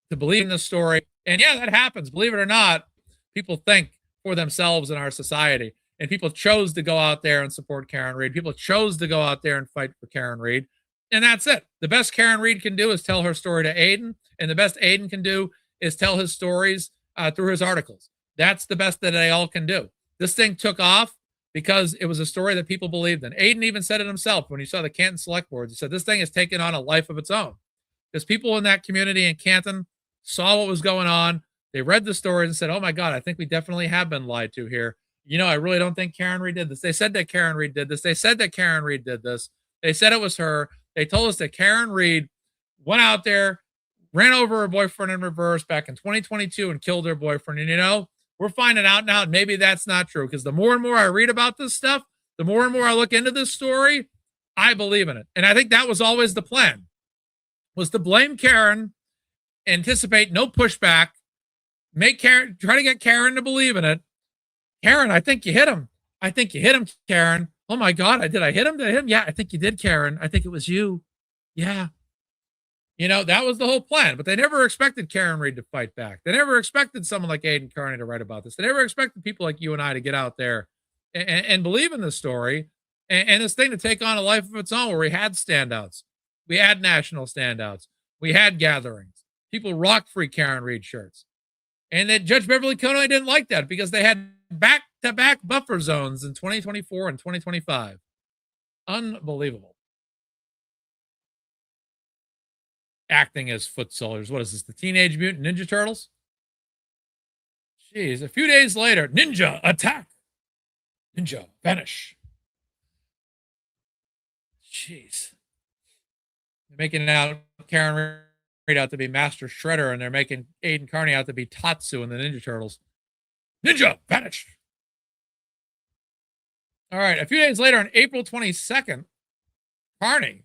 to believe in this story. And yeah, that happens. Believe it or not, people think for themselves in our society. And people chose to go out there and support Karen Reed. People chose to go out there and fight for Karen Reed. And that's it. The best Karen Reed can do is tell her story to Aidan. And the best Aidan can do is tell his stories through his articles. That's the best that they all can do. This thing took off because it was a story that people believed in. Aidan even said it himself when he saw the Canton Select Boards. He said, this thing has taken on a life of its own. Because people in that community in Canton saw what was going on. They read the stories and said, oh my God, I think we definitely have been lied to here. You know, I really don't think Karen Reed did this. They said that Karen Reed did this. They said that Karen Reed did this. They said it was her. They told us that Karen Reed went out there, ran over her boyfriend in reverse back in 2022 and killed her boyfriend. And, you know, we're finding out now, and maybe that's not true, because the more and more I read about this stuff, the more and more I look into this story, I believe in it. And I think that was always the plan, was to blame Karen, anticipate no pushback, make Karen, try to get Karen to believe in it. Karen, I think you hit him. I think you hit him, Karen. Oh my God, did I hit him? Did I hit him? Yeah, I think you did, Karen. I think it was you. Yeah. You know, that was the whole plan, but they never expected Karen Reed to fight back. They never expected someone like Aidan Carney to write about this. They never expected people like you and I to get out there and believe in this story and this thing to take on a life of its own, where we had standouts. We had national standouts. We had gatherings. People rocked Free Karen Reed shirts. And that Judge Beverly Coney didn't like that because they had back-to-back buffer zones in 2024 and 2025. Unbelievable. Acting as foot soldiers. What is this, the Teenage Mutant Ninja Turtles? Jeez, a few days later, ninja attack. Ninja vanish. Jeez. They're making out Karen Reed out to be Master Shredder, and they're making Aidan Carney out to be Tatsu in the Ninja Turtles. Ninja vanish. All right, a few days later, on April 22nd, Carney,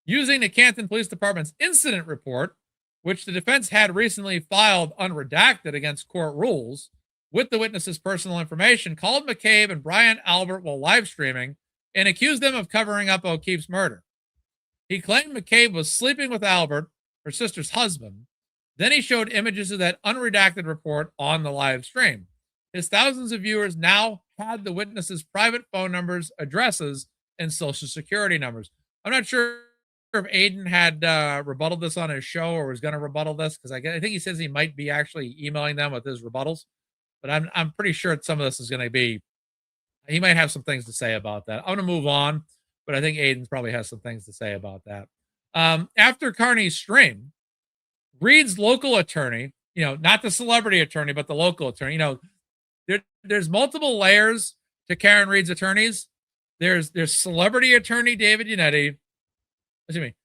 using the Canton Police Department's incident report, which the defense had recently filed unredacted against court rules with the witness's personal information, called McCabe and Brian Albert while live streaming and accused them of covering up O'Keefe's murder. He claimed McCabe was sleeping with Albert, her sister's husband. Then he showed images of that unredacted report on the live stream. His thousands of viewers now had the witness's private phone numbers, addresses, and social security numbers. I'm not sure if Aiden had rebutted this on his show or was going to rebuttal this, because I think he says he might be actually emailing them with his rebuttals, but I'm pretty sure some of this is going to be, he might have some things to say about that. I'm going to move on, but I think Aiden's probably has some things to say about that. After Carney's stream, Reed's local attorney, not the celebrity attorney, but the local attorney, there's multiple layers to Karen Reed's attorneys. There's celebrity attorney David Yannetti,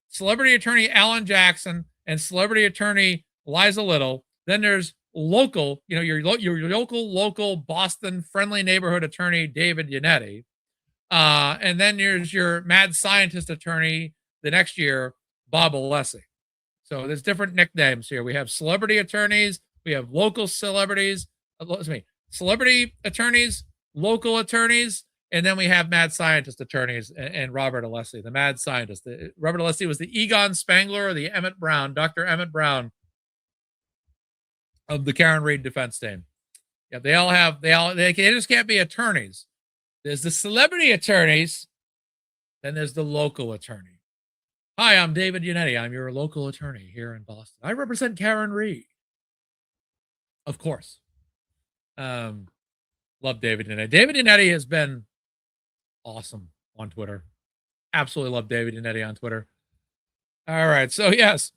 celebrity attorney Alan Jackson, and celebrity attorney Liza Little. Then there's local, your local Boston friendly neighborhood attorney David Yannetti. And then there's your mad scientist attorney the next year, Bob Alessi. So there's different nicknames here. We have celebrity attorneys, we have local celebrities, celebrity attorneys, local attorneys, and then we have mad scientist attorneys and Robert Alessi, the mad scientist. Robert Alessi was the Egon Spangler, or the Emmett Brown, Dr. Emmett Brown of the Karen Reed defense team. Yeah, they just can't be attorneys. There's the celebrity attorneys, then there's the local attorney. Hi, I'm David Yannetti. I'm your local attorney here in Boston. I represent Karen Reed. Of course. Love David Yannetti. David Yannetti has been awesome on Twitter. Absolutely love David Yannetti on Twitter. All right. So, yes,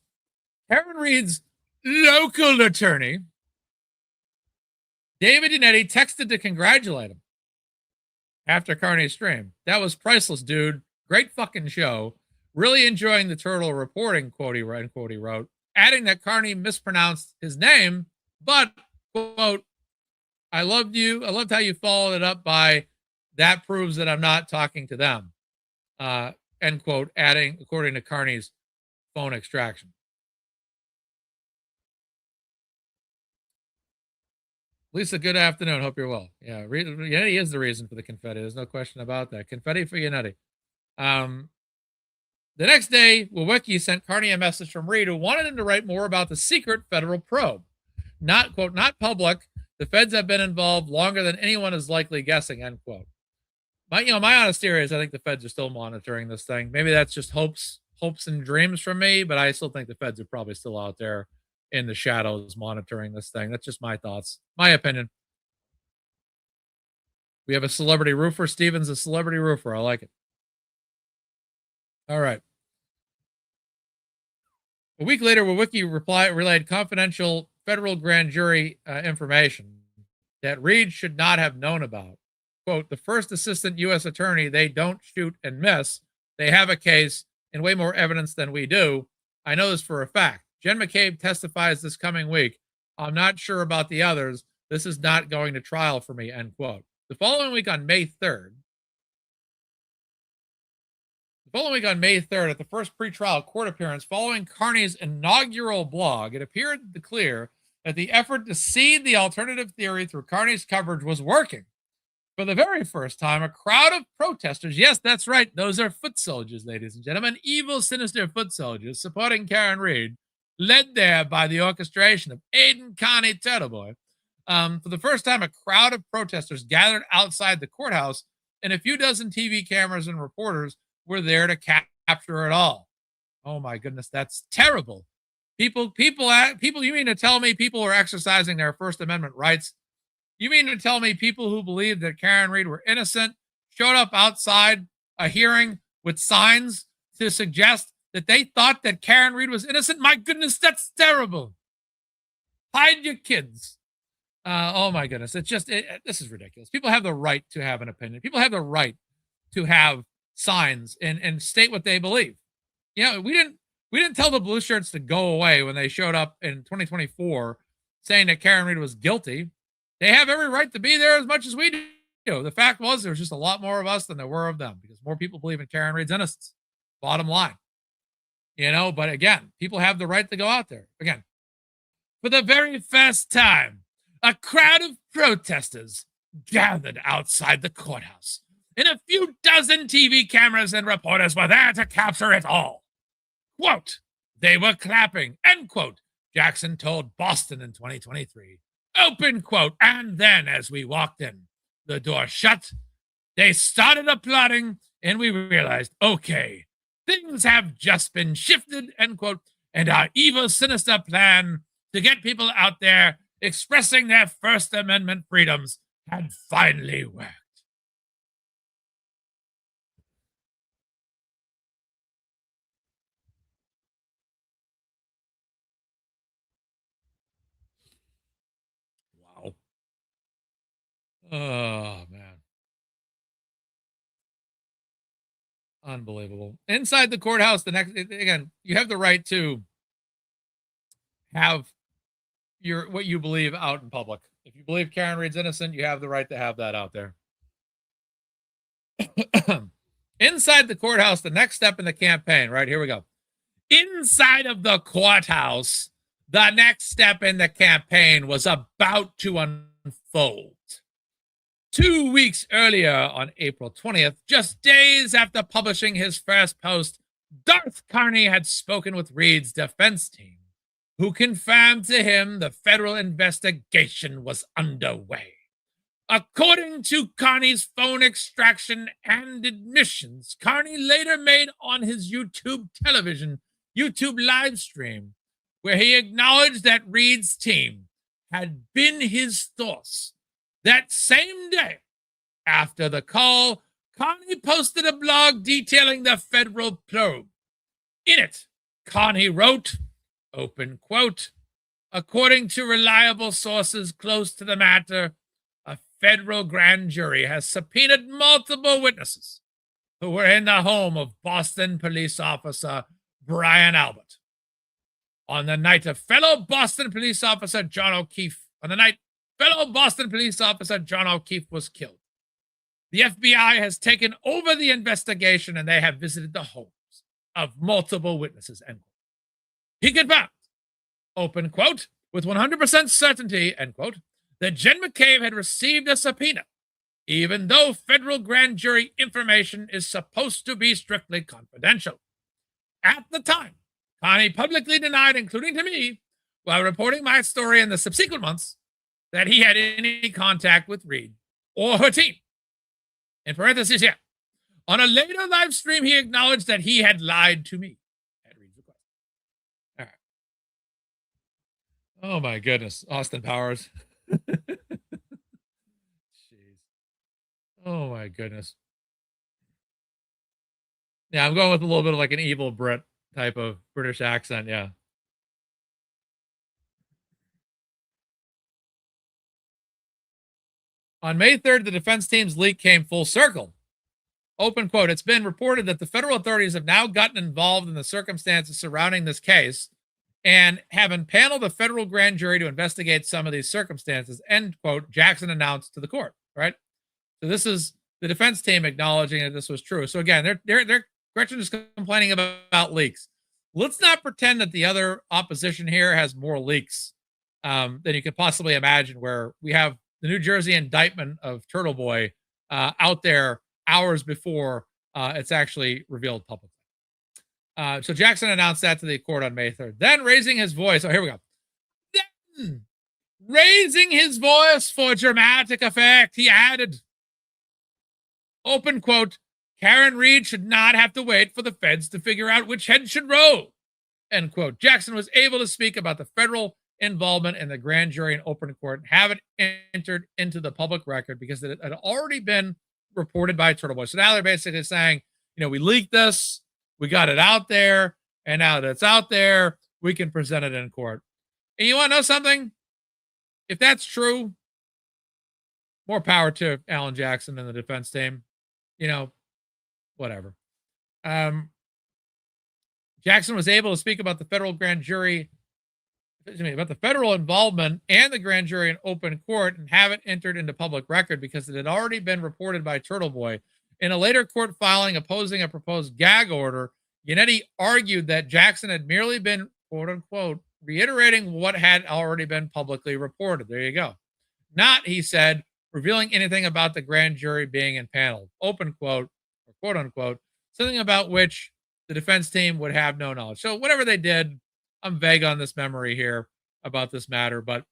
Karen Reed's local attorney, David Yannetti, texted to congratulate him after Carney's stream. That was priceless, dude. Great fucking show. Really enjoying the turtle reporting, quote he wrote, adding that Carney mispronounced his name, but, quote, I loved you. I loved how you followed it up by, that proves that I'm not talking to them, end quote, adding, according to Carney's phone extraction. Lisa, good afternoon. Hope you're well. Yeah, Yannetti is the reason for the confetti. There's no question about that. Confetti for Yannetti. The next day, Wawicki sent Carney a message from Reed, who wanted him to write more about the secret federal probe. Not, quote, not public. The feds have been involved longer than anyone is likely guessing, end quote. My honest theory is I think the feds are still monitoring this thing. Maybe that's just hopes and dreams from me, but I still think the feds are probably still out there in the shadows monitoring this thing. That's just my thoughts, my opinion. We have a celebrity roofer. Steven's a celebrity roofer. I like it. All right. A week later, Wawicki relayed confidential federal grand jury information that Reed should not have known about. Quote, the first assistant U.S. attorney, they don't shoot and miss. They have a case and way more evidence than we do. I know this for a fact. Jen McCabe testifies this coming week. I'm not sure about the others. This is not going to trial for me, end quote. The following week on May 3rd, at the first pretrial court appearance following Carney's inaugural blog, it appeared clear that the effort to seed the alternative theory through Carney's coverage was working. For the very first time, a crowd of protesters, yes, that's right, those are foot soldiers, ladies and gentlemen, evil, sinister foot soldiers supporting Karen Reed, led there by the orchestration of Aiden Carney Turtleboy. For the first time, a crowd of protesters gathered outside the courthouse, and a few dozen TV cameras and reporters were there to capture it all. Oh my goodness, that's terrible. People, you mean to tell me people were exercising their First Amendment rights? You mean to tell me people who believed that Karen Reed were innocent showed up outside a hearing with signs to suggest that they thought that Karen Reed was innocent? My goodness, that's terrible. Hide your kids. Oh my goodness. This is ridiculous. People have the right to have an opinion. People have the right to have signs and state what they believe. We didn't tell the blue shirts to go away when they showed up in 2024 saying that Karen Reed was guilty. They have every right to be there as much as we do. The fact was there's just a lot more of us than there were of them because more people believe in Karen Reed's innocence. Bottom line. But again, people have the right to go out there. Again, for the very first time, a crowd of protesters gathered outside the courthouse, and a few dozen TV cameras and reporters were there to capture it all. Quote, they were clapping, end quote, Jackson told Boston in 2023. Open quote. And then as we walked in, the door shut. They started applauding, and we realized, okay, Things have just been shifted, end quote, and our evil, sinister plan to get people out there expressing their First Amendment freedoms had finally worked. Wow. Oh, man. Unbelievable. Inside the courthouse, the next, again, you have the right to have your what you believe out in public. If you believe Karen Reed's innocent, you have the right to have that out there. Inside the courthouse, the next step in the campaign, right? Here we go. Inside of the courthouse, the next step in the campaign was about to unfold. 2 weeks earlier, on April 20th, just days after publishing his first post, Darth Carney had spoken with Reed's defense team, who confirmed to him the federal investigation was underway. According to Carney's phone extraction and admissions, Carney later made on his YouTube live stream, where he acknowledged that Reed's team had been his source. That same day, after the call, Carney posted a blog detailing the federal probe. In it, Carney wrote, open quote, according to reliable sources close to the matter, a federal grand jury has subpoenaed multiple witnesses who were in the home of Boston police officer Brian Albert. On the night fellow Boston police officer John O'Keefe was killed. The FBI has taken over the investigation and they have visited the homes of multiple witnesses. End quote. He confirmed, open quote, with 100% certainty, end quote, that Jen McCabe had received a subpoena, even though federal grand jury information is supposed to be strictly confidential. At the time, Carney publicly denied, including to me, while reporting my story in the subsequent months, that he had any contact with Reed or her team. In parentheses here, on a later live stream, he acknowledged that he had lied to me at Reed's request. All right. Oh my goodness, Austin Powers. Jeez. Oh my goodness. Yeah, I'm going with a little bit of like an evil Brit type of British accent. Yeah. On May 3rd, the defense team's leak came full circle. Open quote, it's been reported that the federal authorities have now gotten involved in the circumstances surrounding this case and have impaneled a federal grand jury to investigate some of these circumstances, end quote, Jackson announced to the court, right? So this is the defense team acknowledging that this was true. So again, they're Gretchen is complaining about leaks. Let's not pretend that the other opposition here has more leaks than you could possibly imagine, where we have the New Jersey indictment of Turtle Boy out there hours before it's actually revealed publicly. So Jackson announced that to the court on May 3rd. Then raising his voice. Oh, here we go. Then raising his voice for dramatic effect, he added, open quote, Karen Reed should not have to wait for the feds to figure out which head should roll, end quote. Jackson was able to speak about the federal involvement in the grand jury in open court and have it entered into the public record because it had already been reported by Turtle Boy. So now they're basically saying, we leaked this, we got it out there, and now that it's out there, we can present it in court. And you want to know something? If that's true, more power to Alan Jackson and the defense team. Whatever. Jackson was able to speak about the federal grand jury, about the federal involvement and the grand jury in open court and have it entered into public record because it had already been reported by Turtle Boy. In a later court filing opposing a proposed gag order, Yannetti argued that Jackson had merely been, quote unquote, reiterating what had already been publicly reported. There you go. Not, he said, revealing anything about the grand jury being impaneled, open quote, or quote unquote, something about which the defense team would have no knowledge. So whatever they did, I'm vague on this memory here about this matter, but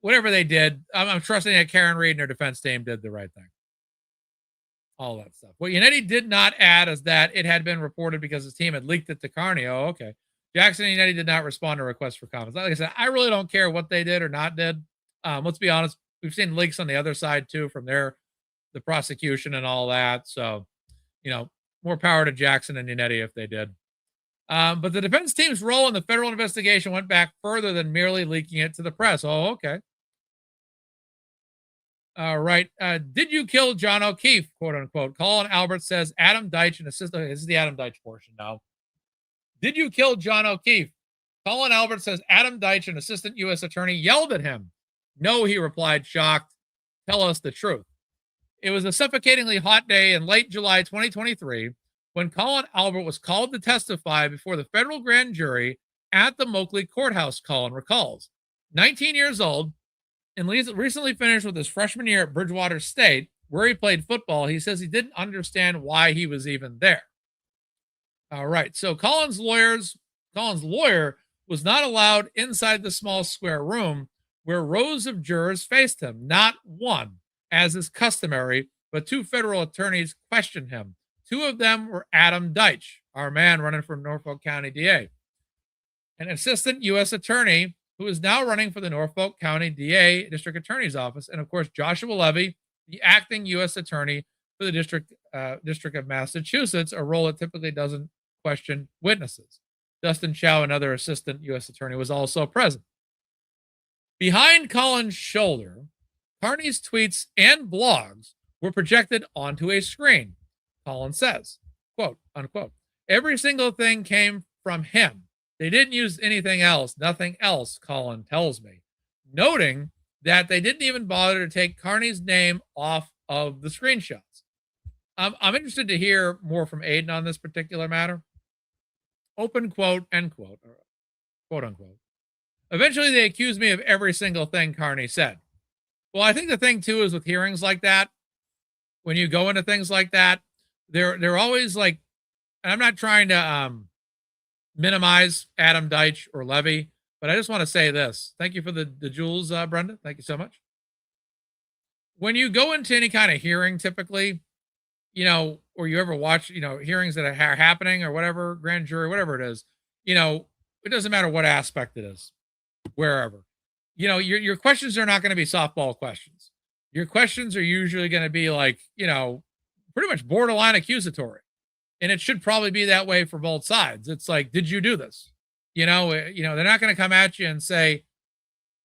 whatever they did, I'm trusting that Karen Reed and her defense team did the right thing. all that stuff. What Yannetti did not add is that it had been reported because his team had leaked it to Carney. Oh, okay. Jackson and Yannetti did not respond to requests for comments. Like I said, I really don't care what they did or not did. Let's be honest. We've seen leaks on the other side too from the prosecution and all that. So, more power to Jackson and Yannetti if they did. But the defense team's role in the federal investigation went back further than merely leaking it to the press. Oh, okay. All right. Did you kill John O'Keefe, quote unquote? Colin Albert says Adam Deitch, an assistant. This is the Adam Deitch portion now. Did you kill John O'Keefe? Colin Albert says Adam Deitch, an assistant U.S. attorney, yelled at him. No, he replied, shocked. Tell us the truth. It was a suffocatingly hot day in late July 2023 when Colin Albert was called to testify before the federal grand jury at the Moakley courthouse, Colin recalls. 19 years old and recently finished with his freshman year at Bridgewater State, where he played football. He says he didn't understand why he was even there. All right. So Colin's lawyer was not allowed inside the small square room where rows of jurors faced him. Not one, as is customary, but two federal attorneys questioned him. Two of them were Adam Deitch, our man running for Norfolk County DA, an assistant U.S. attorney who is now running for the Norfolk County DA District Attorney's Office, and of course Joshua Levy, the acting U.S. attorney for the District of Massachusetts, a role that typically doesn't question witnesses. Dustin Chow, another assistant U.S. attorney, was also present. Behind Colin's shoulder, Carney's tweets and blogs were projected onto a screen. Colin says, quote, unquote, every single thing came from him. They didn't use anything else, nothing else, Colin tells me, noting that they didn't even bother to take Carney's name off of the screenshots. I'm interested to hear more from Aiden on this particular matter. Open quote, end quote, or quote unquote. Eventually, they accused me of every single thing Carney said. Well, I think the thing, too, is with hearings like that, when you go into things like that, they're always like, and I'm not trying to minimize Adam Deitch or Levy, but I just want to say this. Thank you for the jewels, Brenda. Thank you so much. When you go into any kind of hearing, typically, or you ever watch, hearings that are happening or whatever, grand jury, whatever it is, it doesn't matter what aspect it is, wherever, your questions are not going to be softball questions. Your questions are usually going to be like, pretty much borderline accusatory. And it should probably be that way for both sides. It's like, did you do this? They're not going to come at you and say,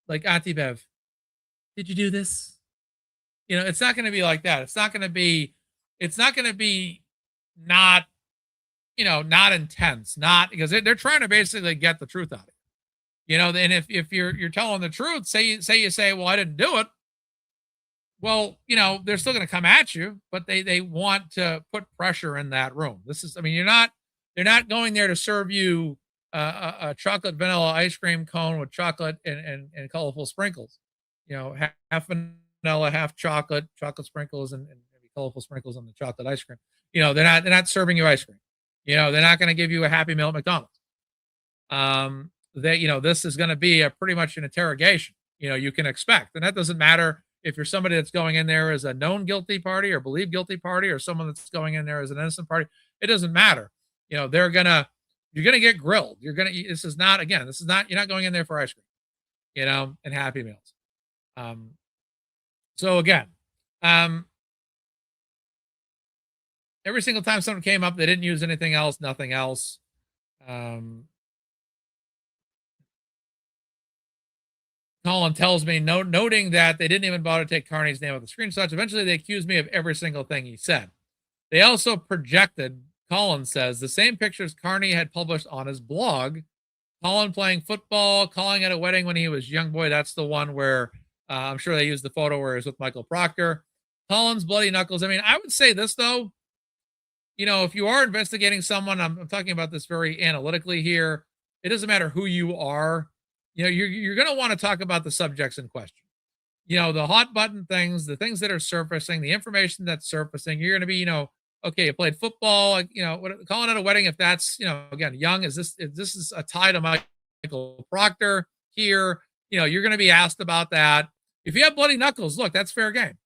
like, Auntie Bev, did you do this? It's not going to be like that. It's not going to be not intense, not because they're trying to basically get the truth out of you. And if you're telling the truth, say you say, well, I didn't do it. Well, they're still going to come at you, but they want to put pressure in that room. They're not going there to serve you a chocolate vanilla ice cream cone with chocolate and colorful sprinkles, half vanilla, half chocolate sprinkles and maybe colorful sprinkles on the chocolate ice cream. They're not serving you ice cream. They're not going to give you a Happy Meal at McDonald's. This is going to be pretty much an interrogation, you can expect. And that doesn't matter if you're somebody that's going in there as a known guilty party or believed guilty party, or someone that's going in there as an innocent party. It doesn't matter. You're going to get grilled. you're not going in there for ice cream, and Happy Meals. So again, every single time someone came up, they didn't use anything else, nothing else. Colin tells me, noting that they didn't even bother to take Carney's name off the screenshots. Eventually, they accused me of every single thing he said. They also projected, Colin says, the same pictures Carney had published on his blog. Colin playing football, calling at a wedding when he was a young boy. That's the one where I'm sure they used the photo where he was with Michael Proctor. Colin's bloody knuckles. I would say this, though. If you are investigating someone, I'm talking about this very analytically here. It doesn't matter who you are. You're going to want to talk about the subjects in question. The hot button things, the things that are surfacing, the information that's surfacing. You're going to be, okay, you played football, calling at a wedding. If that's, again, young, is this is a tie to Michael Proctor here? You're going to be asked about that. If you have bloody knuckles, look, that's fair game.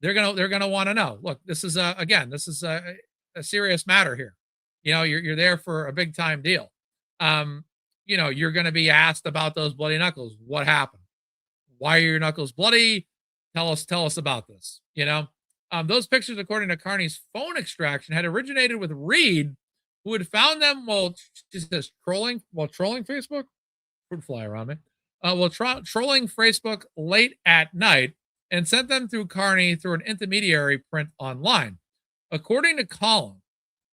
they're gonna want to know. Look, this is a serious matter here. You're there for a big time deal. Um, you're going to be asked about those bloody knuckles. What happened? Why are your knuckles bloody? Tell us about this. Those pictures, according to Carney's phone extraction, had originated with Reed, who had found them while just trolling Facebook. Fruit fly around me. Trolling Facebook late at night and sent them through Carney through an intermediary print online. According to Collin,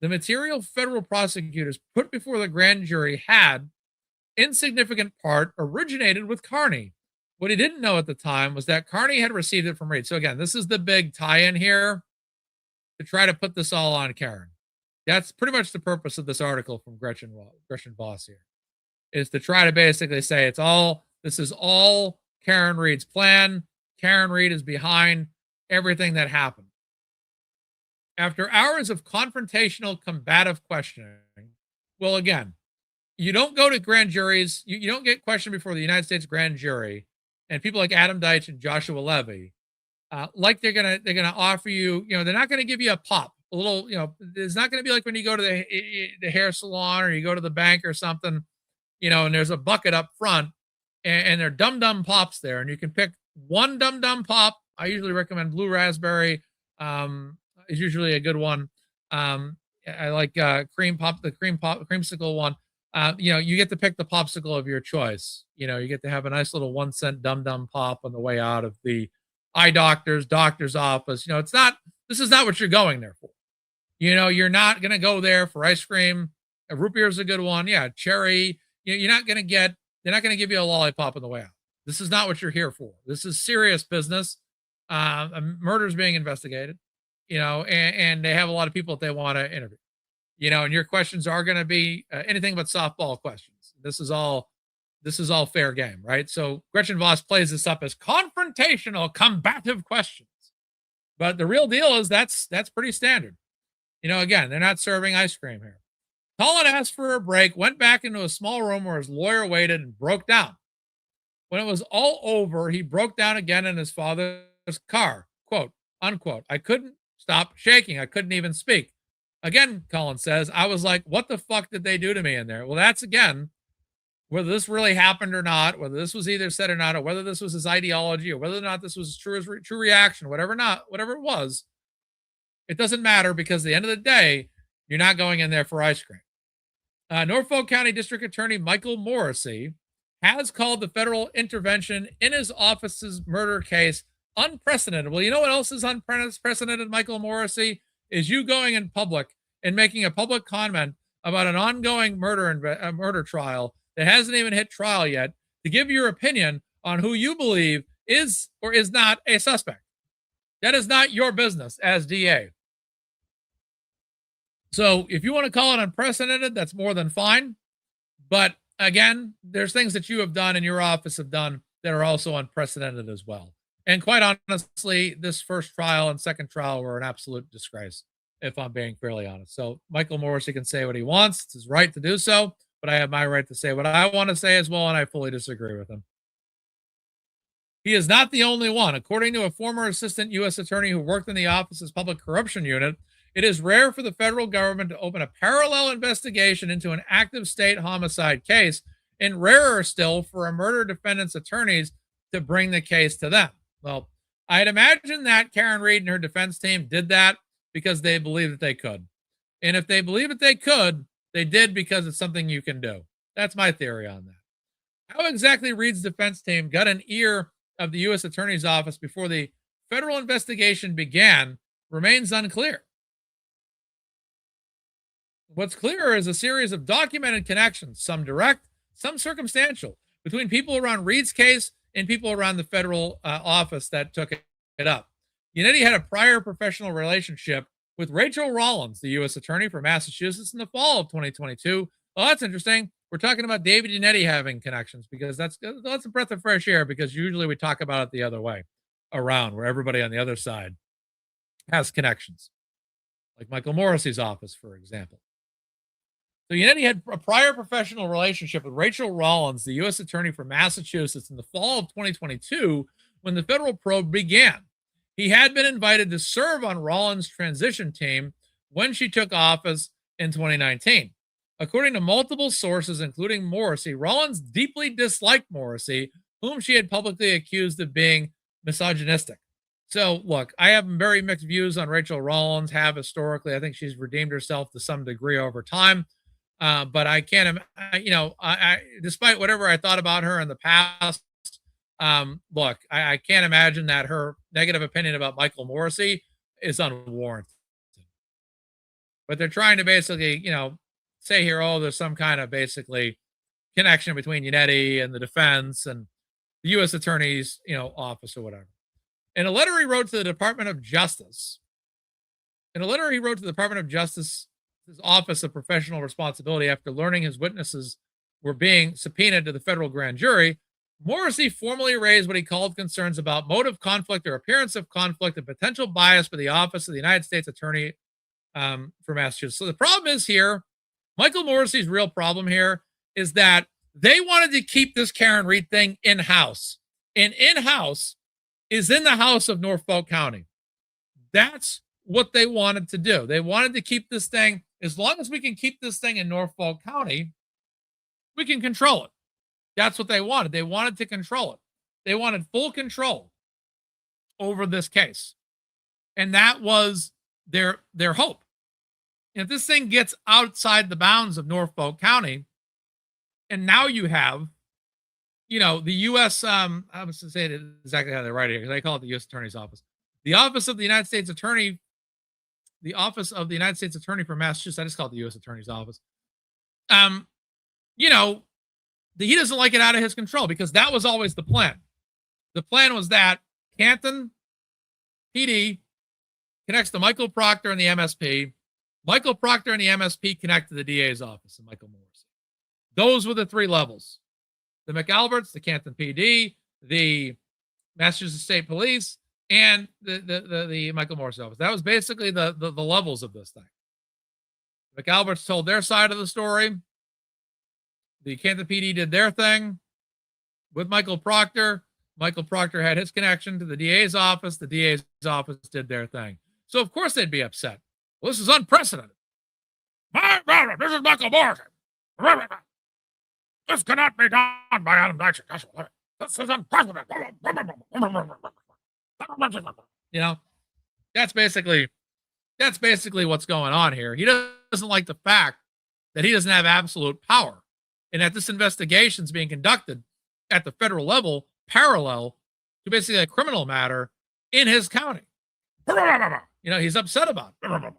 the material federal prosecutors put before the grand jury had, in significant part, originated with Carney. What he didn't know at the time was that Carney had received it from Reed. So again, this is the big tie-in here to try to put this all on Karen. That's pretty much the purpose of this article from Gretchen Voss here, is to try to basically say this is all Karen Reed's plan. Karen Reed is behind everything that happened. After hours of confrontational, combative questioning, well, again, you don't go to grand juries. You don't get questioned before the United States grand jury, and people like Adam Deitch and Joshua Levy, like they're gonna offer you. They're not gonna give you a pop, a little. It's not gonna be like when you go to the hair salon or you go to the bank or something. And there's a bucket up front, and there are dum-dum pops there, and you can pick one dum-dum pop. I usually recommend blue raspberry. Is usually a good one. I like creamsicle one. You get to pick the popsicle of your choice. You get to have a nice little 1 cent dum-dum pop on the way out of the eye doctor's office. This is not what you're going there for. You're not going to go there for ice cream. A root beer is a good one. Yeah. Cherry. They're not going to give you a lollipop on the way out. This is not what you're here for. This is serious business. A murder is being investigated, and they have a lot of people that they want to interview, and your questions are going to be anything but softball questions. This is all fair game, right? So Gretchen Voss plays this up as confrontational, combative questions, but the real deal is that's pretty standard. Again, they're not serving ice cream here. Collin asked for a break, went back into a small room where his lawyer waited, and broke down. When it was all over, he broke down again in his father's car, quote, unquote. I couldn't stop shaking. I couldn't even speak. Again, Collin says, I was like, what the fuck did they do to me in there? Well, that's, again, whether this really happened or not, whether this was either said or not, or whether this was his ideology, or whether or not this was true reaction, whatever it was, it doesn't matter, because at the end of the day, you're not going in there for ice cream. Norfolk County District Attorney Michael Morrissey has called the federal intervention in his office's murder case unprecedented. Well, you know what else is unprecedented, Michael Morrissey? Is you going in public and making a public comment about an ongoing murder trial that hasn't even hit trial yet, to give your opinion on who you believe is or is not a suspect. That is not your business as DA. So if you want to call it unprecedented, that's more than fine. But again, there's things that you have done and your office have done that are also unprecedented as well. And quite honestly, this first trial and second trial were an absolute disgrace, if I'm being fairly honest. So Michael Morrissey can say what he wants. It's his right to do so, but I have my right to say what I want to say as well, and I fully disagree with him. He is not the only one. According to a former assistant U.S. attorney who worked in the office's public corruption unit, it is rare for the federal government to open a parallel investigation into an active state homicide case, and rarer still for a murder defendant's attorneys to bring the case to them. Well, I'd imagine that Karen Reed and her defense team did that because they believed that they could. And if they believe that they could, they did because it's something you can do. That's my theory on that. How exactly Reed's defense team got an ear of the U.S. Attorney's Office before the federal investigation began remains unclear. What's clear is a series of documented connections, some direct, some circumstantial, between people around Reed's case and people around the federal office that took it up. Yannetti had a prior professional relationship with Rachel Rollins, the U.S. attorney for Massachusetts, in the fall of 2022. Well, that's interesting. We're talking about David Yannetti having connections, because that's a breath of fresh air, because usually we talk about it the other way around, where everybody on the other side has connections, like Michael Morrissey's office, for example. So Yannetti had a prior professional relationship with Rachel Rollins, the U.S. attorney for Massachusetts, in the fall of 2022 when the federal probe began. He had been invited to serve on Rollins' transition team when she took office in 2019. According to multiple sources, including Morrissey, Rollins deeply disliked Morrissey, whom she had publicly accused of being misogynistic. So, look, I have very mixed views on Rachel Rollins, have historically. I think she's redeemed herself to some degree over time. But I can't, despite whatever I thought about her in the past, look, I can't imagine that her negative opinion about Michael Morrissey is unwarranted. But they're trying to basically, say here, oh, there's some kind of basically connection between Yannetti and the defense and the U.S. Attorney's, office or whatever. In a letter he wrote to the Department of Justice, his Office of Professional Responsibility, after learning his witnesses were being subpoenaed to the federal grand jury, Morrissey formally raised what he called concerns about motive conflict or appearance of conflict and potential bias for the Office of the United States Attorney for Massachusetts. So the problem is here, Michael Morrissey's real problem here is that they wanted to keep this Karen Reed thing in-house. And in-house is in the House of Norfolk County. That's what they wanted to do. They wanted to keep this thing, as long as we can keep this thing in Norfolk County, we can control it. That's what they wanted. They wanted to control it. They wanted full control over this case. And that was their hope. If this thing gets outside the bounds of Norfolk County, and now you have, the U.S., I was to say it exactly how they write it here, because I call it the U.S. Attorney's Office. The Office of the United States Attorney for Massachusetts, I just call it the U.S. Attorney's Office. He doesn't like it out of his control, because that was always the plan. The plan was that Canton PD connects to Michael Proctor and the MSP. Michael Proctor and the MSP connect to the DA's office and Michael Morrissey. Those were the three levels. The McAlberts, the Canton PD, the Massachusetts State Police, and the Michael Morrissey office. That was basically the levels of this thing. The McAlberts told their side of the story. The Canton PD did their thing with Michael Proctor. Michael Proctor had his connection to the DA's office. The DA's office did their thing. So, of course, they'd be upset. Well, this is unprecedented. This is Michael Morrissey. This cannot be done by Adam Dyson. This is unprecedented. That's basically what's going on here. He doesn't like the fact that he doesn't have absolute power, and that this investigation is being conducted at the federal level parallel to basically a criminal matter in his county. He's upset about it.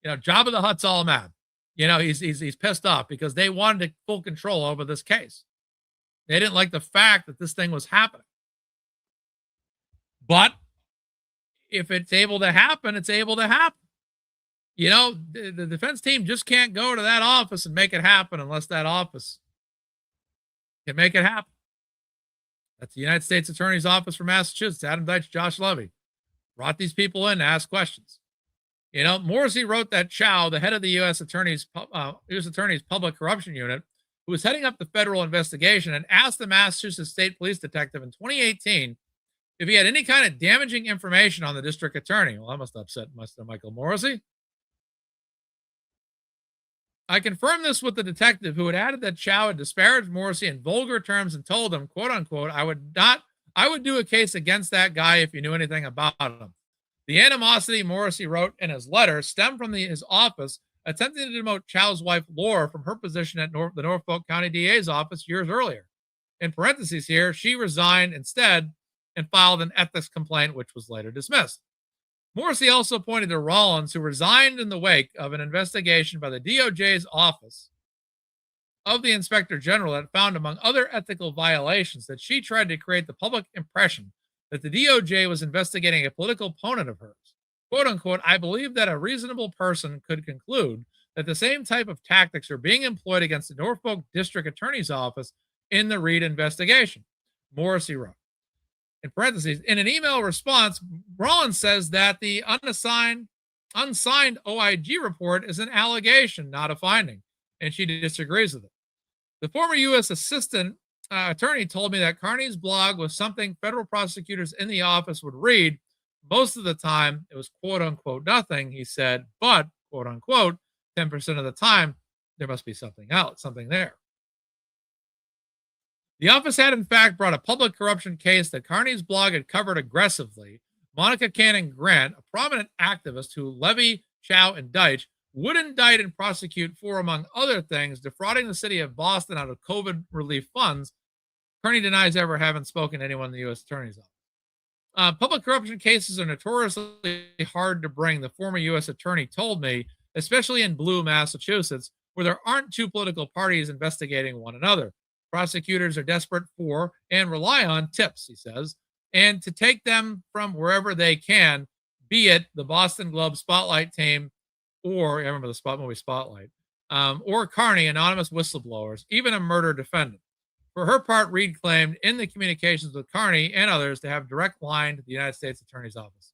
Jabba the Hutt's all mad. He's pissed off because they wanted full control over this case. They didn't like the fact that this thing was happening. But if it's able to happen, it's able to happen. The defense team just can't go to that office and make it happen unless that office can make it happen. That's the United States Attorney's Office for Massachusetts. Adam Deitch, Josh Levy brought these people in to ask questions. Morrissey wrote that Chow, the head of the U.S. Attorney's Public Corruption Unit, who was heading up the federal investigation, and asked the Massachusetts State Police Detective in 2018 if he had any kind of damaging information on the district attorney. Well, that must have upset Mr. Michael Morrissey. I confirmed this with the detective, who had added that Chow had disparaged Morrissey in vulgar terms and told him, quote unquote, I would do a case against that guy if you knew anything about him. The animosity, Morrissey wrote in his letter, stemmed from his office attempting to demote Chow's wife, Laura, from her position at the Norfolk County DA's office years earlier. In parentheses here, she resigned instead and filed an ethics complaint, which was later dismissed. Morrissey also pointed to Rollins, who resigned in the wake of an investigation by the DOJ's office of the Inspector General that found, among other ethical violations, that she tried to create the public impression that the DOJ was investigating a political opponent of hers. Quote unquote, I believe that a reasonable person could conclude that the same type of tactics are being employed against the Norfolk District Attorney's Office in the Reed investigation, Morrissey wrote. In parentheses, in an email response, Rollins says that the unsigned OIG report is an allegation, not a finding, and she disagrees with it. The former U.S. Assistant Attorney told me that Carney's blog was something federal prosecutors in the office would read Most of the time, it was quote unquote nothing, he said, but quote unquote, 10% of the time, there must be something else, something there. The office had, in fact, brought a public corruption case that Carney's blog had covered aggressively. Monica Cannon Grant, a prominent activist who Levy, Chow, and Deitch would indict and prosecute for, among other things, defrauding the city of Boston out of COVID relief funds. Carney denies ever having spoken to anyone in the U.S. Attorney's Office. Public corruption cases are notoriously hard to bring, the former U.S. attorney told me, especially in Blue, Massachusetts, where there aren't two political parties investigating one another. Prosecutors are desperate for and rely on tips, he says, and to take them from wherever they can, be it the Boston Globe Spotlight team, or I remember the movie Spotlight, or Carney, anonymous whistleblowers, even a murder defendant. For her part, Reed claimed in the communications with Carney and others to have direct line to the United States Attorney's Office.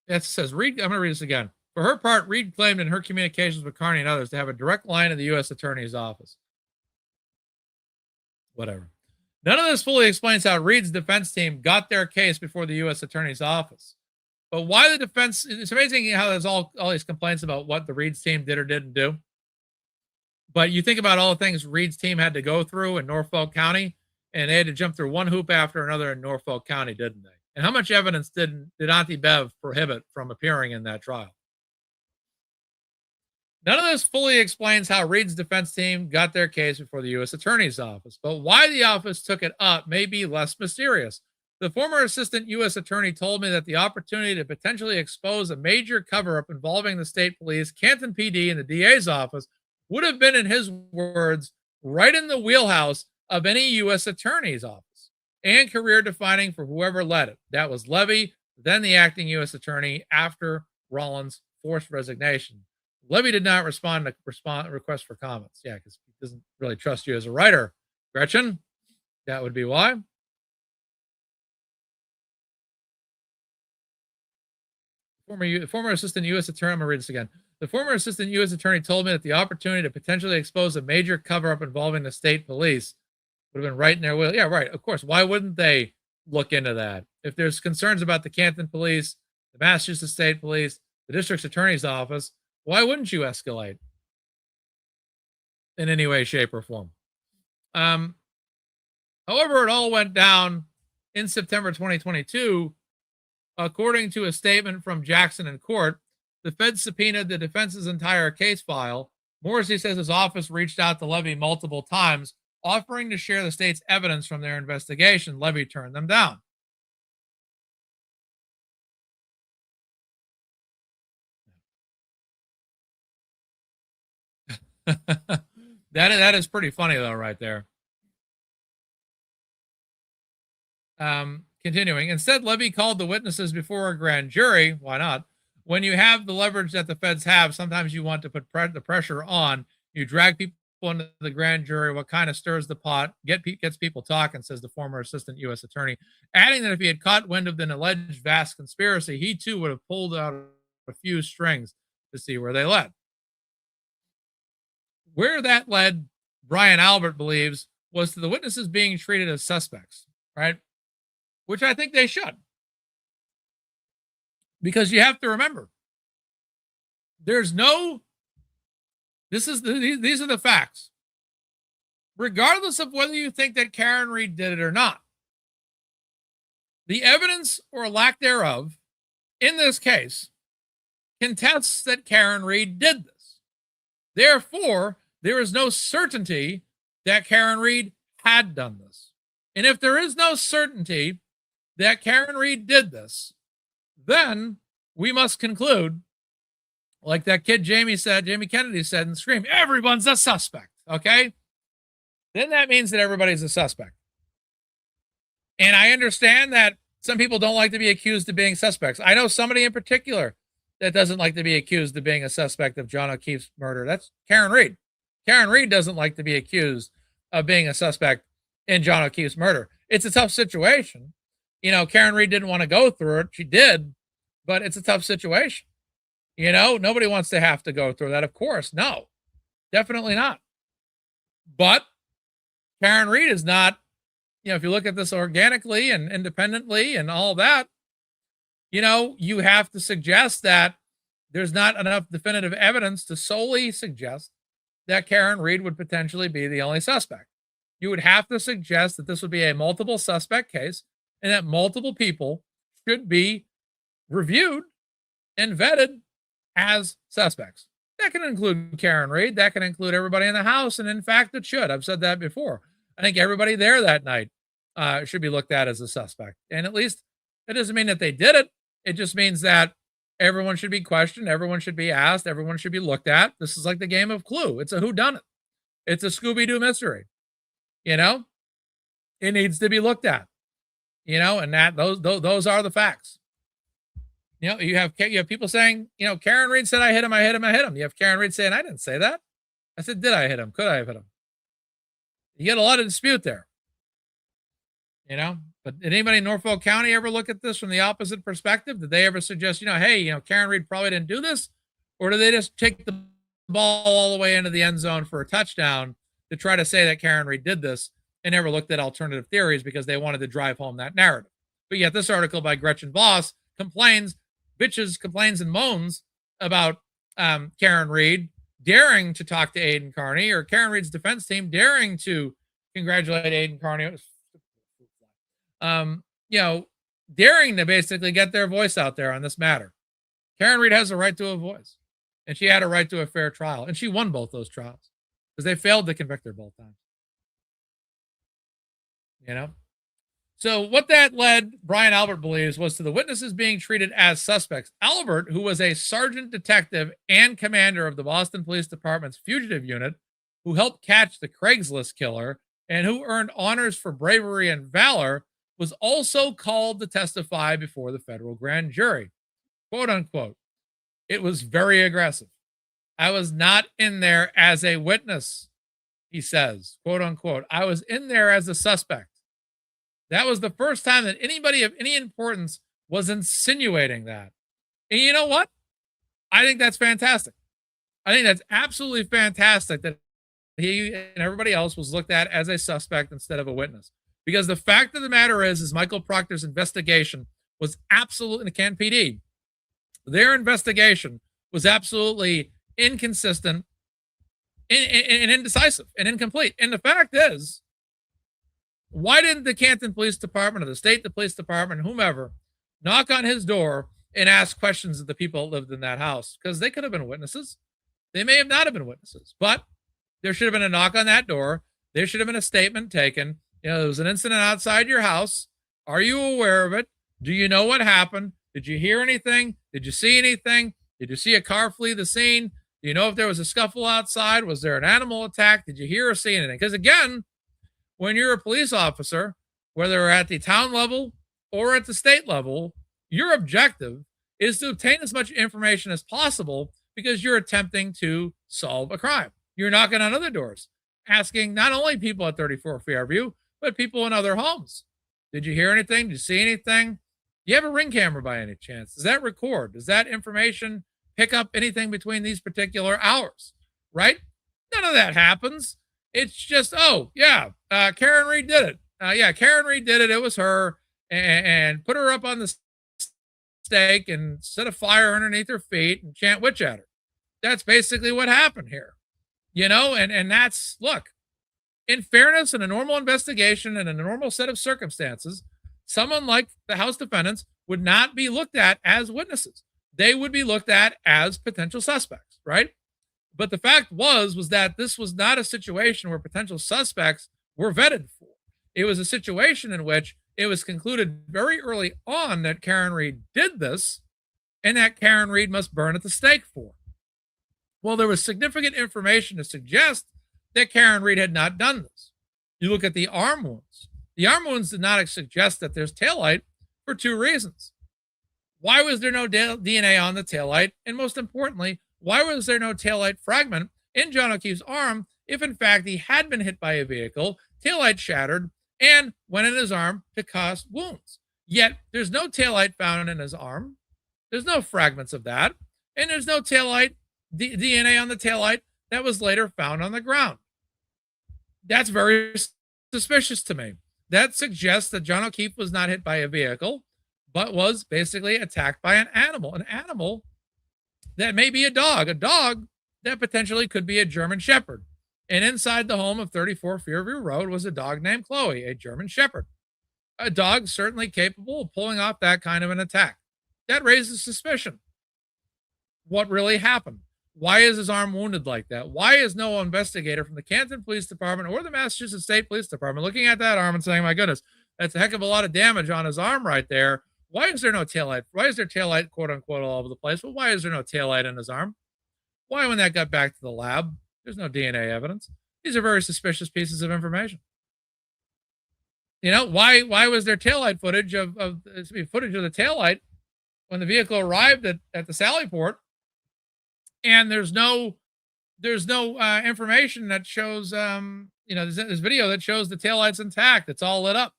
It says, Reed, I'm going to read this again. For her part, Reed claimed in her communications with Carney and others to have a direct line to the U.S. Attorney's Office. Whatever. None of this fully explains how Reed's defense team got their case before the U.S. Attorney's Office. But why the defense, it's amazing how there's all these complaints about what the Reed's team did or didn't do. But you think about all the things Reed's team had to go through in Norfolk County, and they had to jump through one hoop after another in Norfolk County, didn't they? And how much evidence did Auntie Bev prohibit from appearing in that trial? None of this fully explains how Reed's defense team got their case before the U.S. Attorney's Office, but why the office took it up may be less mysterious. The former assistant U.S. attorney told me that the opportunity to potentially expose a major cover-up involving the state police, Canton PD, and the DA's office would have been, in his words, right in the wheelhouse of any U.S. attorney's office and career defining for whoever led it. That was Levy, then the acting U.S. attorney after Rollins' forced resignation. Levy did not respond to requests for comments. Yeah, because he doesn't really trust you as a writer. Gretchen, that would be why. Former assistant U.S. attorney, I'm going to read this again. The former assistant U.S. attorney told me that the opportunity to potentially expose a major cover-up involving the state police would have been right in their wheel. Yeah, right. Of course. Why wouldn't they look into that? If there's concerns about the Canton police, the Massachusetts State Police, the district's attorney's office, why wouldn't you escalate in any way, shape, or form? However, it all went down in September 2022. According to a statement from Jackson in court, the Fed subpoenaed the defense's entire case file. Morrissey says his office reached out to Levy multiple times, offering to share the state's evidence from their investigation. Levy turned them down. That is pretty funny, though, right there. Continuing, instead, Levy called the witnesses before a grand jury. Why not? When you have the leverage that the feds have, sometimes you want to put the pressure on. You drag people into the grand jury. What kind of stirs the pot, gets people talking, says the former assistant U.S. attorney, adding that if he had caught wind of an alleged vast conspiracy, he too would have pulled out a few strings to see where they led. Where that led, Brian Albert believes, was to the witnesses being treated as suspects, right? Which I think they should. Because you have to remember, these are the facts. Regardless of whether you think that Karen Reed did it or not, the evidence or lack thereof in this case contests that Karen Reed did this. Therefore, there is no certainty that Karen Reed had done this. And if there is no certainty that Karen Reed did this, then we must conclude, like that kid Jamie Kennedy said in Scream, everyone's a suspect, okay? Then that means that everybody's a suspect. And I understand that some people don't like to be accused of being suspects. I know somebody in particular that doesn't like to be accused of being a suspect of John O'Keefe's murder. That's Karen Reed. Karen Reed doesn't like to be accused of being a suspect in John O'Keefe's murder. It's a tough situation. You know, Karen Reed didn't want to go through it. She did, but it's a tough situation. You know, nobody wants to have to go through that. Of course, no. Definitely not. But Karen Reed is not, if you look at this organically and independently and all that, you have to suggest that there's not enough definitive evidence to solely suggest that Karen Reed would potentially be the only suspect. You would have to suggest that this would be a multiple suspect case and that multiple people should be reviewed and vetted as suspects. That can include Karen Reed. That can include everybody in the house. And in fact, it should. I've said that before. I think everybody there that night should be looked at as a suspect. And at least it doesn't mean that they did it. It just means that everyone should be questioned. Everyone should be asked. Everyone should be looked at. This is like the game of Clue. It's a whodunit. It's a Scooby-Doo mystery. It needs to be looked at. And those are the facts. You have people saying, Karen Reed said I hit him. You have Karen Reed saying I didn't say that. I said, did I hit him? Could I have hit him? You get a lot of dispute there. But did anybody in Norfolk County ever look at this from the opposite perspective? Did they ever suggest, hey, Karen Reed probably didn't do this? Or did they just take the ball all the way into the end zone for a touchdown to try to say that Karen Reed did this and never looked at alternative theories because they wanted to drive home that narrative? But yet this article by Gretchen Voss complains and moans about Karen Reed daring to talk to Aidan Carney, or Karen Reed's defense team daring to congratulate Aidan Carney. Daring to basically get their voice out there on this matter. Karen Reed has a right to a voice, and she had a right to a fair trial, and she won both those trials because they failed to convict her both times. So what that led Brian Albert believes was to the witnesses being treated as suspects. Albert, who was a sergeant detective and commander of the Boston Police Department's fugitive unit, who helped catch the Craigslist killer and who earned honors for bravery and valor, was also called to testify before the federal grand jury. Quote unquote, it was very aggressive. I was not in there as a witness, he says, quote unquote. I was in there as a suspect. That was the first time that anybody of any importance was insinuating that. And you know what? I think that's fantastic. I think that's absolutely fantastic that he and everybody else was looked at as a suspect instead of a witness. Because the fact of the matter is Michael Proctor's investigation was absolutely, and Ken PD, their investigation was absolutely inconsistent and indecisive and incomplete. And the fact is, why didn't the Canton Police Department or the state police department, whomever, knock on his door and ask questions of the people that lived in that house? Because they could have been witnesses. They may have not have been witnesses, but there should have been a knock on that door. There should have been a statement taken. There was an incident outside your house. Are you aware of it? Do you know what happened? Did you hear anything? Did you see anything? Did you see a car flee the scene? Do you know if there was a scuffle outside? Was there an animal attack? Did you hear or see anything? Because again, when you're a police officer, whether at the town level or at the state level, your objective is to obtain as much information as possible because you're attempting to solve a crime. You're knocking on other doors, asking not only people at 34 Fairview, but people in other homes. Did you hear anything? Did you see anything? Do you have a ring camera by any chance? Does that record? Does that information pick up anything between these particular hours? Right? None of that happens. It's just, Karen Reed did it. Karen Reed did it. It was her. And put her up on the stake and set a fire underneath her feet and chant witch at her. That's basically what happened here. And that's, look, in fairness, in a normal investigation and in a normal set of circumstances, someone like the House defendants would not be looked at as witnesses. They would be looked at as potential suspects, right? But the fact was that this was not a situation where potential suspects were vetted for. It was a situation in which it was concluded very early on that Karen Reed did this and that Karen Reed must burn at the stake for. Well, there was significant information to suggest that Karen Reed had not done this. You look at the arm wounds. The arm wounds did not suggest that there's taillight for two reasons. Why was there no DNA on the taillight? And most importantly, why was there no taillight fragment in John O'Keefe's arm if, in fact, he had been hit by a vehicle, taillight shattered, and went in his arm to cause wounds? Yet, there's no taillight found in his arm. There's no fragments of that. And there's no taillight DNA on the taillight that was later found on the ground. That's very suspicious to me. That suggests that John O'Keefe was not hit by a vehicle, but was basically attacked by an animal that may be a dog that potentially could be a German Shepherd. And inside the home of 34 Fairview Road was a dog named Chloe, a German Shepherd. A dog certainly capable of pulling off that kind of an attack. That raises suspicion. What really happened? Why is his arm wounded like that? Why is no investigator from the Canton Police Department or the Massachusetts State Police Department looking at that arm and saying, my goodness, that's a heck of a lot of damage on his arm right there. Why is there no taillight? Why is there taillight, quote unquote, all over the place? Well, why is there no taillight in his arm? Why, when that got back to the lab, there's no DNA evidence? These are very suspicious pieces of information. You know, why was there taillight footage of the taillight when the vehicle arrived at the Sally Port? And there's no information that shows, this video that shows the taillight's intact. It's all lit up.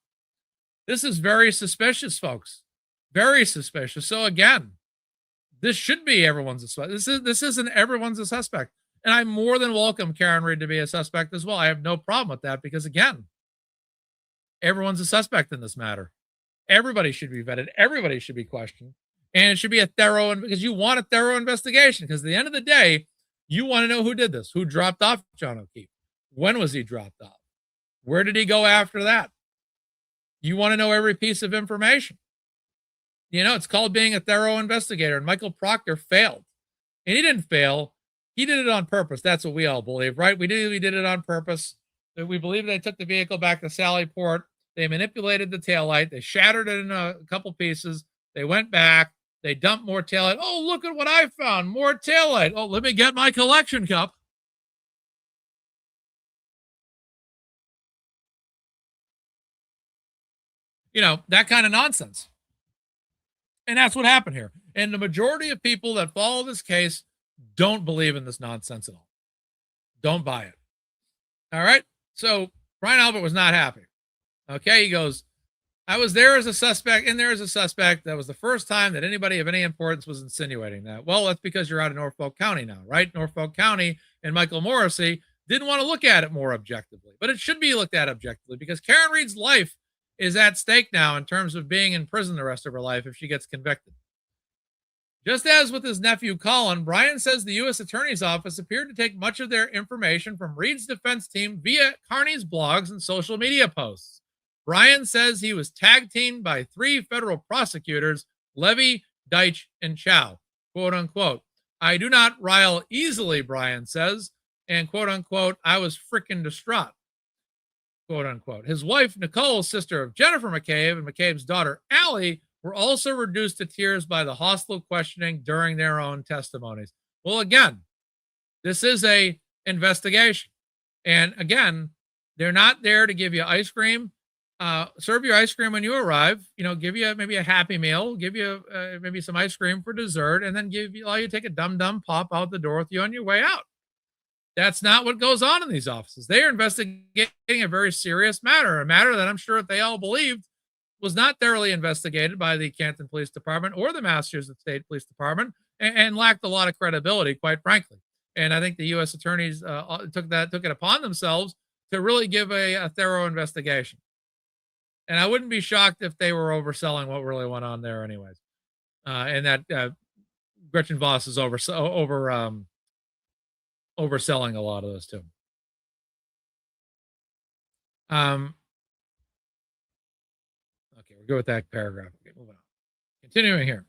This is very suspicious, folks. Very suspicious. So again, this should be everyone's a suspect. This isn't everyone's a suspect. And I more than welcome Karen Reed to be a suspect as well. I have no problem with that because again, everyone's a suspect in this matter. Everybody should be vetted. Everybody should be questioned. And it should be a thorough, because you want a thorough investigation. Because at the end of the day, you want to know who did this, who dropped off John O'Keefe. When was he dropped off? Where did he go after that? You want to know every piece of information. You know, it's called being a thorough investigator. And Michael Proctor failed. And he didn't fail. He did it on purpose. That's what we all believe, right? We did it on purpose. We believe they took the vehicle back to Sally Port. They manipulated the taillight. They shattered it in a couple pieces. They went back. They dumped more taillight. Oh, look at what I found. More taillight. Oh, let me get my collection cup. You know, that kind of nonsense. And that's what happened here. And the majority of people that follow this case don't believe in this nonsense at all. Don't buy it. All right. So Brian Albert was not happy. Okay. He goes, I was there as a suspect, and there as a suspect. That was the first time that anybody of any importance was insinuating that. Well, that's because you're out of Norfolk County now, right? Norfolk County and Michael Morrissey didn't want to look at it more objectively, but it should be looked at objectively because Karen Reed's life is at stake now in terms of being in prison the rest of her life if she gets convicted. Just as with his nephew Colin, Brian says the U.S. Attorney's Office appeared to take much of their information from Reed's defense team via Carney's blogs and social media posts. Brian says he was tag teamed by 3 federal prosecutors, Levy, Deitch, and Chow, quote unquote. I do not rile easily, Brian says, and quote unquote, I was freaking distraught, quote unquote. His wife, Nicole, sister of Jennifer McCabe, and McCabe's daughter, Allie, were also reduced to tears by the hostile questioning during their own testimonies. Well, again, this is a investigation. And again, they're not there to give you ice cream. Serve your ice cream when you arrive, give you maybe a Happy Meal, give you maybe some ice cream for dessert, and then allow you to take a dum-dum pop out the door with you on your way out. That's not what goes on in these offices. They are investigating a very serious matter, a matter that I'm sure that they all believed was not thoroughly investigated by the Canton Police Department or the Massachusetts State Police Department and lacked a lot of credibility, quite frankly. And I think the U.S. attorneys took it upon themselves to really give a thorough investigation. And I wouldn't be shocked if they were overselling what really went on there anyways. And that Gretchen Voss is overselling a lot of this too. Okay, we're good with that paragraph. Okay, moving on. Continuing here.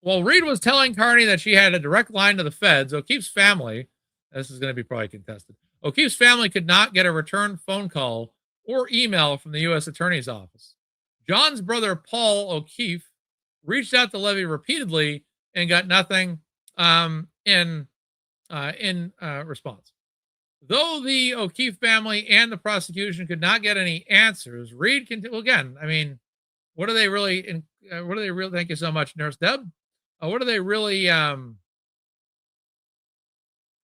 While Reed was telling Carney that she had a direct line to the feds, O'Keefe's family, this is going to be probably contested, O'Keefe's family could not get a return phone call or email from the U.S. Attorney's Office. John's brother, Paul O'Keefe, reached out to Levy repeatedly and got nothing in response. Though the O'Keefe family and the prosecution could not get any answers, Reed continued. Again, I mean, what are they really? Thank you so much, Nurse Deb. What are they really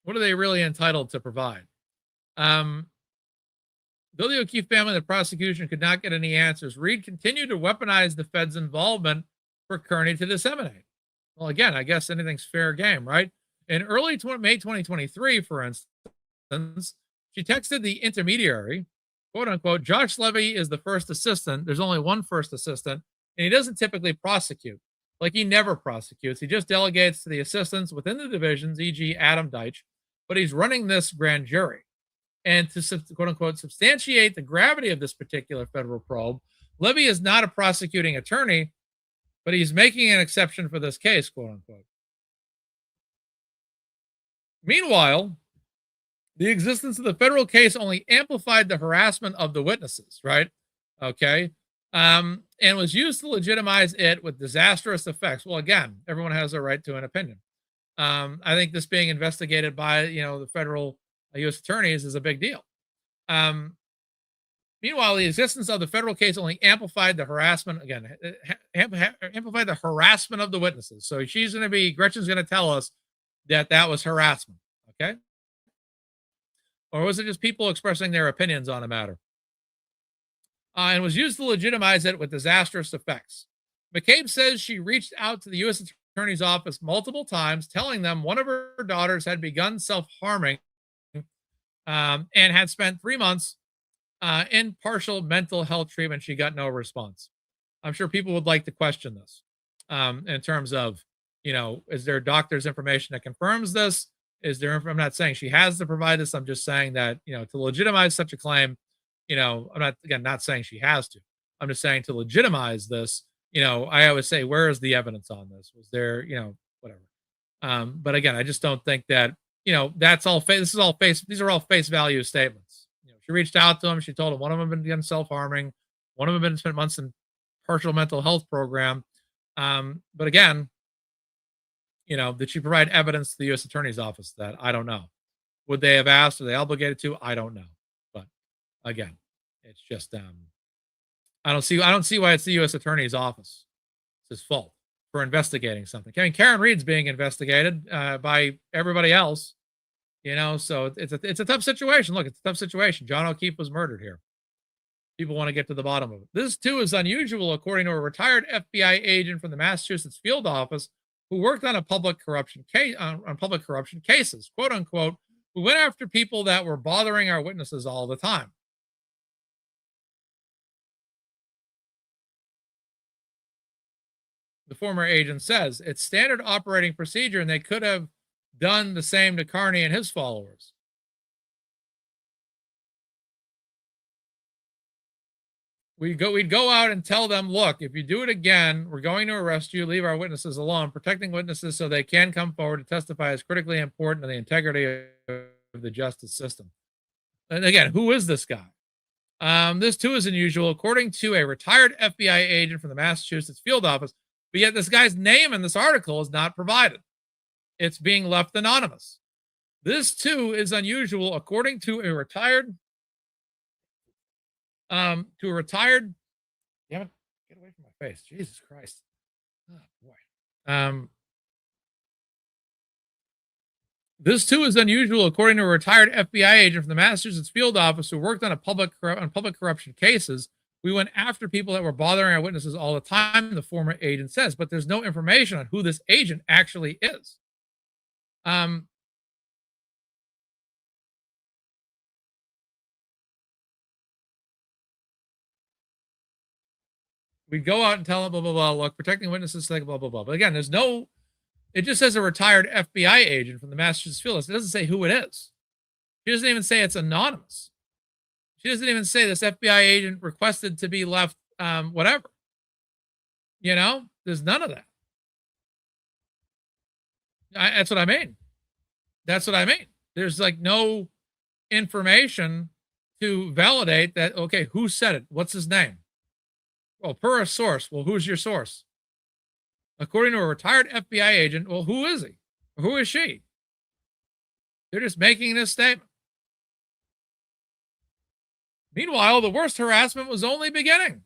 entitled to provide? Though the O'Keefe family and the prosecution could not get any answers, Reed continued to weaponize the Fed's involvement for Kearney to disseminate. Well, again, I guess anything's fair game, right? In early May 2023, for instance, she texted the intermediary, quote unquote, Josh Levy is the first assistant. There's only one first assistant, and he doesn't typically prosecute. Like he never prosecutes. He just delegates to the assistants within the divisions, e.g., Adam Deitch, but he's running this grand jury. And to quote unquote substantiate the gravity of this particular federal probe, Levy is not a prosecuting attorney, but he's making an exception for this case, quote unquote. Meanwhile, the existence of the federal case only amplified the harassment of the witnesses, right? Okay. And was used to legitimize it with disastrous effects. Well, again, everyone has a right to an opinion. I think this being investigated by, the federal U.S. attorneys is a big deal. Meanwhile, the existence of the federal case only amplified the harassment, again, amplified the harassment of the witnesses. So Gretchen's going to tell us that was harassment. Okay. Or was it just people expressing their opinions on a matter? And was used to legitimize it with disastrous effects. McCabe says she reached out to the U.S. Attorney's Office multiple times, telling them one of her daughters had begun self-harming and had spent 3 months in partial mental health treatment. She got no response. I'm sure people would like to question this in terms of, is there doctor's information that confirms this? I'm not saying she has to provide this. I'm just saying that, to legitimize such a claim, I'm not saying she has to. I'm just saying to legitimize this, I always say, where is the evidence on this? Was there, whatever. But again, I just don't think that, that's all these are all face value statements. She reached out to him. She told him one of them had been self-harming. One of them had been spent months in partial mental health program. But again, did she provide evidence to the U.S. Attorney's Office? That I don't know. Would they have asked? Are they obligated to? I don't know. But again, it's just I don't see why it's the U.S. Attorney's Office. It's his fault for investigating something. I mean, Karen Reed's being investigated by everybody else. So it's a tough situation. Look, it's a tough situation. John O'Keefe was murdered here. People want to get to the bottom of it. This too is unusual, according to a retired FBI agent from the Massachusetts field office who worked on public corruption cases, quote unquote, who went after people that were bothering our witnesses all the time. The former agent says it's standard operating procedure, and they could have done the same to Carney and his followers. We'd go out and tell them, look, if you do it again, we're going to arrest you, leave our witnesses alone. Protecting witnesses so they can come forward to testify is critically important to the integrity of the justice system. And again, who is this guy? This too is unusual, according to a retired FBI agent from the Massachusetts field office, but yet this guy's name in this article is not provided. It's being left anonymous. This too is unusual, according to a retired damn it, get away from my face. Jesus Christ. Oh boy. This too is unusual, according to a retired FBI agent from the Massachusetts field office who worked on public corruption cases. We went after people that were bothering our witnesses all the time, the former agent says, but there's no information on who this agent actually is. We go out and tell them, blah, blah, blah, look, protecting witnesses, like, blah, blah, blah. But again, it just says a retired FBI agent from the Massachusetts field office. It doesn't say who it is. She doesn't even say it's anonymous. She doesn't even say this FBI agent requested to be left, whatever. There's none of that. That's what I mean. That's what I mean. There's like no information to validate that. Okay, who said it? What's his name? Well, per a source. Well, who's your source? According to a retired FBI agent, well, who is he? Who is she? They're just making this statement. Meanwhile, the worst harassment was only beginning.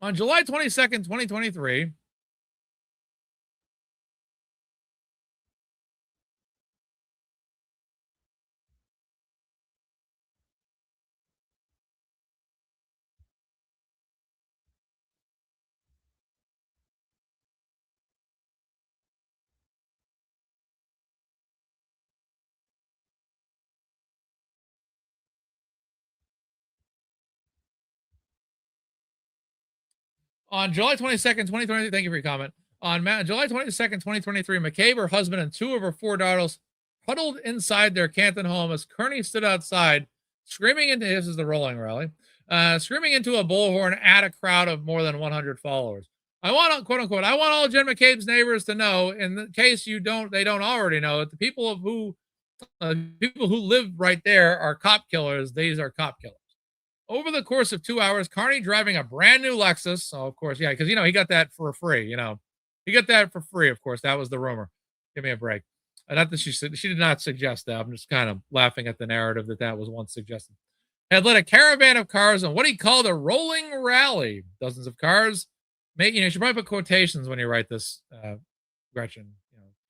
On July 22nd, 2023, On July 22nd, 2023, thank you for your comment. On July 22nd, 2023, McCabe, her husband, and two of her four daughters huddled inside their Canton home as Kearney stood outside, screaming into, this is the rolling rally, screaming into a bullhorn at a crowd of more than 100 followers. I want, quote unquote, I want all Jen McCabe's neighbors to know, in the case they don't already know, that the people who live right there are cop killers. These are cop killers. Over the course of 2 hours, Kearney driving a brand new Lexus. So, of course, yeah, because, he got that for free. He got that for free, of course. That was the rumor. Give me a break. Not that she did not suggest that. I'm just kind of laughing at the narrative that was once suggested. Had led a caravan of cars on what he called a rolling rally. Dozens of cars. You should probably put quotations when you write this, Gretchen.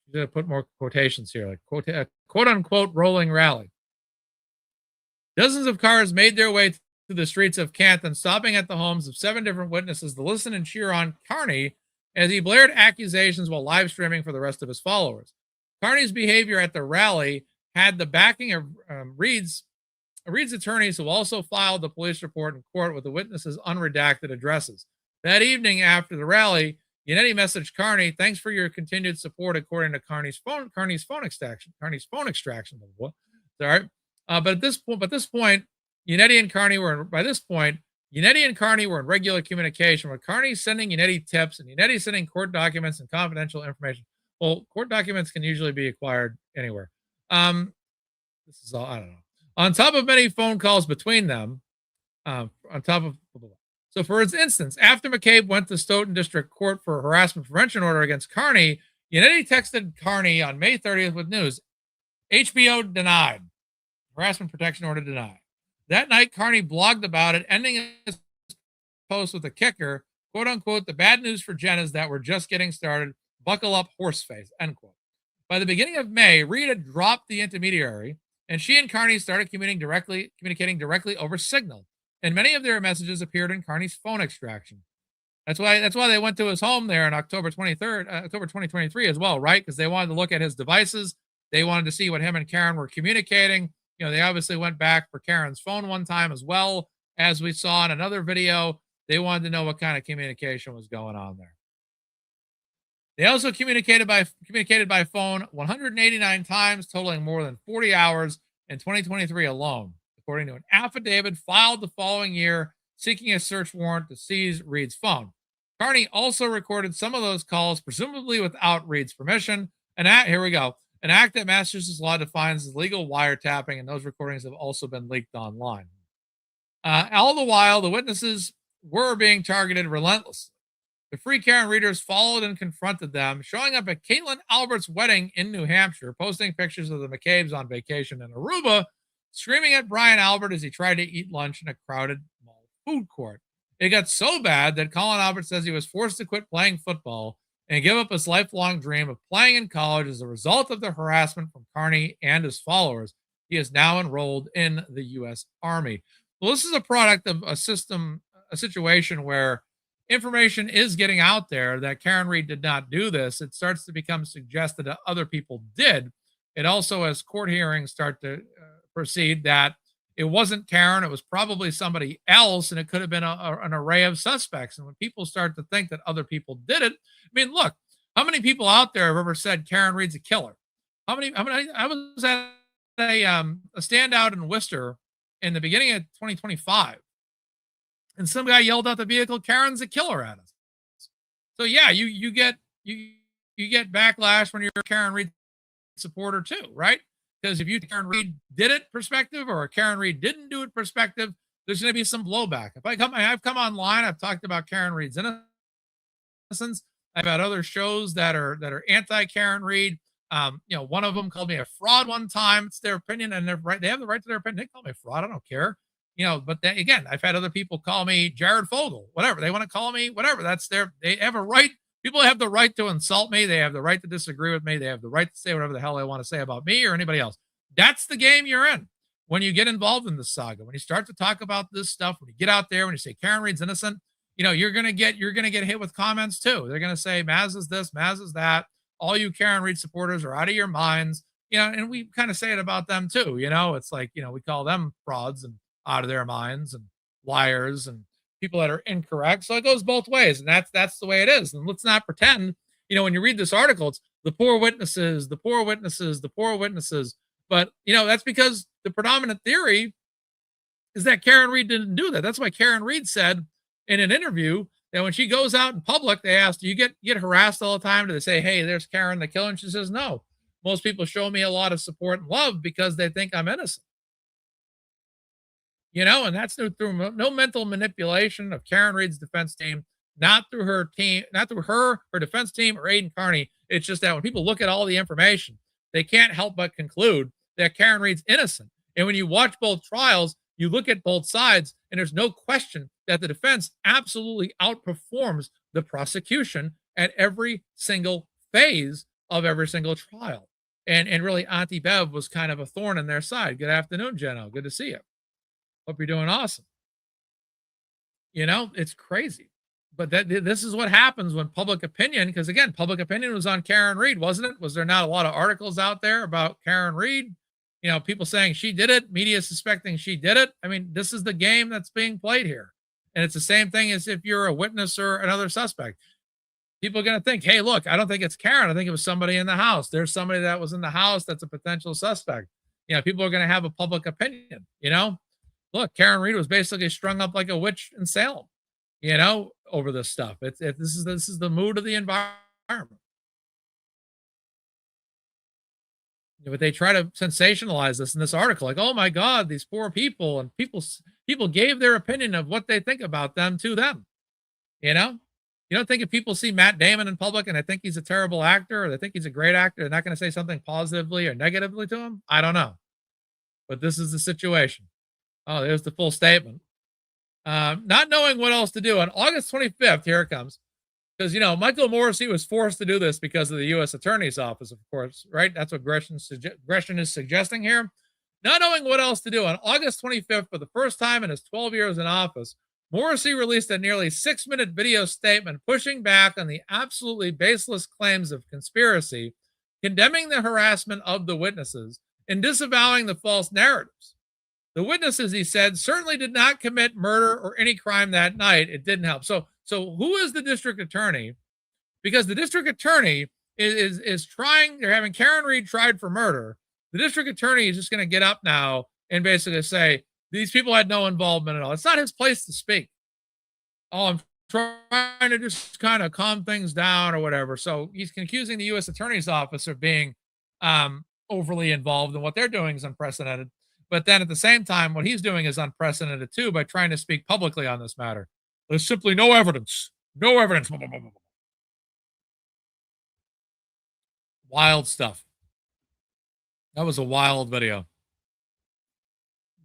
You should put more quotations here, like quote unquote rolling rally. Dozens of cars made their way to the streets of Canton, stopping at the homes of 7 different witnesses to listen and cheer on Kearney as he blared accusations while live streaming for the rest of his followers. Kearney's behavior at the rally had the backing of Reed's attorneys, who also filed the police report in court with the witnesses' unredacted addresses. That evening after the rally, Yannetti messaged Kearney, "Thanks for your continued support," according to Kearney's phone extraction. Sorry. But at this point, Yannetti and Kearney were in regular communication, with Kearney sending Yannetti tips and Yannetti sending court documents and confidential information. Well, court documents can usually be acquired anywhere. This is all, I don't know. On top of many phone calls between them, so for instance, after McCabe went to Stoughton District Court for a harassment prevention order against Kearney, Yannetti texted Kearney on May 30th with news: HBO denied. Harassment protection order denied. That night, Kearney blogged about it, ending his post with a kicker, quote unquote, "The bad news for Jen is that we're just getting started. Buckle up, horseface," end quote. By the beginning of May, Reed had dropped the intermediary, and she and Kearney started communicating directly over Signal, and many of their messages appeared in Kearney's phone extraction. That's why they went to his home there on October 2023 as well, right? Because they wanted to look at his devices. They wanted to see what him and Karen were communicating. They obviously went back for Karen's phone one time as well, as we saw in another video. They wanted to know what kind of communication was going on there. They also communicated by phone 189 times, totaling more than 40 hours in 2023 alone, according to an affidavit filed the following year seeking a search warrant to seize Reed's phone. Kearney also recorded some of those calls, presumably without Reed's permission. Here we go. An act that Massachusetts law defines as legal wiretapping, and those recordings have also been leaked online. All the while, the witnesses were being targeted relentlessly. The Free Karen readers followed and confronted them, showing up at Caitlin Albert's wedding in New Hampshire, posting pictures of the McCabes on vacation in Aruba, screaming at Brian Albert as he tried to eat lunch in a crowded mall food court. It got so bad that Colin Albert says he was forced to quit playing football and give up his lifelong dream of playing in college as a result of the harassment from Kearney and his followers. He is now enrolled in the U.S. Army. Well, this is a product of a situation where information is getting out there that Karen Reed did not do this. It starts to become suggested that other people did. It also, as court hearings start to proceed, that it wasn't Karen, it was probably somebody else, and it could have been an array of suspects. And when people start to think that other people did it, I mean, look, how many people out there have ever said Karen Reed's a killer? I was at a standout in Worcester in the beginning of 2025, and some guy yelled out the vehicle, "Karen's a killer," at us. So yeah, you get backlash when you're a Karen Reed supporter too, right? Because if you Karen Reed did it perspective or a Karen Reed didn't do it perspective, there's going to be some blowback. I've come online, I've talked about Karen Reed's innocence. I've had other shows that are anti-Karen Reed. One of them called me a fraud one time. It's their opinion, and they're right. They have the right to their opinion. They call me a fraud. I don't care. But then again, I've had other people call me Jared Fogle, whatever they want to call me, whatever. They have a right. People have the right to insult me. They have the right to disagree with me. They have the right to say whatever the hell they want to say about me or anybody else. That's the game you're in when you get involved in this saga. When you start to talk about this stuff, when you get out there, when you say Karen Reed's innocent, you're gonna get hit with comments too. They're gonna say Maz is this, Maz is that. All you Karen Reed supporters are out of your minds. And we kind of say it about them too. It's like we call them frauds and out of their minds and liars and people that are incorrect. So it goes both ways, and that's the way it is. And let's not pretend, when you read this article, it's the poor witnesses, the poor witnesses, the poor witnesses. But that's because the predominant theory is that Karen Read didn't do that. That's why Karen Read said in an interview that when she goes out in public, they asked, "Do you get harassed all the time?" Do they say, "Hey, there's Karen the killer?" And she says, "No. Most people show me a lot of support and love because they think I'm innocent." And that's through no mental manipulation of Karen Read's defense team, not through her team, not through her defense team or Aiden Carney. It's just that when people look at all the information, they can't help but conclude that Karen Read's innocent. And when you watch both trials, you look at both sides, and there's no question that the defense absolutely outperforms the prosecution at every single phase of every single trial. And really, Auntie Bev was kind of a thorn in their side. Good afternoon, Jenno. Good to see you. Hope you're doing awesome. It's crazy. But this is what happens when public opinion, because again, public opinion was on Karen Read, wasn't it? Was there not a lot of articles out there about Karen Read? People saying she did it, media suspecting she did it. I mean, this is the game that's being played here. And it's the same thing as if you're a witness or another suspect. People are going to think, hey, look, I don't think it's Karen. I think it was somebody in the house. There's somebody that was in the house that's a potential suspect. People are going to have a public opinion, Look, Karen Read was basically strung up like a witch in Salem, over this stuff. This is the mood of the environment. But they try to sensationalize this in this article, like, oh my God, these poor people, and people gave their opinion of what they think about them to them. You don't think if people see Matt Damon in public and they think he's a terrible actor or they think he's a great actor, they're not going to say something positively or negatively to him? I don't know. But this is the situation. Oh, there's the full statement. Not knowing what else to do. On August 25th, here it comes. Because, Michael Morrissey was forced to do this because of the U.S. Attorney's Office, of course, right? That's what Gretchen is suggesting here. Not knowing what else to do, on August 25th, for the first time in his 12 years in office, Morrissey released a nearly 6-minute video statement pushing back on the absolutely baseless claims of conspiracy, condemning the harassment of the witnesses, and disavowing the false narratives. The witnesses, he said, certainly did not commit murder or any crime that night. It didn't help. So who is the district attorney? Because the district attorney is trying, they're having Karen Read tried for murder. The district attorney is just going to get up now and basically say, these people had no involvement at all. It's not his place to speak. Oh, I'm trying to just kind of calm things down or whatever. So he's accusing the U.S. Attorney's Office of being overly involved, and what they're doing is unprecedented. But then at the same time, what he's doing is unprecedented too by trying to speak publicly on this matter. There's simply no evidence. No evidence. Wild stuff. That was a wild video.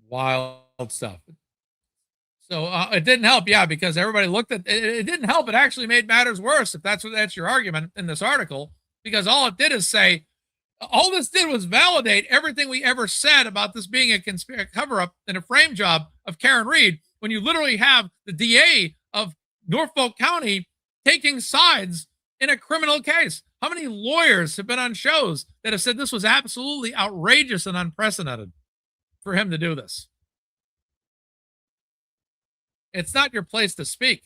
Wild stuff. So it didn't help, yeah, because everybody looked at it. It didn't help. It actually made matters worse, if that's your argument in this article, because all it did is say, all this did was validate everything we ever said about this being a cover-up and a frame job of Karen Read, when you literally have the DA of Norfolk County taking sides in a criminal case. How many lawyers have been on shows that have said this was absolutely outrageous and unprecedented for him to do this? It's not your place to speak.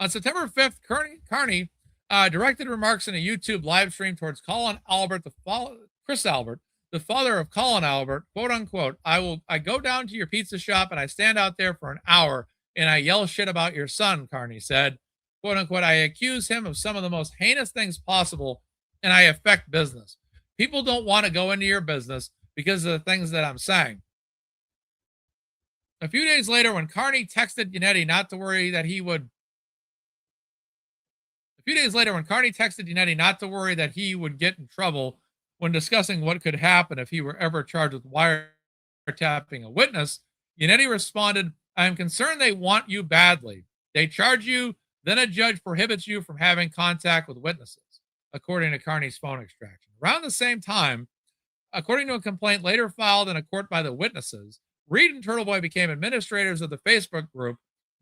On September 5th, Carney directed remarks in a YouTube live stream towards Colin Albert, Chris Albert, the father of Colin Albert, quote unquote, I go down to your pizza shop and I stand out there for an hour and I yell shit about your son, Carney said. Quote unquote, I accuse him of some of the most heinous things possible and I affect business. People don't want to go into your business because of the things that I'm saying. A few days later, when Carney texted Yannetti not to worry that he would get in trouble when discussing what could happen if he were ever charged with wiretapping a witness, Yannetti responded, I am concerned they want you badly. They charge you, then a judge prohibits you from having contact with witnesses, according to Carney's phone extraction. Around the same time, according to a complaint later filed in a court by the witnesses, Reed and Turtleboy became administrators of the Facebook group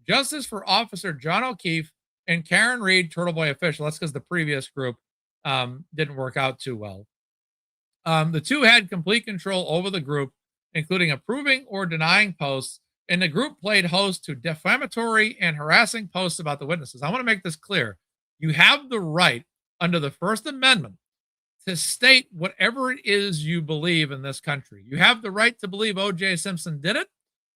Justice for Officer John O'Keefe and Karen Read, Turtleboy official. That's because the previous group didn't work out too well. The two had complete control over the group, including approving or denying posts and the group played host to defamatory and harassing posts about the witnesses. I want to make this clear. You have the right under the First Amendment to state whatever it is you believe in this country. You have the right to believe O.J. Simpson did it,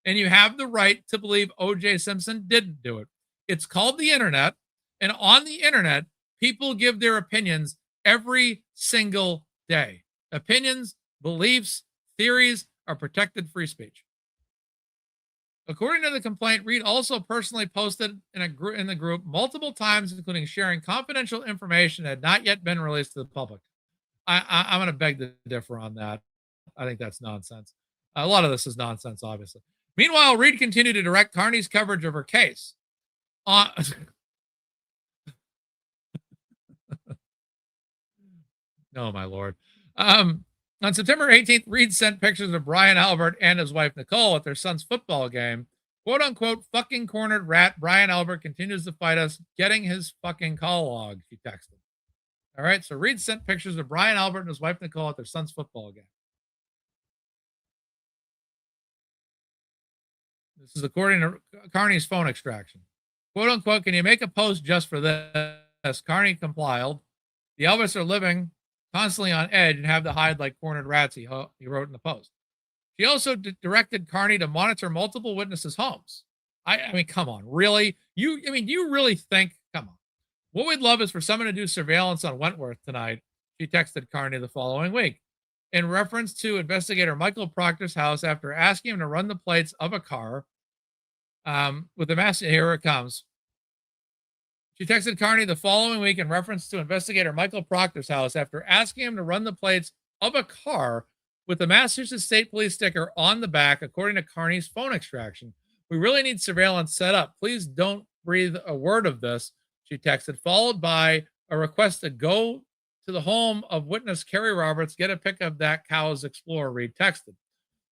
and you have the right to believe O.J. Simpson didn't do it. It's called the internet, and on the internet, people give their opinions every single day. Opinions, beliefs, theories are protected free speech. According to the complaint, Reed also personally posted in the group multiple times, including sharing confidential information that had not yet been released to the public. I'm going to beg to differ on that. I think that's nonsense. A lot of this is nonsense, obviously. Meanwhile, Reed continued to direct Carney's coverage of her case. Oh, my Lord. On September 18th, Reed sent pictures of Brian Albert and his wife, Nicole, at their son's football game. Quote unquote, fucking cornered rat. Brian Albert continues to fight us, getting his fucking call log, she texted. All right, so Reed sent pictures of Brian Albert and his wife, Nicole, at their son's football game. This is according to Carney's phone extraction. Quote unquote, can you make a post just for this? Carney complied. The Elvis are living constantly on edge and have to hide like cornered rats, he wrote in the post. She also directed Carney to monitor multiple witnesses' homes. I mean, come on, really? You really think, come on. What we'd love is for someone to do surveillance on Wentworth tonight, she texted Carney the following week. In reference to investigator Michael Proctor's house after asking him to run the plates of a car with the mask. Here it comes. She texted Carney the following week in reference to investigator Michael Proctor's house after asking him to run the plates of a car with the Massachusetts State Police sticker on the back, according to Carney's phone extraction. We really need surveillance set up. Please don't breathe a word of this, she texted, followed by a request to go to the home of witness Kerry Roberts, get a pic of that cow's Explorer, Reed texted.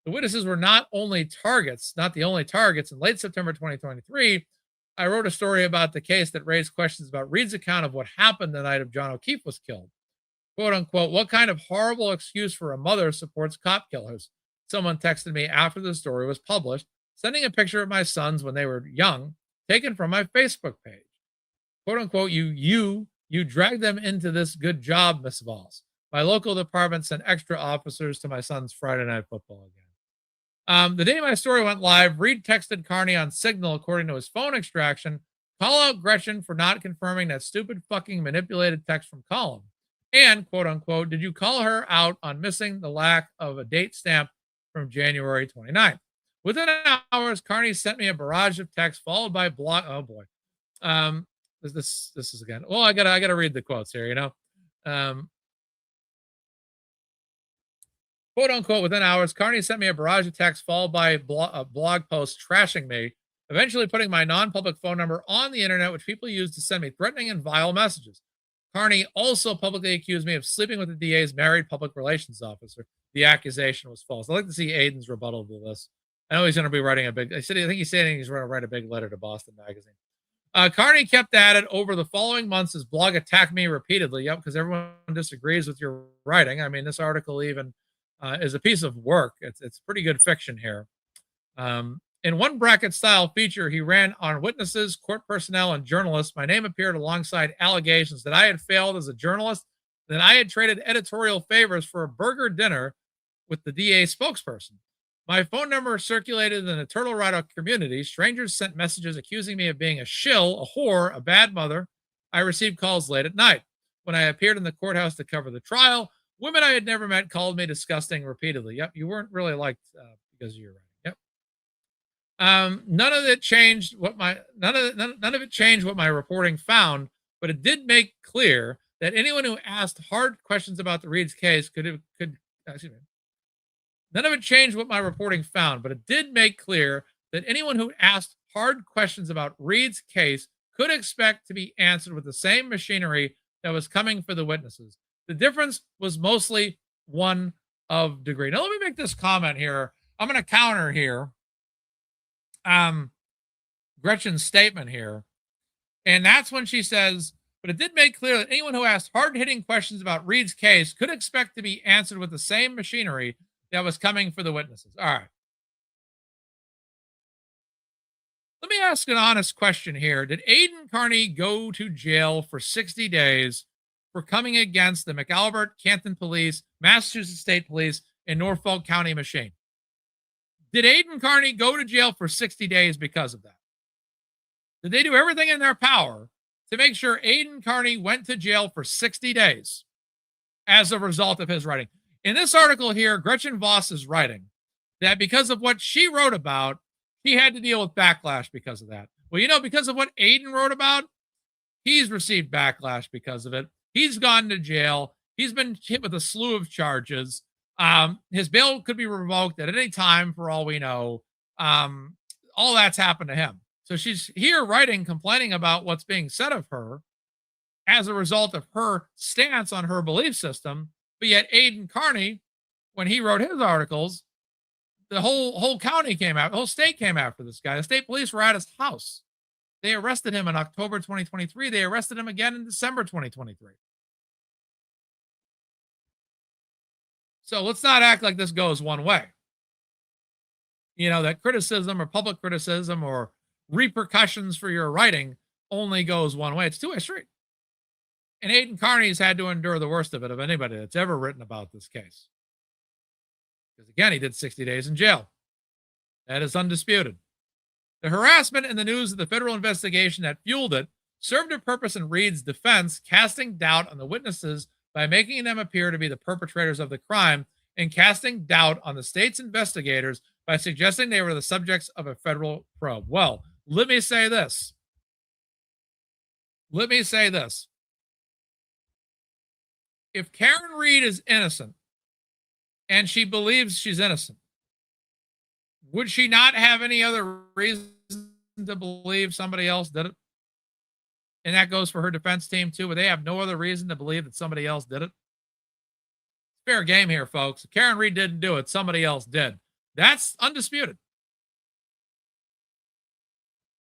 The witnesses were not the only targets. In late September 2023, I wrote a story about the case that raised questions about Reed's account of what happened the night of John O'Keefe was killed. Quote unquote, what kind of horrible excuse for a mother supports cop killers? Someone texted me after the story was published, sending a picture of my sons when they were young, taken from my Facebook page. Quote unquote, you dragged them into this. Good job, Miss Voss. My local department sent extra officers to my son's Friday night football game. The day my story went live, Reed texted Carney on Signal, according to his phone extraction, call out Gretchen for not confirming that stupid fucking manipulated text from Colin. And, quote unquote, did you call her out on missing the lack of a date stamp from January 29th? Within hours, Carney sent me a barrage of texts followed by block. Oh boy. This is again. Well, I gotta read the quotes here, you know. Quote unquote, within hours, Carney sent me a barrage of texts followed by a blog post trashing me, eventually putting my non-public phone number on the internet, which people use to send me threatening and vile messages. Carney also publicly accused me of sleeping with the DA's married public relations officer. The accusation was false. I'd like to see Aiden's rebuttal to this. I know he's going to be writing I think he's saying he's going to write a big letter to Boston Magazine. Carney kept at it over the following months. His blog attacked me repeatedly. Yep, because everyone disagrees with your writing. I mean, this article even is a piece of work. It's pretty good fiction here. In one bracket style feature he ran on witnesses, court personnel, and journalists, my name appeared alongside allegations that I had failed as a journalist, that I had traded editorial favors for a burger dinner with the DA spokesperson. My phone number circulated in the Turtle Rider community. Strangers sent messages accusing me of being a shill, a whore, a bad mother. I received calls late at night. When I appeared in the courthouse to cover the trial, women I had never met called me disgusting repeatedly. Yep, you weren't really liked because of your writing. Yep. None of it changed what my reporting found, but it did make clear that anyone who asked hard questions about the Reed's case None of it changed what my reporting found, but it did make clear that anyone who asked hard questions about Reed's case could expect to be answered with the same machinery that was coming for the witnesses. The difference was mostly one of degree. Now, let me make this comment here. I'm going to counter here Gretchen's statement here. And that's when she says, but it did make clear that anyone who asked hard-hitting questions about Reed's case could expect to be answered with the same machinery that was coming for the witnesses. All right. Let me ask an honest question here. Did Aiden Carney go to jail for 60 days for coming against the McAlbert, Canton Police, Massachusetts State Police, and Norfolk County machine? Did Aiden Carney go to jail for 60 days because of that? Did they do everything in their power to make sure Aiden Carney went to jail for 60 days as a result of his writing? In this article here, Gretchen Voss is writing that because of what she wrote about, he had to deal with backlash because of that. Well, because of what Aiden wrote about, he's received backlash because of it. He's gone to jail. He's been hit with a slew of charges. His bail could be revoked at any time for all we know. All that's happened to him. So she's here writing, complaining about what's being said of her as a result of her stance on her belief system. But yet Aiden Carney, when he wrote his articles, the whole county came out, the whole state came after this guy. The state police were at his house. They arrested him in October 2023. They arrested him again in December 2023. So let's not act like this goes one way. That criticism or public criticism or repercussions for your writing only goes one way. It's a two-way street. And Aiden Carney's had to endure the worst of it of anybody that's ever written about this case. Because again, he did 60 days in jail. That is undisputed. The harassment and the news of the federal investigation that fueled it served a purpose in Reed's defense, casting doubt on the witnesses by making them appear to be the perpetrators of the crime and casting doubt on the state's investigators by suggesting they were the subjects of a federal probe. Well, let me say this. If Karen Reed is innocent, and she believes she's innocent, would she not have any other reason to believe somebody else did it? And that goes for her defense team too, but they have no other reason to believe that somebody else did it. Fair game here, folks. If Karen Reed didn't do it, somebody else did. That's undisputed.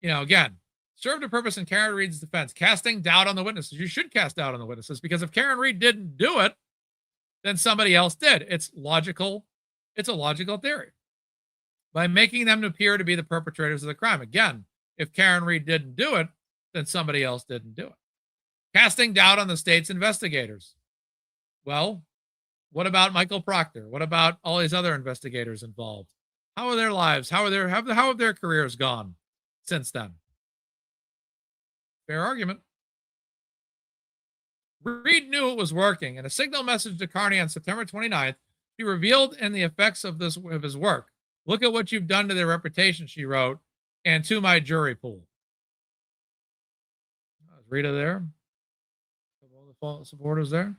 Again, served a purpose in Karen Reed's defense, casting doubt on the witnesses. You should cast doubt on the witnesses, because if Karen Reed didn't do it, then somebody else did. It's logical. It's a logical theory. By making them appear to be the perpetrators of the crime. Again, if Karen Reed didn't do it, then somebody else didn't do it. Casting doubt on the state's investigators. Well, what about Michael Proctor? What about all these other investigators involved? How are their lives? How have their careers gone since then? Fair argument. Reed knew it was working. In a signal message to Carney on September 29th, she revealed in the effects of his work. Look at what you've done to their reputation, she wrote, and to my jury pool. Is Rita there? All the supporters there?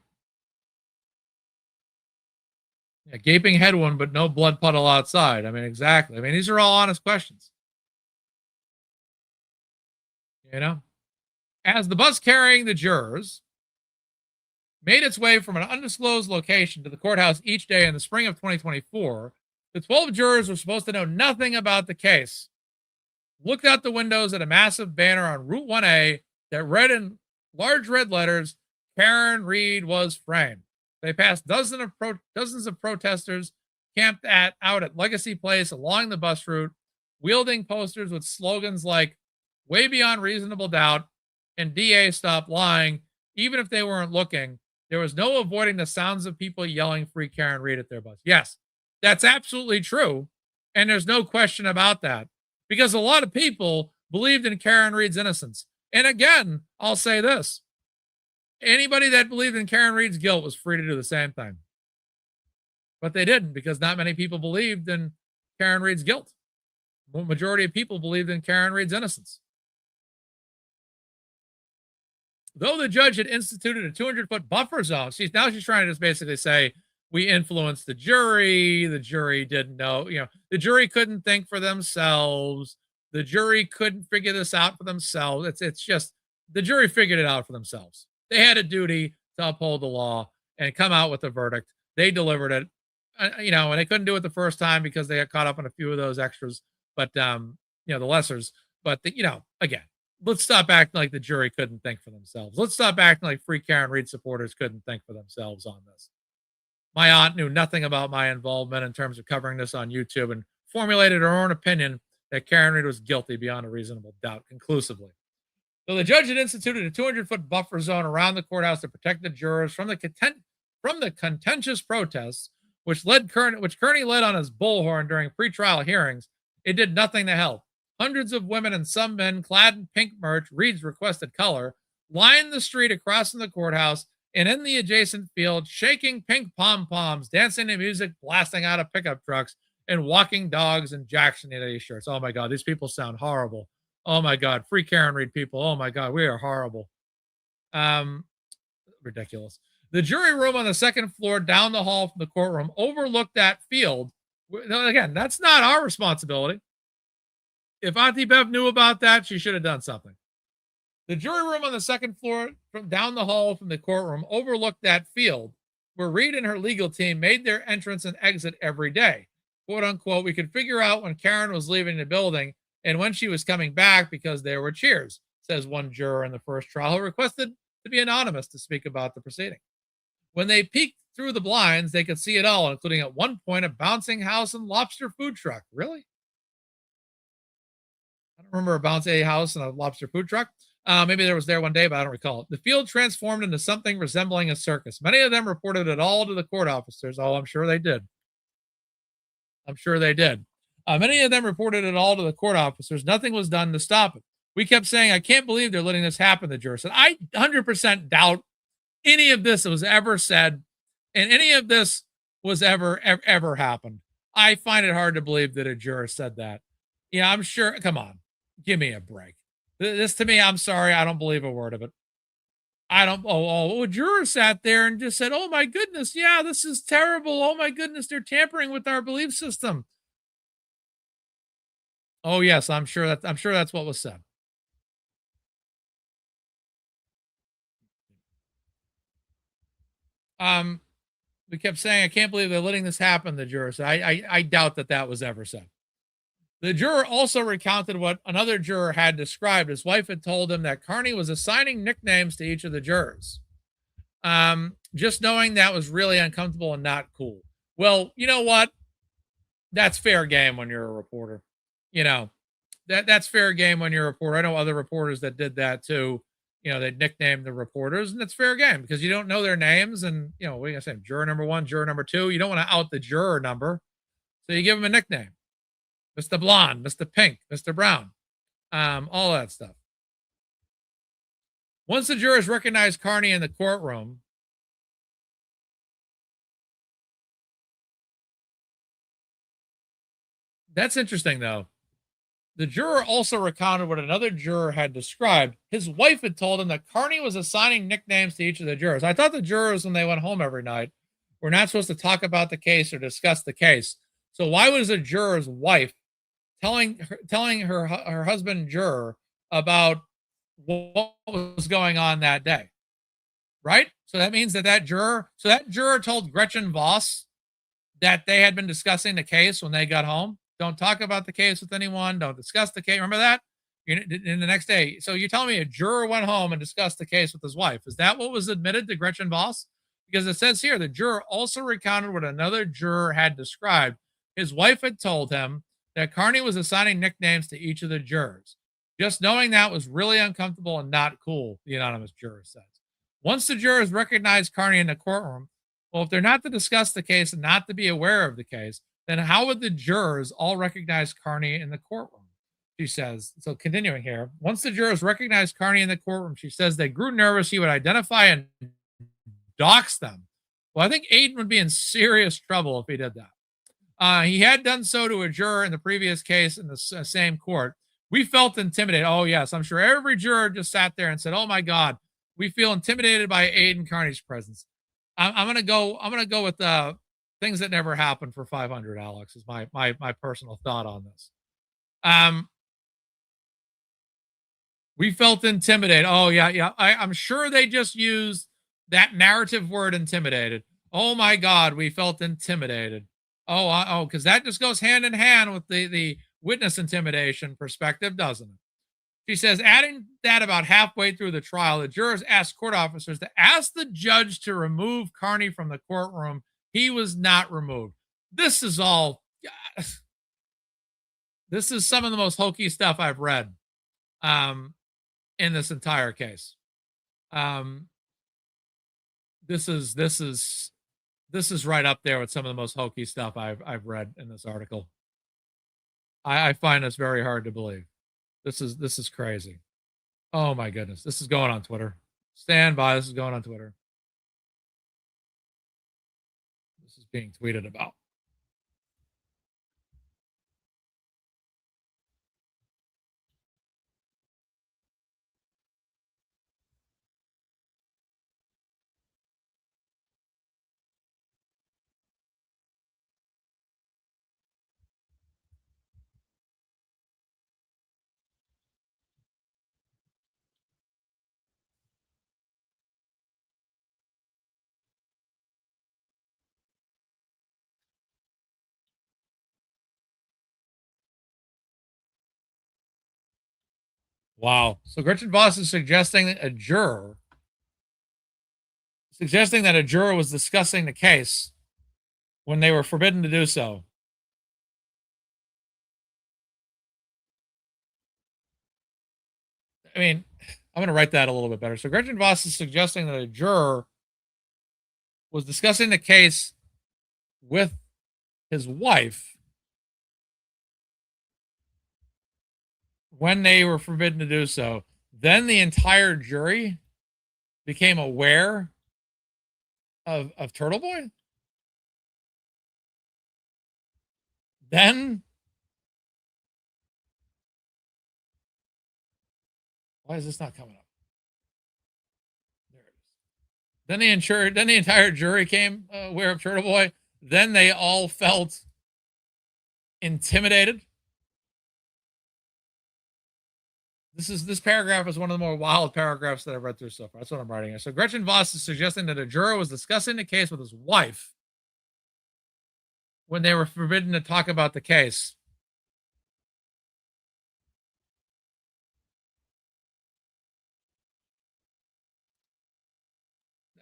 Yeah, gaping head wound, but no blood puddle outside. Exactly. These are all honest questions. As the bus carrying the jurors made its way from an undisclosed location to the courthouse each day in the spring of 2024, the 12 jurors were supposed to know nothing about the case. Looked out the windows at a massive banner on Route 1A that read in large red letters, Karen Reed was framed. They passed dozens of protesters camped out at Legacy Place along the bus route, wielding posters with slogans like, way beyond reasonable doubt, and DA stop lying, even if they weren't looking. There was no avoiding the sounds of people yelling free Karen Reed at their bus. Yes, that's absolutely true. And there's no question about that, because a lot of people believed in Karen Reed's innocence. And again, I'll say this. Anybody that believed in Karen Reed's guilt was free to do the same thing. But they didn't, because not many people believed in Karen Reed's guilt. The majority of people believed in Karen Reed's innocence. Though the judge had instituted a 200-foot buffer zone, she's trying to just basically say, we influenced the jury didn't know, the jury couldn't think for themselves, the jury couldn't figure this out for themselves. It's just, the jury figured it out for themselves. They had a duty to uphold the law and come out with a verdict. They delivered it, and they couldn't do it the first time because they got caught up on a few of those extras, but, the lessers, but, again, let's stop acting like the jury couldn't think for themselves. Let's stop acting like free Karen Reed supporters couldn't think for themselves on this. My aunt knew nothing about my involvement in terms of covering this on YouTube and formulated her own opinion that Karen Reed was guilty beyond a reasonable doubt conclusively. So the judge had instituted a 200-foot buffer zone around the courthouse to protect the jurors from the contentious protests, which Kearney led on his bullhorn during pretrial hearings. It did nothing to help. Hundreds of women and some men clad in pink merch, Reed's requested color, lined the street across from the courthouse and in the adjacent field, shaking pink pom-poms, dancing to music, blasting out of pickup trucks, and walking dogs in Jackson Eddie shirts. Oh my God, these people sound horrible. Oh my God, free Karen Reed people. Oh my God, we are horrible. Ridiculous. The jury room on the second floor down the hall from the courtroom overlooked that field. Again, that's not our responsibility. If Auntie Bev knew about that, she should have done something. The jury room on the second floor from down the hall from the courtroom overlooked that field where Reed and her legal team made their entrance and exit every day. Quote unquote, we could figure out when Karen was leaving the building and when she was coming back because there were cheers, says one juror in the first trial who requested to be anonymous to speak about the proceeding. When they peeked through the blinds, they could see it all, including at one point a bouncing house and lobster food truck. Really? I don't remember a bouncy house and a lobster food truck. Maybe there was there one day, but I don't recall it. The field transformed into something resembling a circus. Many of them reported it all to the court officers. Oh, I'm sure they did. I'm sure they did. Many of them reported it all to the court officers. Nothing was done to stop it. We kept saying, I can't believe they're letting this happen, the juror said. I 100% doubt any of this was ever said and any of this was ever happened. I find it hard to believe that a juror said that. Yeah, I'm sure. Come on. Give me a break. This to me, I'm sorry. I don't believe a word of it. I don't. A juror sat there and just said, oh my goodness. Yeah, this is terrible. Oh my goodness. They're tampering with our belief system. Oh yes, I'm sure that's what was said. We kept saying, I can't believe they're letting this happen. The juror said, I doubt that was ever said. The juror also recounted what another juror had described. His wife had told him that Kearney was assigning nicknames to each of the jurors. Just knowing that was really uncomfortable and not cool. Well, you know what? That's fair game when you're a reporter. You know, that's fair game when you're a reporter. I know other reporters that did that too. You know, they nicknamed the reporters, and it's fair game because you don't know their names. And, you know, what are you going to say? Juror number one, juror number two. You don't want to out the juror number. So you give them a nickname. Mr. Blonde, Mr. Pink, Mr. Brown, all that stuff. Once the jurors recognized Kearney in the courtroom, that's interesting though. The juror also recounted what another juror had described. His wife had told him that Kearney was assigning nicknames to each of the jurors. I thought the jurors, when they went home every night, were not supposed to talk about the case or discuss the case. So why was a juror's wife telling her husband juror about what was going on that day? Right? So that means that juror told Gretchen Voss that they had been discussing the case when they got home. Don't talk about the case with anyone. Don't discuss the case. Remember that? In the next day. So you're telling me a juror went home and discussed the case with his wife. Is that what was admitted to Gretchen Voss? Because it says here, the juror also recounted what another juror had described. His wife had told him that Kearney was assigning nicknames to each of the jurors. Just knowing that was really uncomfortable and not cool, the anonymous juror says. Once the jurors recognized Kearney in the courtroom, well, if they're not to discuss the case and not to be aware of the case, then how would the jurors all recognize Kearney in the courtroom? She says, so continuing here, once the jurors recognized Kearney in the courtroom, she says they grew nervous he would identify and dox them. Well, I think Aiden would be in serious trouble if he did that. He had done so to a juror in the previous case in the same court. We felt intimidated. Oh, yes. I'm sure every juror just sat there and said, oh, my God, we feel intimidated by Aiden Kearney's presence. I'm going to go with things that never happened for 500, Alex, is my personal thought on this. We felt intimidated. Oh, yeah. I'm sure they just used that narrative word intimidated. Oh, my God, we felt intimidated. Because that just goes hand in hand with the witness intimidation perspective, doesn't it? She says, adding that about halfway through the trial, the jurors asked court officers to ask the judge to remove Kearney from the courtroom. He was not removed. This is all. This is some of the most hokey stuff I've read um, in this entire case. Um, this is right up there with some of the most hokey stuff I've read in this article. I find this very hard to believe. This is crazy. Oh my goodness, this is going on Twitter. Stand by. This is going on Twitter. This is being tweeted about. Wow. So Gretchen Voss is suggesting that a juror was discussing the case when they were forbidden to do so. I mean, I'm going to write that a little bit better. So Gretchen Voss is suggesting that a juror was discussing the case with his wife when they were forbidden to do so. Then the entire jury became aware of Turtle Boy. Then why is this not coming up? There it is. Then the entire jury came aware of Turtle Boy. Then they all felt intimidated. This paragraph is one of the more wild paragraphs that I've read through so far. That's what I'm writing here. So Gretchen Voss is suggesting that a juror was discussing the case with his wife when they were forbidden to talk about the case.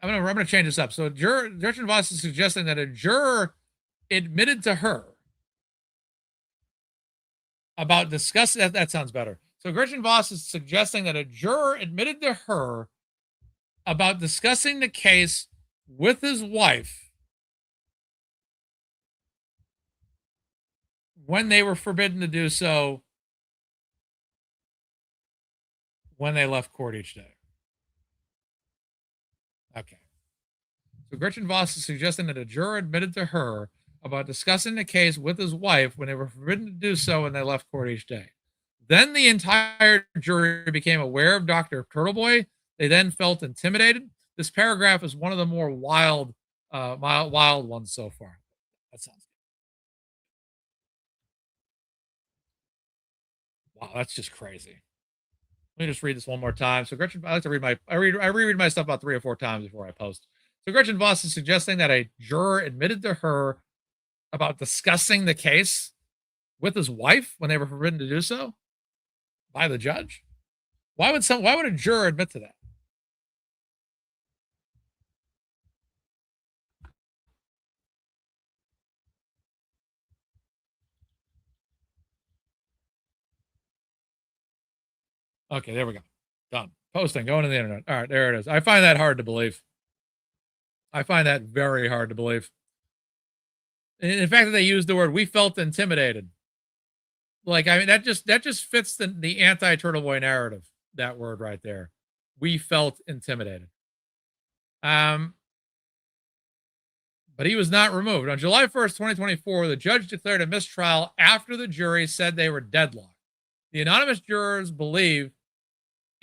I'm gonna change this up. So Gretchen Voss is suggesting that a juror admitted to her about discussing that sounds better. So Gretchen Voss is suggesting that a juror admitted to her about discussing the case with his wife when they were forbidden to do so when they left court each day. Okay. So Gretchen Voss is suggesting that a juror admitted to her about discussing the case with his wife when they were forbidden to do so when they left court each day. Then the entire jury became aware of Dr. Turtleboy. They then felt intimidated. This paragraph is one of the more wild ones so far. That sounds good. Wow, that's just crazy. Let me just read this one more time. So Gretchen, I like to reread my stuff about 3 or 4 times before I post. So Gretchen Voss is suggesting that a juror admitted to her about discussing the case with his wife when they were forbidden to do so by the judge. Why would a juror admit to that? Okay, there we go. Done. Posting, going to the internet. All right, there it is. I find that hard to believe. I find that very hard to believe. In fact, that they used the word "we felt intimidated." Like, I mean, that just fits the anti-Turtle Boy narrative. That word right there. We felt intimidated. But he was not removed. On July 1st, 2024, the judge declared a mistrial after the jury said they were deadlocked. The anonymous jurors believe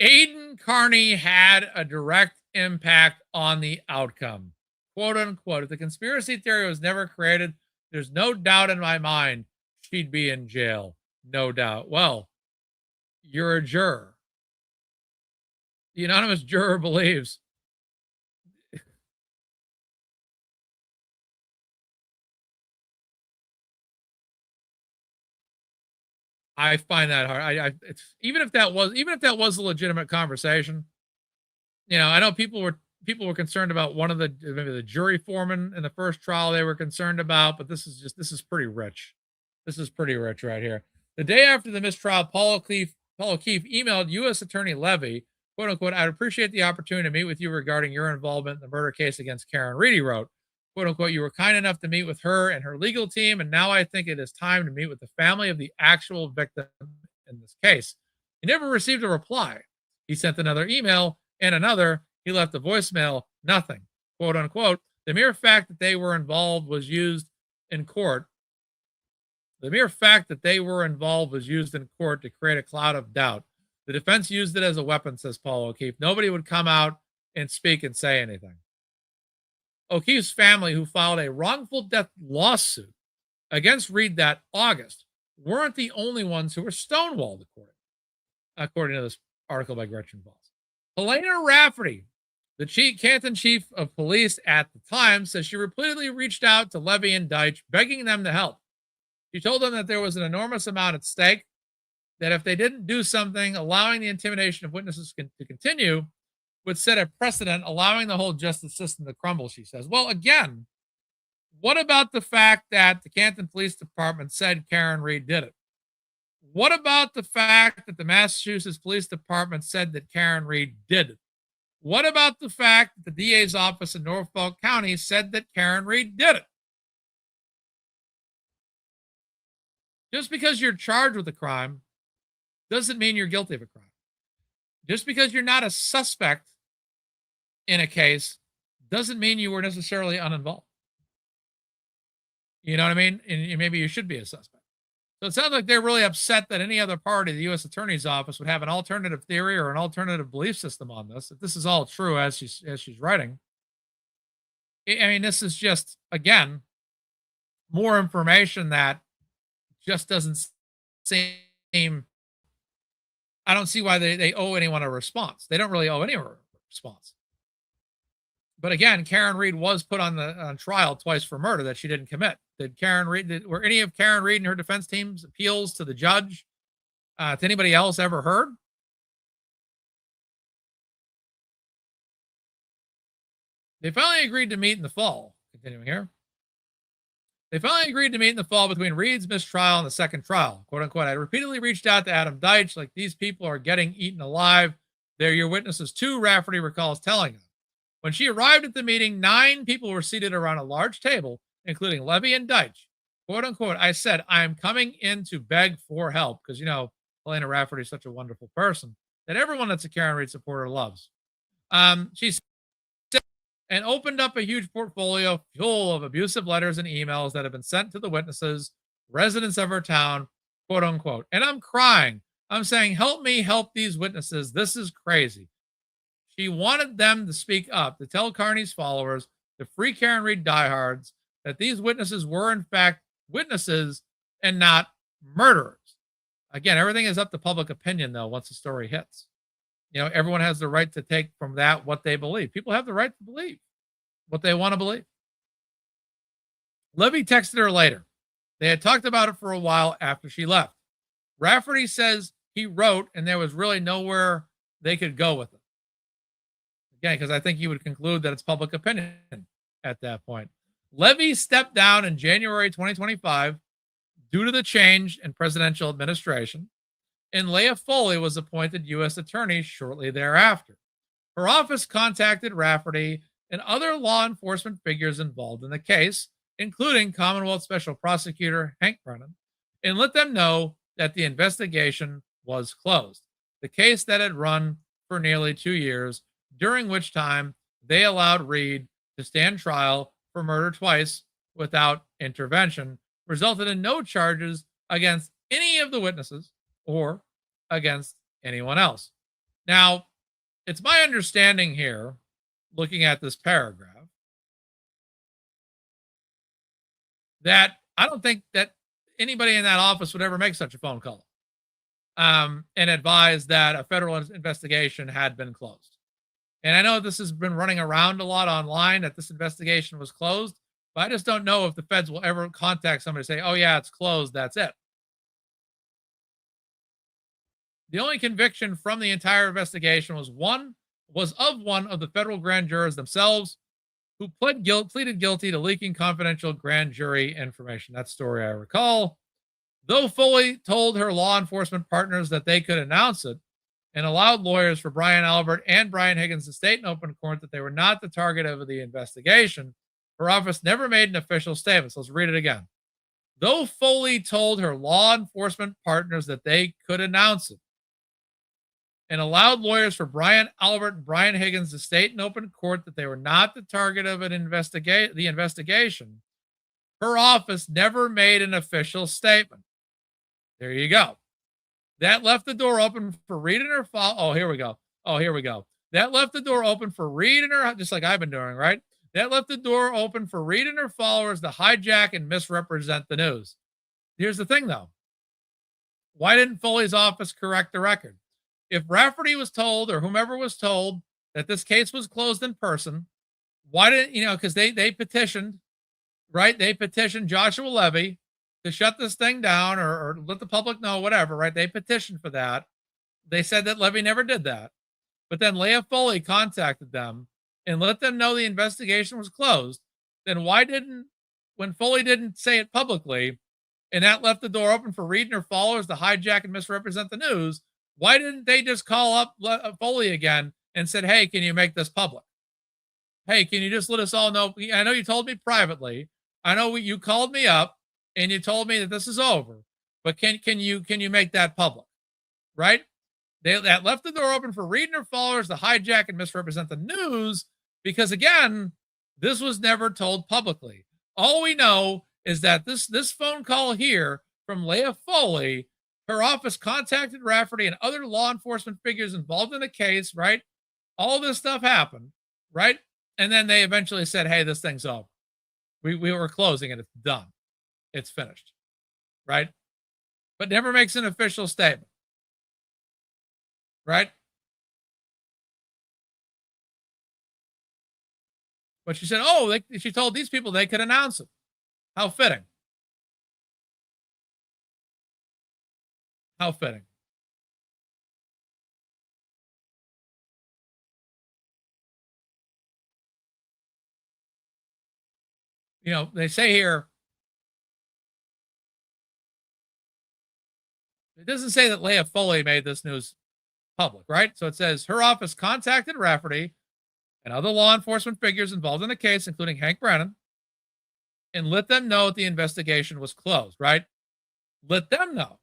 Aiden Carney had a direct impact on the outcome. Quote unquote. If the conspiracy theory was never created, there's no doubt in my mind she'd be in jail. No doubt. Well, you're a juror. The anonymous juror believes. I find that hard. Even if that was a legitimate conversation, I know people were concerned about one of maybe the jury foreman in the first trial they were concerned about, but this is pretty rich. This is pretty rich right here. The day after the mistrial, Paul O'Keefe emailed U.S. Attorney Levy, quote unquote, "I'd appreciate the opportunity to meet with you regarding your involvement in the murder case against Karen Reed," he wrote. "Quote unquote, you were kind enough to meet with her and her legal team, and now I think it is time to meet with the family of the actual victim in this case." He never received a reply. He sent another email and another. He left a voicemail, nothing. Quote unquote, the mere fact that they were involved was used in court. The mere fact that they were involved was used in court to create a cloud of doubt. The defense used it as a weapon, says Paul O'Keefe. Nobody would come out and speak and say anything. O'Keefe's family, who filed a wrongful death lawsuit against Reed that August, weren't the only ones who were stonewalled, according to this article by Gretchen Voss. Helena Rafferty, the Canton chief of police at the time, says she repeatedly reached out to Levy and Deitch, begging them to help. She told them that there was an enormous amount at stake, that if they didn't do something, allowing the intimidation of witnesses to continue would set a precedent, allowing the whole justice system to crumble, she says. Well, again, what about the fact that the Canton Police Department said Karen Reed did it? What about the fact that the Massachusetts Police Department said that Karen Reed did it? What about the fact that the DA's office in Norfolk County said that Karen Reed did it? Just because you're charged with a crime doesn't mean you're guilty of a crime. Just because you're not a suspect in a case doesn't mean you were necessarily uninvolved. You know what I mean? And maybe you should be a suspect. So it sounds like they're really upset that any other party, the U.S. Attorney's Office, would have an alternative theory or an alternative belief system on this. If this is all true as she's writing, I mean, this is just, again, more information that just doesn't seem. I don't see why they owe anyone a response. They don't really owe any response. But again, Karen Reed was put on trial twice for murder that she didn't commit. Were any of Karen Reed and her defense team's appeals to the judge, to anybody else, ever heard? They finally agreed to meet in the fall. Continuing here. They finally agreed to meet in the fall between Reed's mistrial and the second trial. Quote unquote, I repeatedly reached out to Adam Deitch, like, these people are getting eaten alive. They're your witnesses too, Rafferty recalls telling him. When she arrived at the meeting, 9 people were seated around a large table, including Levy and Deitch. Quote unquote, I said, I am coming in to beg for help, because, you know, Helena Rafferty is such a wonderful person that everyone that's a Karen Reed supporter loves. She said, and opened up a huge portfolio full of abusive letters and emails that have been sent to the witnesses, residents of her town, quote unquote. And I'm crying. I'm saying, help me help these witnesses. This is crazy. She wanted them to speak up, to tell Carney's followers, the free Karen Reed diehards, that these witnesses were in fact witnesses and not murderers. Again, everything is up to public opinion, though, once the story hits. You know, everyone has the right to take from that what they believe. People have the right to believe what they want to believe. Levy texted her later. They had talked about it for a while after she left. Rafferty says he wrote, and there was really nowhere they could go with it. Again, because I think he would conclude that it's public opinion at that point. Levy stepped down in January 2025 due to the change in presidential administration, and Leah Foley was appointed U.S. Attorney shortly thereafter. Her office contacted Rafferty and other law enforcement figures involved in the case, including Commonwealth Special Prosecutor Hank Brennan, and let them know that the investigation was closed. The case that had run for nearly 2 years, during which time they allowed Reed to stand trial for murder twice without intervention, resulted in no charges against any of the witnesses or against anyone else. Now, it's my understanding here, looking at this paragraph, that I don't think that anybody in that office would ever make such a phone call and advise that a federal investigation had been closed. And I know this has been running around a lot online, that this investigation was closed, but I just don't know if the feds will ever contact somebody and say, oh yeah, it's closed, that's it. The only conviction from the entire investigation was of one of the federal grand jurors themselves, who pleaded guilty to leaking confidential grand jury information. That story I recall. Though Foley told her law enforcement partners that they could announce it and allowed lawyers for Brian Albert and Brian Higgins to state in open court that they were not the target of the investigation, her office never made an official statement. So let's read it again. Though Foley told her law enforcement partners that they could announce it and allowed lawyers for Brian Albert and Brian Higgins to state in open court that they were not the target of the investigation, her office never made an official statement. There you go. That left the door open for Reed and her Oh, here we go. Oh, here we go. That left the door open for Reed and her, just like I've been doing, right? That left the door open for Reed and her followers to hijack and misrepresent the news. Here's the thing, though. Why didn't Foley's office correct the record? If Rafferty was told or whomever was told that this case was closed in person, why didn't, because they petitioned, right? They petitioned Joshua Levy to shut this thing down or let the public know, whatever, right? They petitioned for that. They said that Levy never did that. But then Leah Foley contacted them and let them know the investigation was closed. Then why didn't, when Foley didn't say it publicly, and that left the door open for Reed and her followers to hijack and misrepresent the news, why didn't they just call up Foley again and said, hey, can you make this public? Hey, can you just let us all know? I know you told me privately. I know you called me up and you told me that this is over, but can you make that public? Right? That left the door open for Reed and her followers to hijack and misrepresent the news because, again, this was never told publicly. All we know is that this phone call here from Leah Foley, her office contacted Rafferty and other law enforcement figures involved in the case, right? All this stuff happened, right? And then they eventually said, hey, this thing's over. We were closing it. It's done. It's finished, right? But never makes an official statement, right? But she said, she told these people they could announce it. How fitting. How fitting. They say here, it doesn't say that Leah Foley made this news public, right? So it says her office contacted Rafferty and other law enforcement figures involved in the case, including Hank Brennan, and let them know that the investigation was closed, right? Let them know.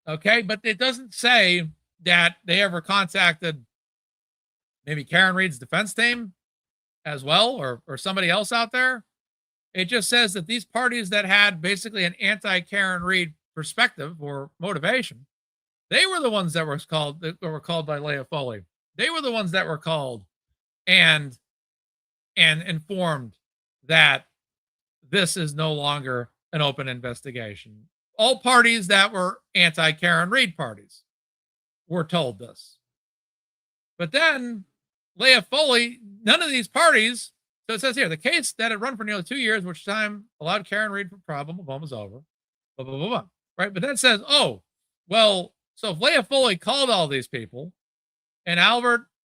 Okay, but it doesn't say that they ever contacted maybe Karen Reed's defense team as well, or somebody else out there. It just says that these parties that had basically an anti-Karen Reed perspective or motivation, they were the ones that were called by Leah Foley. They were the ones that were called and informed that this is no longer an open investigation. All parties that were anti-Karen Reed parties were told this. But then Leah Foley, none of these parties, so it says here, the case that had run for nearly 2 years, which time allowed Karen Reed for probable was over, blah, blah, blah, blah, right? But then it says, so if Leah Foley called all these people and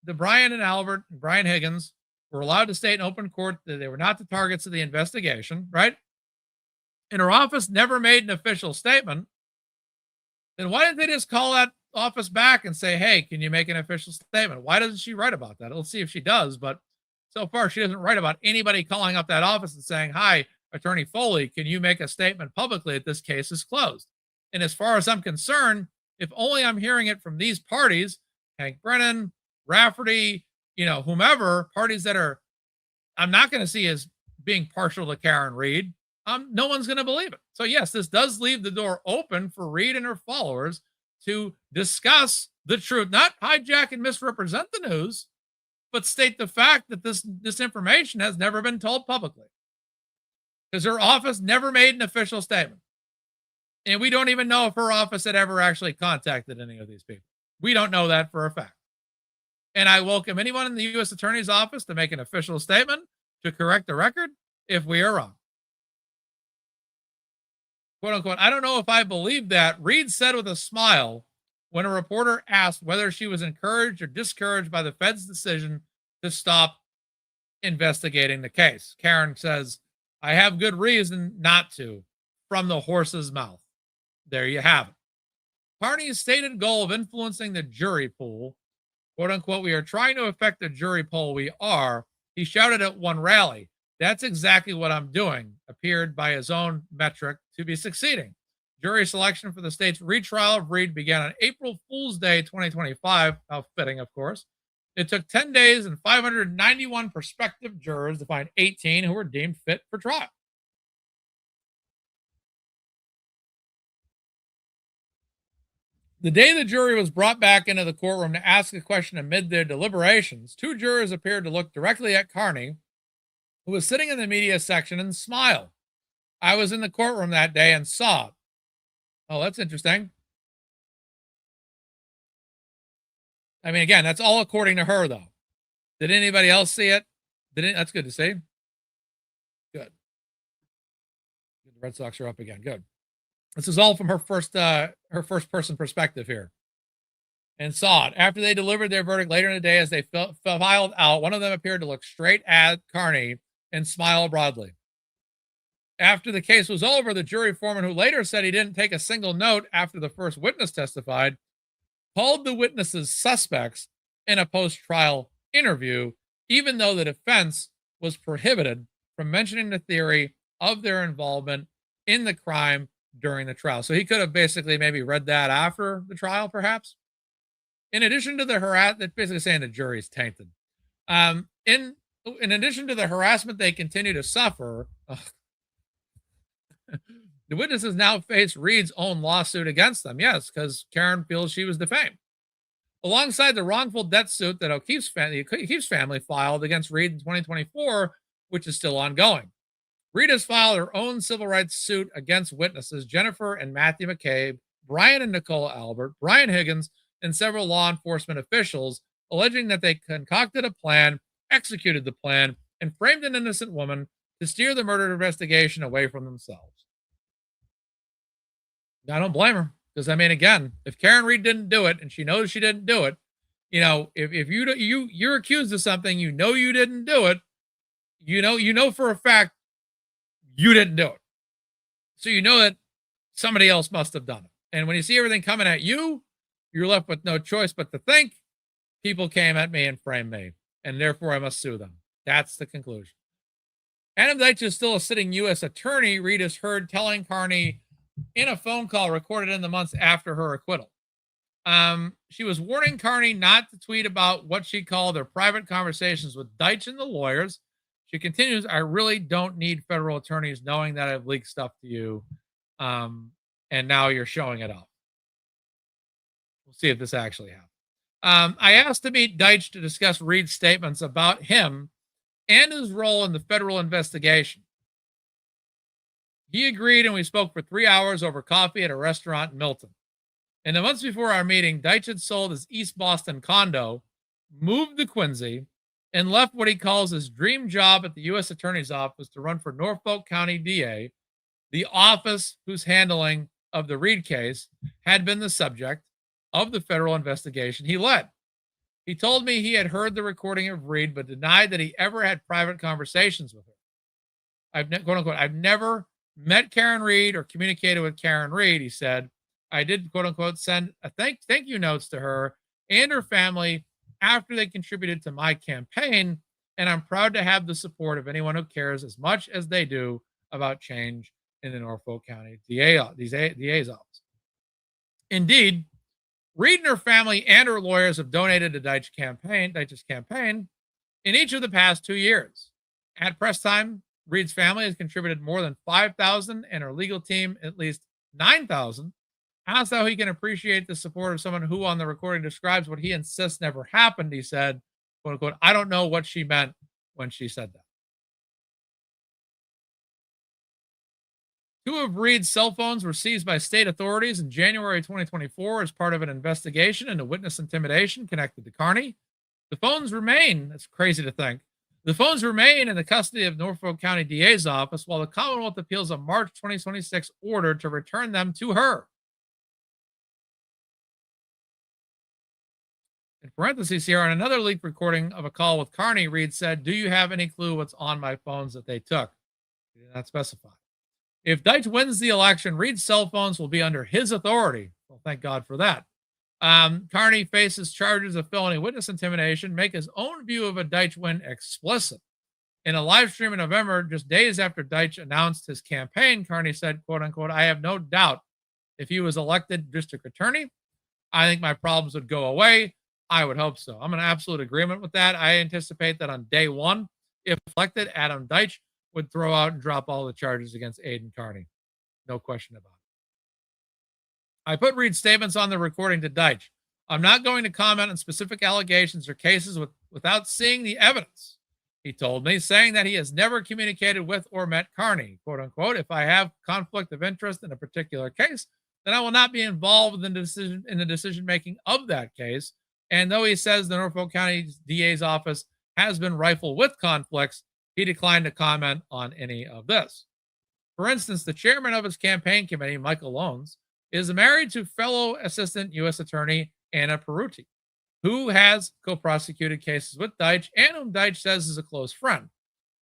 Brian and Brian Higgins were allowed to state in open court that they were not the targets of the investigation, right? And her office never made an official statement, then why didn't they just call that office back and say, hey, can you make an official statement? Why doesn't she write about that? Let's see if she does. But so far, she doesn't write about anybody calling up that office and saying, hi, Attorney Foley, can you make a statement publicly that this case is closed? And as far as I'm concerned, if only I'm hearing it from these parties, Hank Brennan, Rafferty, whomever, parties that I'm not going to see as being partial to Karen Reed, no one's going to believe it. So yes, this does leave the door open for Reed and her followers to discuss the truth, not hijack and misrepresent the news, but state the fact that this information has never been told publicly because her office never made an official statement. And we don't even know if her office had ever actually contacted any of these people. We don't know that for a fact. And I welcome anyone in the U.S. Attorney's Office to make an official statement to correct the record if we are wrong. Quote unquote, I don't know if I believe that, Reed said with a smile when a reporter asked whether she was encouraged or discouraged by the Fed's decision to stop investigating the case. Karen says, I have good reason not to. from the horse's mouth. There you have it. Carney's stated goal of influencing the jury pool, quote unquote, we are trying to affect the jury poll. We are, he shouted at one rally. That's exactly what I'm doing, appeared by his own metric to be succeeding. Jury selection for the state's retrial of Reed began on April Fool's Day 2025. How fitting, of course. It took 10 days and 591 prospective jurors to find 18 who were deemed fit for trial. The day the jury was brought back into the courtroom to ask a question amid their deliberations, two jurors appeared to look directly at Carney, who was sitting in the media section, and smiled. I was in the courtroom that day and saw it. Oh, that's interesting. I mean, again, that's all according to her, though. Did anybody else see it? That's good to see. Good. The Red Sox are up again. Good. This is all from her first person perspective here. And saw it. After they delivered their verdict later in the day, as they filed out, one of them appeared to look straight at Carney and smile broadly. After the case was over, the jury foreman, who later said he didn't take a single note after the first witness testified, called the witnesses suspects in a post-trial interview, even though the defense was prohibited from mentioning the theory of their involvement in the crime during the trial. So he could have basically maybe read that after the trial, perhaps. In addition to the that's basically saying the jury's tainted. In addition to the harassment they continue to suffer, the witnesses now face Reed's own lawsuit against them. Yes, because Karen feels she was defamed. Alongside the wrongful death suit that O'Keefe's family filed against Reed in 2024, which is still ongoing. Reed has filed her own civil rights suit against witnesses Jennifer and Matthew McCabe, Brian and Nicole Albert, Brian Higgins, and several law enforcement officials, alleging that they concocted a plan, executed the plan, and framed an innocent woman to steer the murder investigation away from themselves. I don't blame her, because I mean, again, if Karen Reed didn't do it and she knows she didn't do it, you know, if you're accused of something, you know you didn't do it, you know for a fact you didn't do it, so you know that somebody else must have done it. And when you see everything coming at you, you're left with no choice but to think people came at me and framed me, and therefore I must sue them. That's the conclusion. Adam Deitch is still a sitting U.S. attorney, Reed is heard telling Carney in a phone call recorded in the months after her acquittal. She was warning Carney not to tweet about what she called their private conversations with Deitch and the lawyers. She continues, I really don't need federal attorneys knowing that I've leaked stuff to you, and now you're showing it off. We'll see if this actually happens. I asked to meet Deitch to discuss Reed's statements about him and his role in the federal investigation. He agreed, and we spoke for 3 hours over coffee at a restaurant in Milton. In the months before our meeting, Deitch had sold his East Boston condo, moved to Quincy, and left what he calls his dream job at the U.S. Attorney's Office to run for Norfolk County DA, the office whose handling of the Reed case had been the subject of the federal investigation he led. He told me he had heard the recording of Reed, but denied that he ever had private conversations with her. Quote unquote, I've never met Karen Reed or communicated with Karen Reed, he said. I did, quote unquote, send a thank you notes to her and her family after they contributed to my campaign, and I'm proud to have the support of anyone who cares as much as they do about change in the Norfolk County DA's office. Indeed, Reed and her family and her lawyers have donated to Deitch's campaign in each of the past 2 years. At press time, Reed's family has contributed more than $5,000 and her legal team at least $9,000. Asked how he can appreciate the support of someone who on the recording describes what he insists never happened, he said, quote unquote, I don't know what she meant when she said that. 2 of Reed's cell phones were seized by state authorities in January 2024 as part of an investigation into witness intimidation connected to Carney. The phones remain, that's crazy to think, the phones remain in the custody of Norfolk County DA's office, while the Commonwealth appeals a March 2026 order to return them to her. In parentheses here, on another leaked recording of a call with Carney, Reed said, do you have any clue what's on my phones that they took? He did not specify. If Deitch wins the election, Reed's cell phones will be under his authority. Well, thank God for that. Carney faces charges of felony witness intimidation, make his own view of a Deitch win explicit. In a live stream in November, just days after Deitch announced his campaign, Carney said, quote unquote, I have no doubt if he was elected district attorney, I think my problems would go away. I would hope so. I'm in absolute agreement with that. I anticipate that on day one, if elected, Adam Deitch would throw out and drop all the charges against Aidan Carney. No question about it. I put Reed's statements on the recording to Deitch. I'm not going to comment on specific allegations or cases without seeing the evidence, he told me, saying that he has never communicated with or met Carney, quote unquote. If I have conflict of interest in a particular case, then I will not be involved in the decision making of that case. And though he says the Norfolk County DA's office has been rife with conflicts, he declined to comment on any of this. For instance, the chairman of his campaign committee, Michael Loans, is married to fellow Assistant U.S. Attorney Anna Peruti, who has co-prosecuted cases with Deitch and whom Deitch says is a close friend.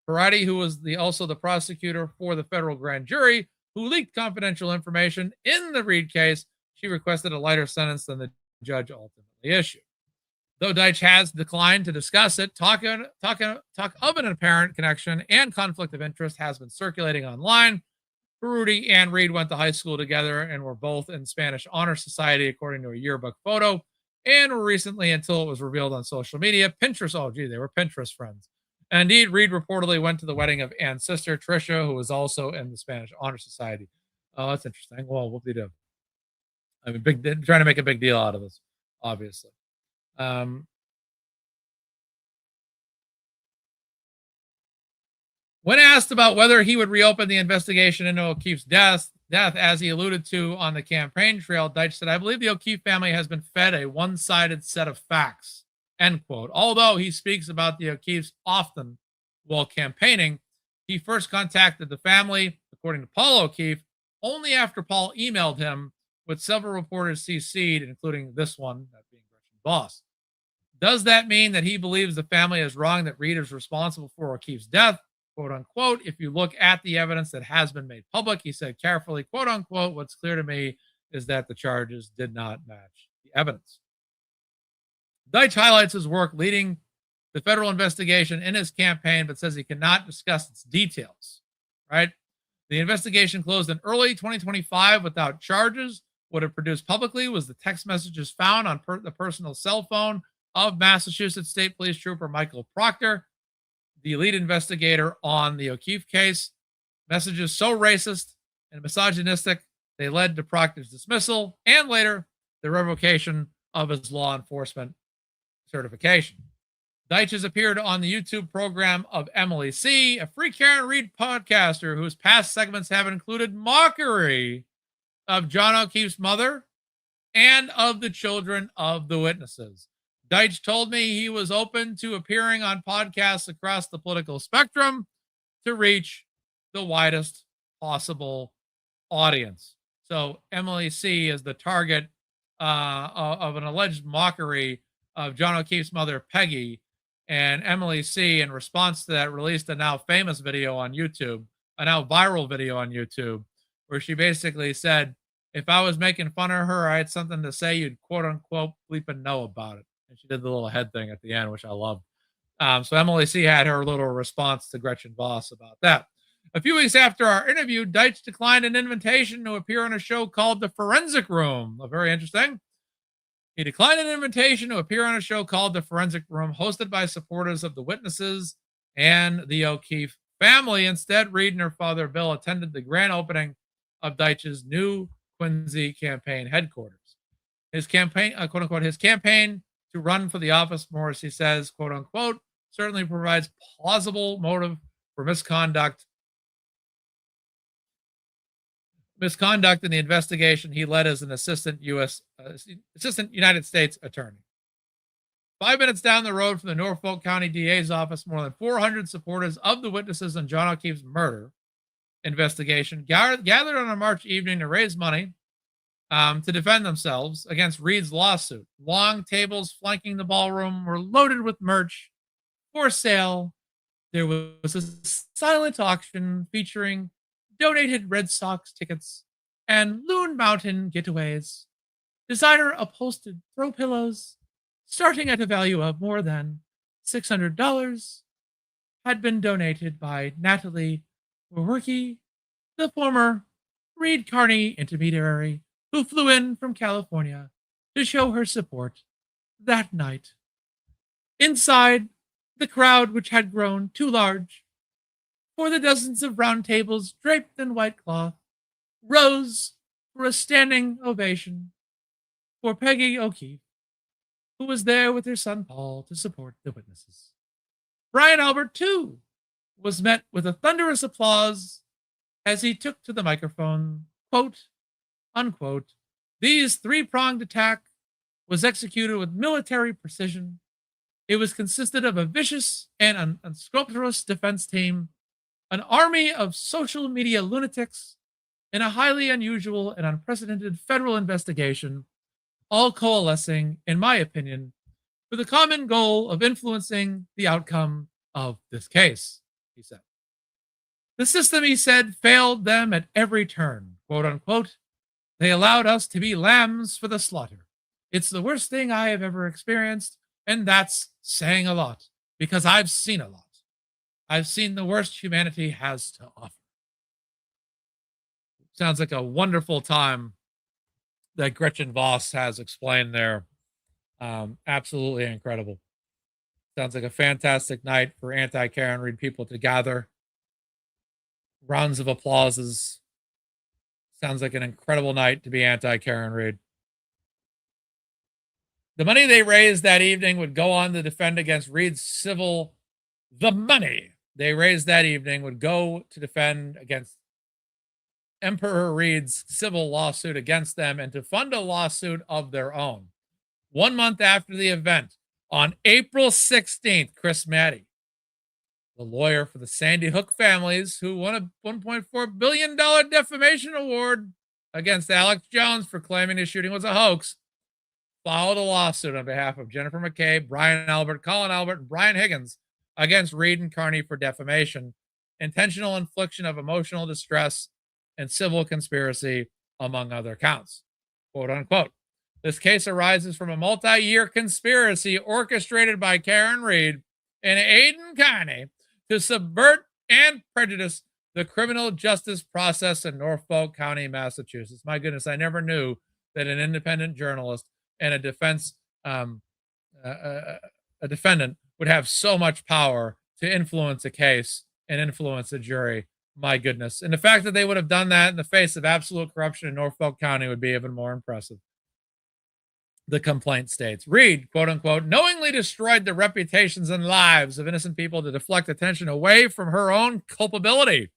Peruti, who was also the prosecutor for the federal grand jury, who leaked confidential information in the Reed case, she requested a lighter sentence than the judge ultimately issued. Though Deitch has declined to discuss it, talk of an apparent connection and conflict of interest has been circulating online. Peruti and Reed went to high school together and were both in Spanish Honor Society, according to a yearbook photo, and were recently, until it was revealed on social media, Pinterest. Oh, gee, they were Pinterest friends. And indeed, Reed reportedly went to the wedding of Ann's sister, Tricia, who was also in the Spanish Honor Society. Oh, that's interesting. Well, whoop-de-doo. I mean, trying to make a big deal out of this, obviously. When asked about whether he would reopen the investigation into O'Keefe's death, as he alluded to on the campaign trail, Deitch said, I believe the O'Keefe family has been fed a one-sided set of facts, end quote. Although he speaks about the O'Keefes often while campaigning, he first contacted the family, according to Paul O'Keefe, only after Paul emailed him, with several reporters CC'd, including this one, that being Gretchen Voss. Does that mean that he believes the family is wrong that Reed is responsible for O'Keefe's death? Quote unquote, if you look at the evidence that has been made public, he said carefully, quote unquote, what's clear to me is that the charges did not match the evidence. Deitch highlights his work leading the federal investigation in his campaign, but says he cannot discuss its details, right? The investigation closed in early 2025 without charges. What it produced publicly was the text messages found on the personal cell phone of Massachusetts State Police Trooper Michael Proctor, the lead investigator on the O'Keefe case. Messages so racist and misogynistic, they led to Proctor's dismissal and later the revocation of his law enforcement certification. Deitch has appeared on the YouTube program of Emily C., a free Karen Reed podcaster whose past segments have included mockery of John O'Keefe's mother and of the children of the witnesses. Deitch told me he was open to appearing on podcasts across the political spectrum to reach the widest possible audience. So Emily C. is the target of an alleged mockery of John O'Keefe's mother, Peggy. And Emily C., in response to that, released a now famous video on YouTube, a now viral video on YouTube, where she basically said, if I was making fun of her, I had something to say, you'd quote unquote bleep and know about it. And she did the little head thing at the end, which I loved. So Emily C. had her little response to Gretchen Voss about that. A few weeks after our interview, Deitch declined an invitation to appear on a show called The Forensic Room. Very interesting. He declined an invitation to appear on a show called The Forensic Room, hosted by supporters of the witnesses and the O'Keefe family. Instead, Reed and her father, Bill, attended the grand opening of Deitch's new Quincy campaign headquarters. His campaign, quote unquote, his campaign to run for the office, Morrissey says, quote unquote, certainly provides plausible motive for misconduct in the investigation he led as an assistant United States attorney. 5 minutes down the road from the Norfolk County DA's office, more than 400 supporters of the witnesses on John O'Keefe's murder investigation gathered on a March evening to raise money to defend themselves against Reed's lawsuit. Long tables flanking the ballroom were loaded with merch for sale. There was a silent auction featuring donated Red Sox tickets and Loon Mountain getaways, designer upholstered throw pillows, starting at a value of more than $600, had been donated by Natalie Werwerke, the former Reed Carney intermediary who flew in from California to show her support that night. Inside, the crowd, which had grown too large for the dozens of round tables draped in white cloth, rose for a standing ovation for Peggy O'Keefe, who was there with her son Paul to support the witnesses. Brian Albert, too, was met with a thunderous applause as he took to the microphone, quote, unquote, "These three-pronged attack was executed with military precision. It was consisted of a vicious and unscrupulous defense team, an army of social media lunatics, and a highly unusual and unprecedented federal investigation, all coalescing, in my opinion, for the common goal of influencing the outcome of this case," he said. "The system," he said, "failed them at every turn, quote unquote. They allowed us to be lambs for the slaughter. It's the worst thing I have ever experienced, and that's saying a lot, because I've seen a lot. I've seen the worst humanity has to offer." Sounds like a wonderful time that Gretchen Voss has explained there. Absolutely incredible. Sounds like a fantastic night for anti-Karen Read people to gather. Rounds of applauses. Sounds like an incredible night to be anti-Karen Read. The money they raised that evening would go on to defend against Read's civil. The money they raised that evening would go to defend against Emperor Read's civil lawsuit against them and to fund a lawsuit of their own. 1 month after the event, on April 16th, Chris Maddy, the lawyer for the Sandy Hook families who won a $1.4 billion defamation award against Alex Jones for claiming his shooting was a hoax, filed a lawsuit on behalf of Jennifer McKay, Brian Albert, Colin Albert, and Brian Higgins against Read and Carney for defamation, intentional infliction of emotional distress, and civil conspiracy, among other counts. Quote unquote. This case arises from a multi-year conspiracy orchestrated by Karen Read and Aidan Carney to subvert and prejudice the criminal justice process in Norfolk County, Massachusetts. My goodness, I never knew that an independent journalist and a defendant would have so much power to influence a case and influence a jury. My goodness. And the fact that they would have done that in the face of absolute corruption in Norfolk County would be even more impressive. The complaint states, Read, quote unquote, knowingly destroyed the reputations and lives of innocent people to deflect attention away from her own culpability,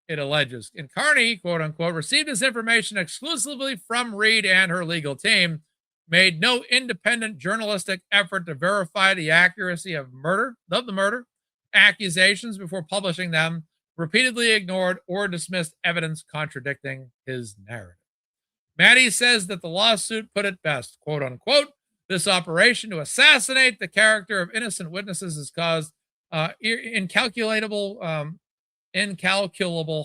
it alleges. And Carney, quote unquote, received his information exclusively from Read and her legal team, made no independent journalistic effort to verify the accuracy of the murder accusations before publishing them, repeatedly ignored or dismissed evidence contradicting his narrative. Maddy says that the lawsuit put it best, quote unquote, this operation to assassinate the character of innocent witnesses has caused incalculable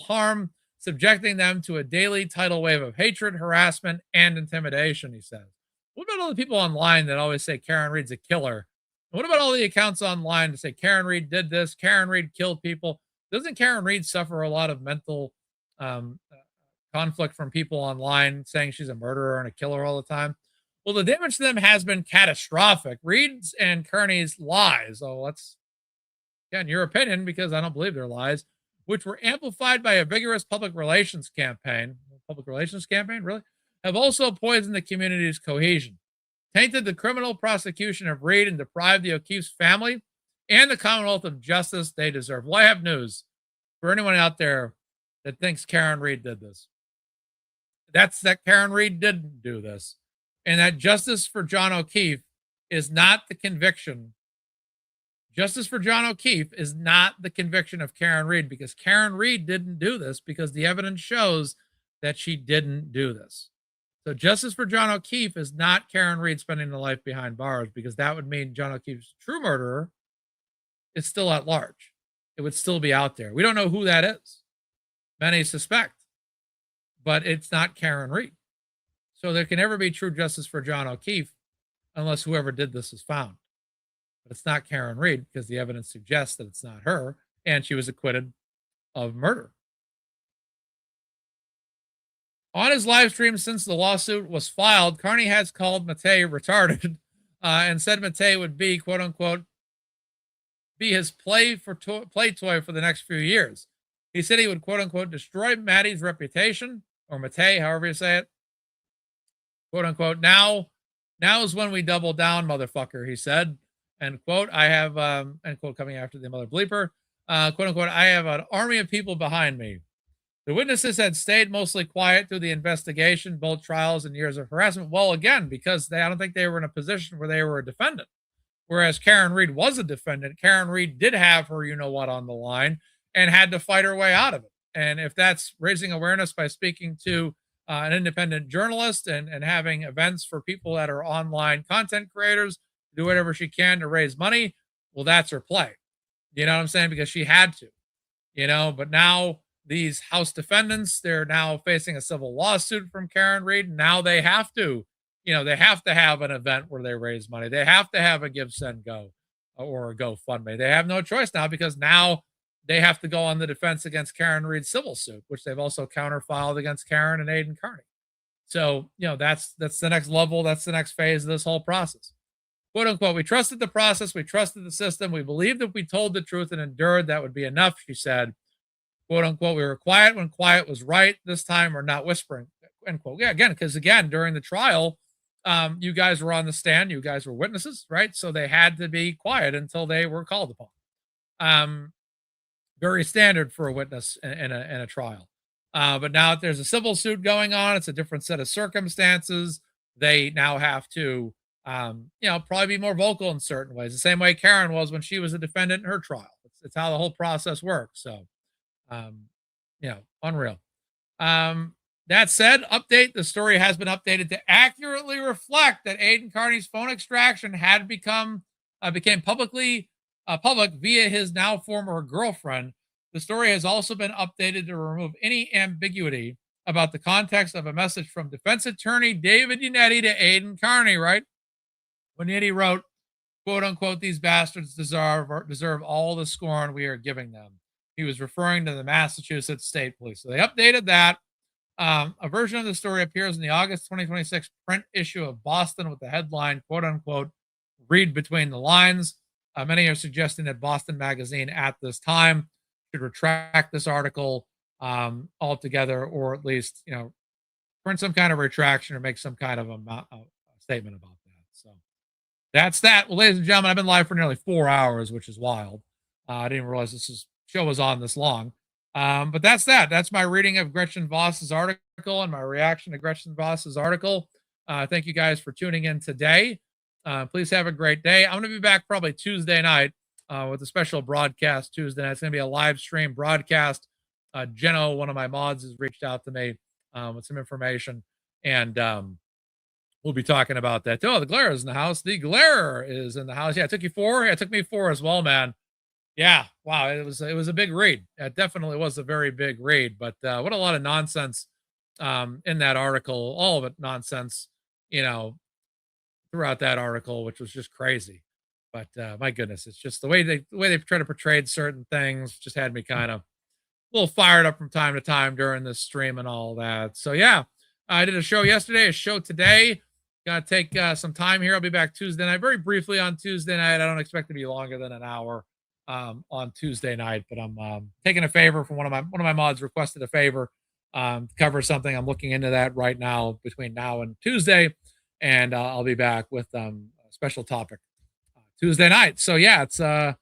harm, subjecting them to a daily tidal wave of hatred, harassment, and intimidation, he says. What about all the people online that always say Karen Read's a killer? What about all the accounts online that say Karen Read did this, Karen Read killed people? Doesn't Karen Read suffer a lot of mental conflict from people online saying she's a murderer and a killer all the time? Well, the damage to them has been catastrophic. Read's and Kearney's lies, that's, again, your opinion, because I don't believe they're lies, which were amplified by a vigorous public relations campaign. Public relations campaign, really? Have also poisoned the community's cohesion, tainted the criminal prosecution of Read, and deprived the O'Keefe's family and the Commonwealth of justice they deserve. Well, I have news for anyone out there that thinks Karen Read did this. That's that Karen Read didn't do this. And that justice for John O'Keefe is not the conviction. Justice for John O'Keefe is not the conviction of Karen Read, because Karen Read didn't do this, because the evidence shows that she didn't do this. So justice for John O'Keefe is not Karen Read spending the life behind bars, because that would mean John O'Keefe's true murderer is still at large. It would still be out there. We don't know who that is. many suspect, but it's not Karen Reed. So there can never be true justice for John O'Keefe unless whoever did this is found. But it's not Karen Reed because the evidence suggests that it's not her, and she was acquitted of murder. On his live stream since the lawsuit was filed, Carney has called Matei retarded and said Matei would be, quote unquote, be his play toy for the next few years. He said he would, quote unquote, destroy Maddie's reputation, or Matei, however you say it. Quote unquote, now is when we double down, motherfucker, he said. End quote. I have, end quote, coming after the mother bleeper. Quote unquote, I have an army of people behind me. The witnesses had stayed mostly quiet through the investigation, both trials and years of harassment. Well, again, because I don't think they were in a position where they were a defendant. Whereas Karen Reed was a defendant. Karen Reed did have her, you know what, on the line and had to fight her way out of it. And if that's raising awareness by speaking to an independent journalist and having events for people that are online content creators, do whatever she can to raise money, well, that's her play. You know what I'm saying? Because she had to, but now these House defendants, they're now facing a civil lawsuit from Karen Reed. And now they have to, they have to have an event where they raise money. They have to have a Give, Send, Go or a GoFundMe. They have no choice now because now they have to go on the defense against Karen Reed's civil suit, which they've also counterfiled against Karen and Aiden Carney. So, that's the next level. That's the next phase of this whole process. Quote unquote, we trusted the process. We trusted the system. We believed if we told the truth and endured, that would be enough, she said. Quote unquote, we were quiet when quiet was right. This time we're not whispering. End quote. Yeah, again, because during the trial, you guys were on the stand. You guys were witnesses, right? So they had to be quiet until they were called upon. Very standard for a witness in a trial. But now if there's a civil suit going on, it's a different set of circumstances. They now have to, probably be more vocal in certain ways. The same way Karen was when she was a defendant in her trial. It's how the whole process works. So, unreal. That said, update, the story has been updated to accurately reflect that Aiden Carney's phone extraction had became public via his now former girlfriend. The story has also been updated to remove any ambiguity about the context of a message from defense attorney David Yannetti to Aiden Carney, right? When Yannetti wrote, quote unquote, these bastards deserve all the scorn we are giving them. He was referring to the Massachusetts State Police. So they updated that. A version of the story appears in the August 2026 print issue of Boston with the headline, quote unquote, read between the lines. Many are suggesting that Boston Magazine at this time should retract this article altogether, or at least, print some kind of retraction or make some kind of a statement about that. So that's that. Well, ladies and gentlemen, I've been live for nearly 4 hours, which is wild. I didn't realize show was on this long. But that's that. That's my reading of Gretchen Voss's article and my reaction to Gretchen Voss's article. Thank you guys for tuning in today. Please have a great day. I'm going to be back probably Tuesday night with a special broadcast Tuesday night. It's going to be a live stream broadcast. Jenno, one of my mods, has reached out to me with some information, and we'll be talking about that. Oh, the Glare is in the house. The Glare is in the house. Yeah, it took you 4. Yeah, it took me 4 as well, man. Yeah, wow, it was a big read. It definitely was a very big read, but what a lot of nonsense in that article. All of it nonsense, throughout that article, which was just crazy. But my goodness, it's just the way they try to portray certain things just had me kind of a little fired up from time to time during this stream and all that. So yeah, I did a show yesterday, a show today. Gonna take some time here. I'll be back Tuesday night, very briefly on Tuesday night. I don't expect to be longer than an hour on Tuesday night, but I'm taking a favor from one of my mods requested a favor to cover something. I'm looking into that right now between now and Tuesday, and I'll be back with a special topic Tuesday night. So yeah, it's a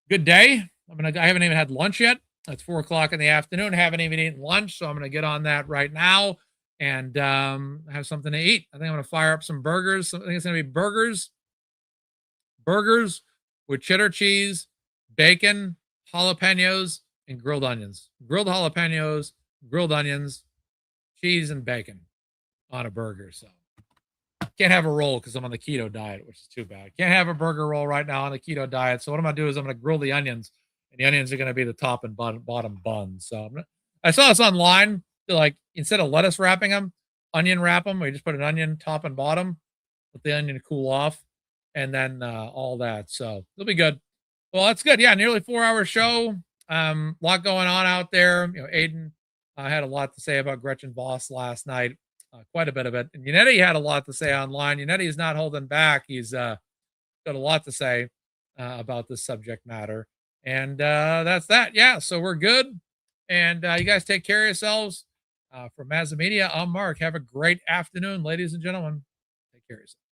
good day. I haven't even had lunch yet. It's 4:00 in the afternoon. Haven't even eaten lunch, so I'm gonna get on that right now and have something to eat. I think I'm gonna fire up some burgers. I think it's gonna be burgers with cheddar cheese, bacon, jalapenos, and grilled onions. Grilled jalapenos, grilled onions, cheese, and bacon on a burger. So can't have a roll because I'm on the keto diet, which is too bad. Can't have a burger roll right now on the keto diet. So what I'm gonna do is I'm gonna grill the onions, and the onions are gonna be the top and bottom bun. So I saw this online. Like instead of lettuce wrapping them, onion wrap them. We just put an onion top and bottom, let the onion cool off, and then all that. So it'll be good. Well, that's good. Yeah, nearly 4 hour show. Lot going on out there. You know, Aiden had a lot to say about Gretchen Voss last night. Quite a bit of it. And Yannetti had a lot to say online. Yannetti is not holding back. He's got a lot to say about this subject matter. And that's that. Yeah, so we're good. And you guys take care of yourselves. From Mazda Media, I'm Mark. Have a great afternoon, ladies and gentlemen. Take care of yourselves.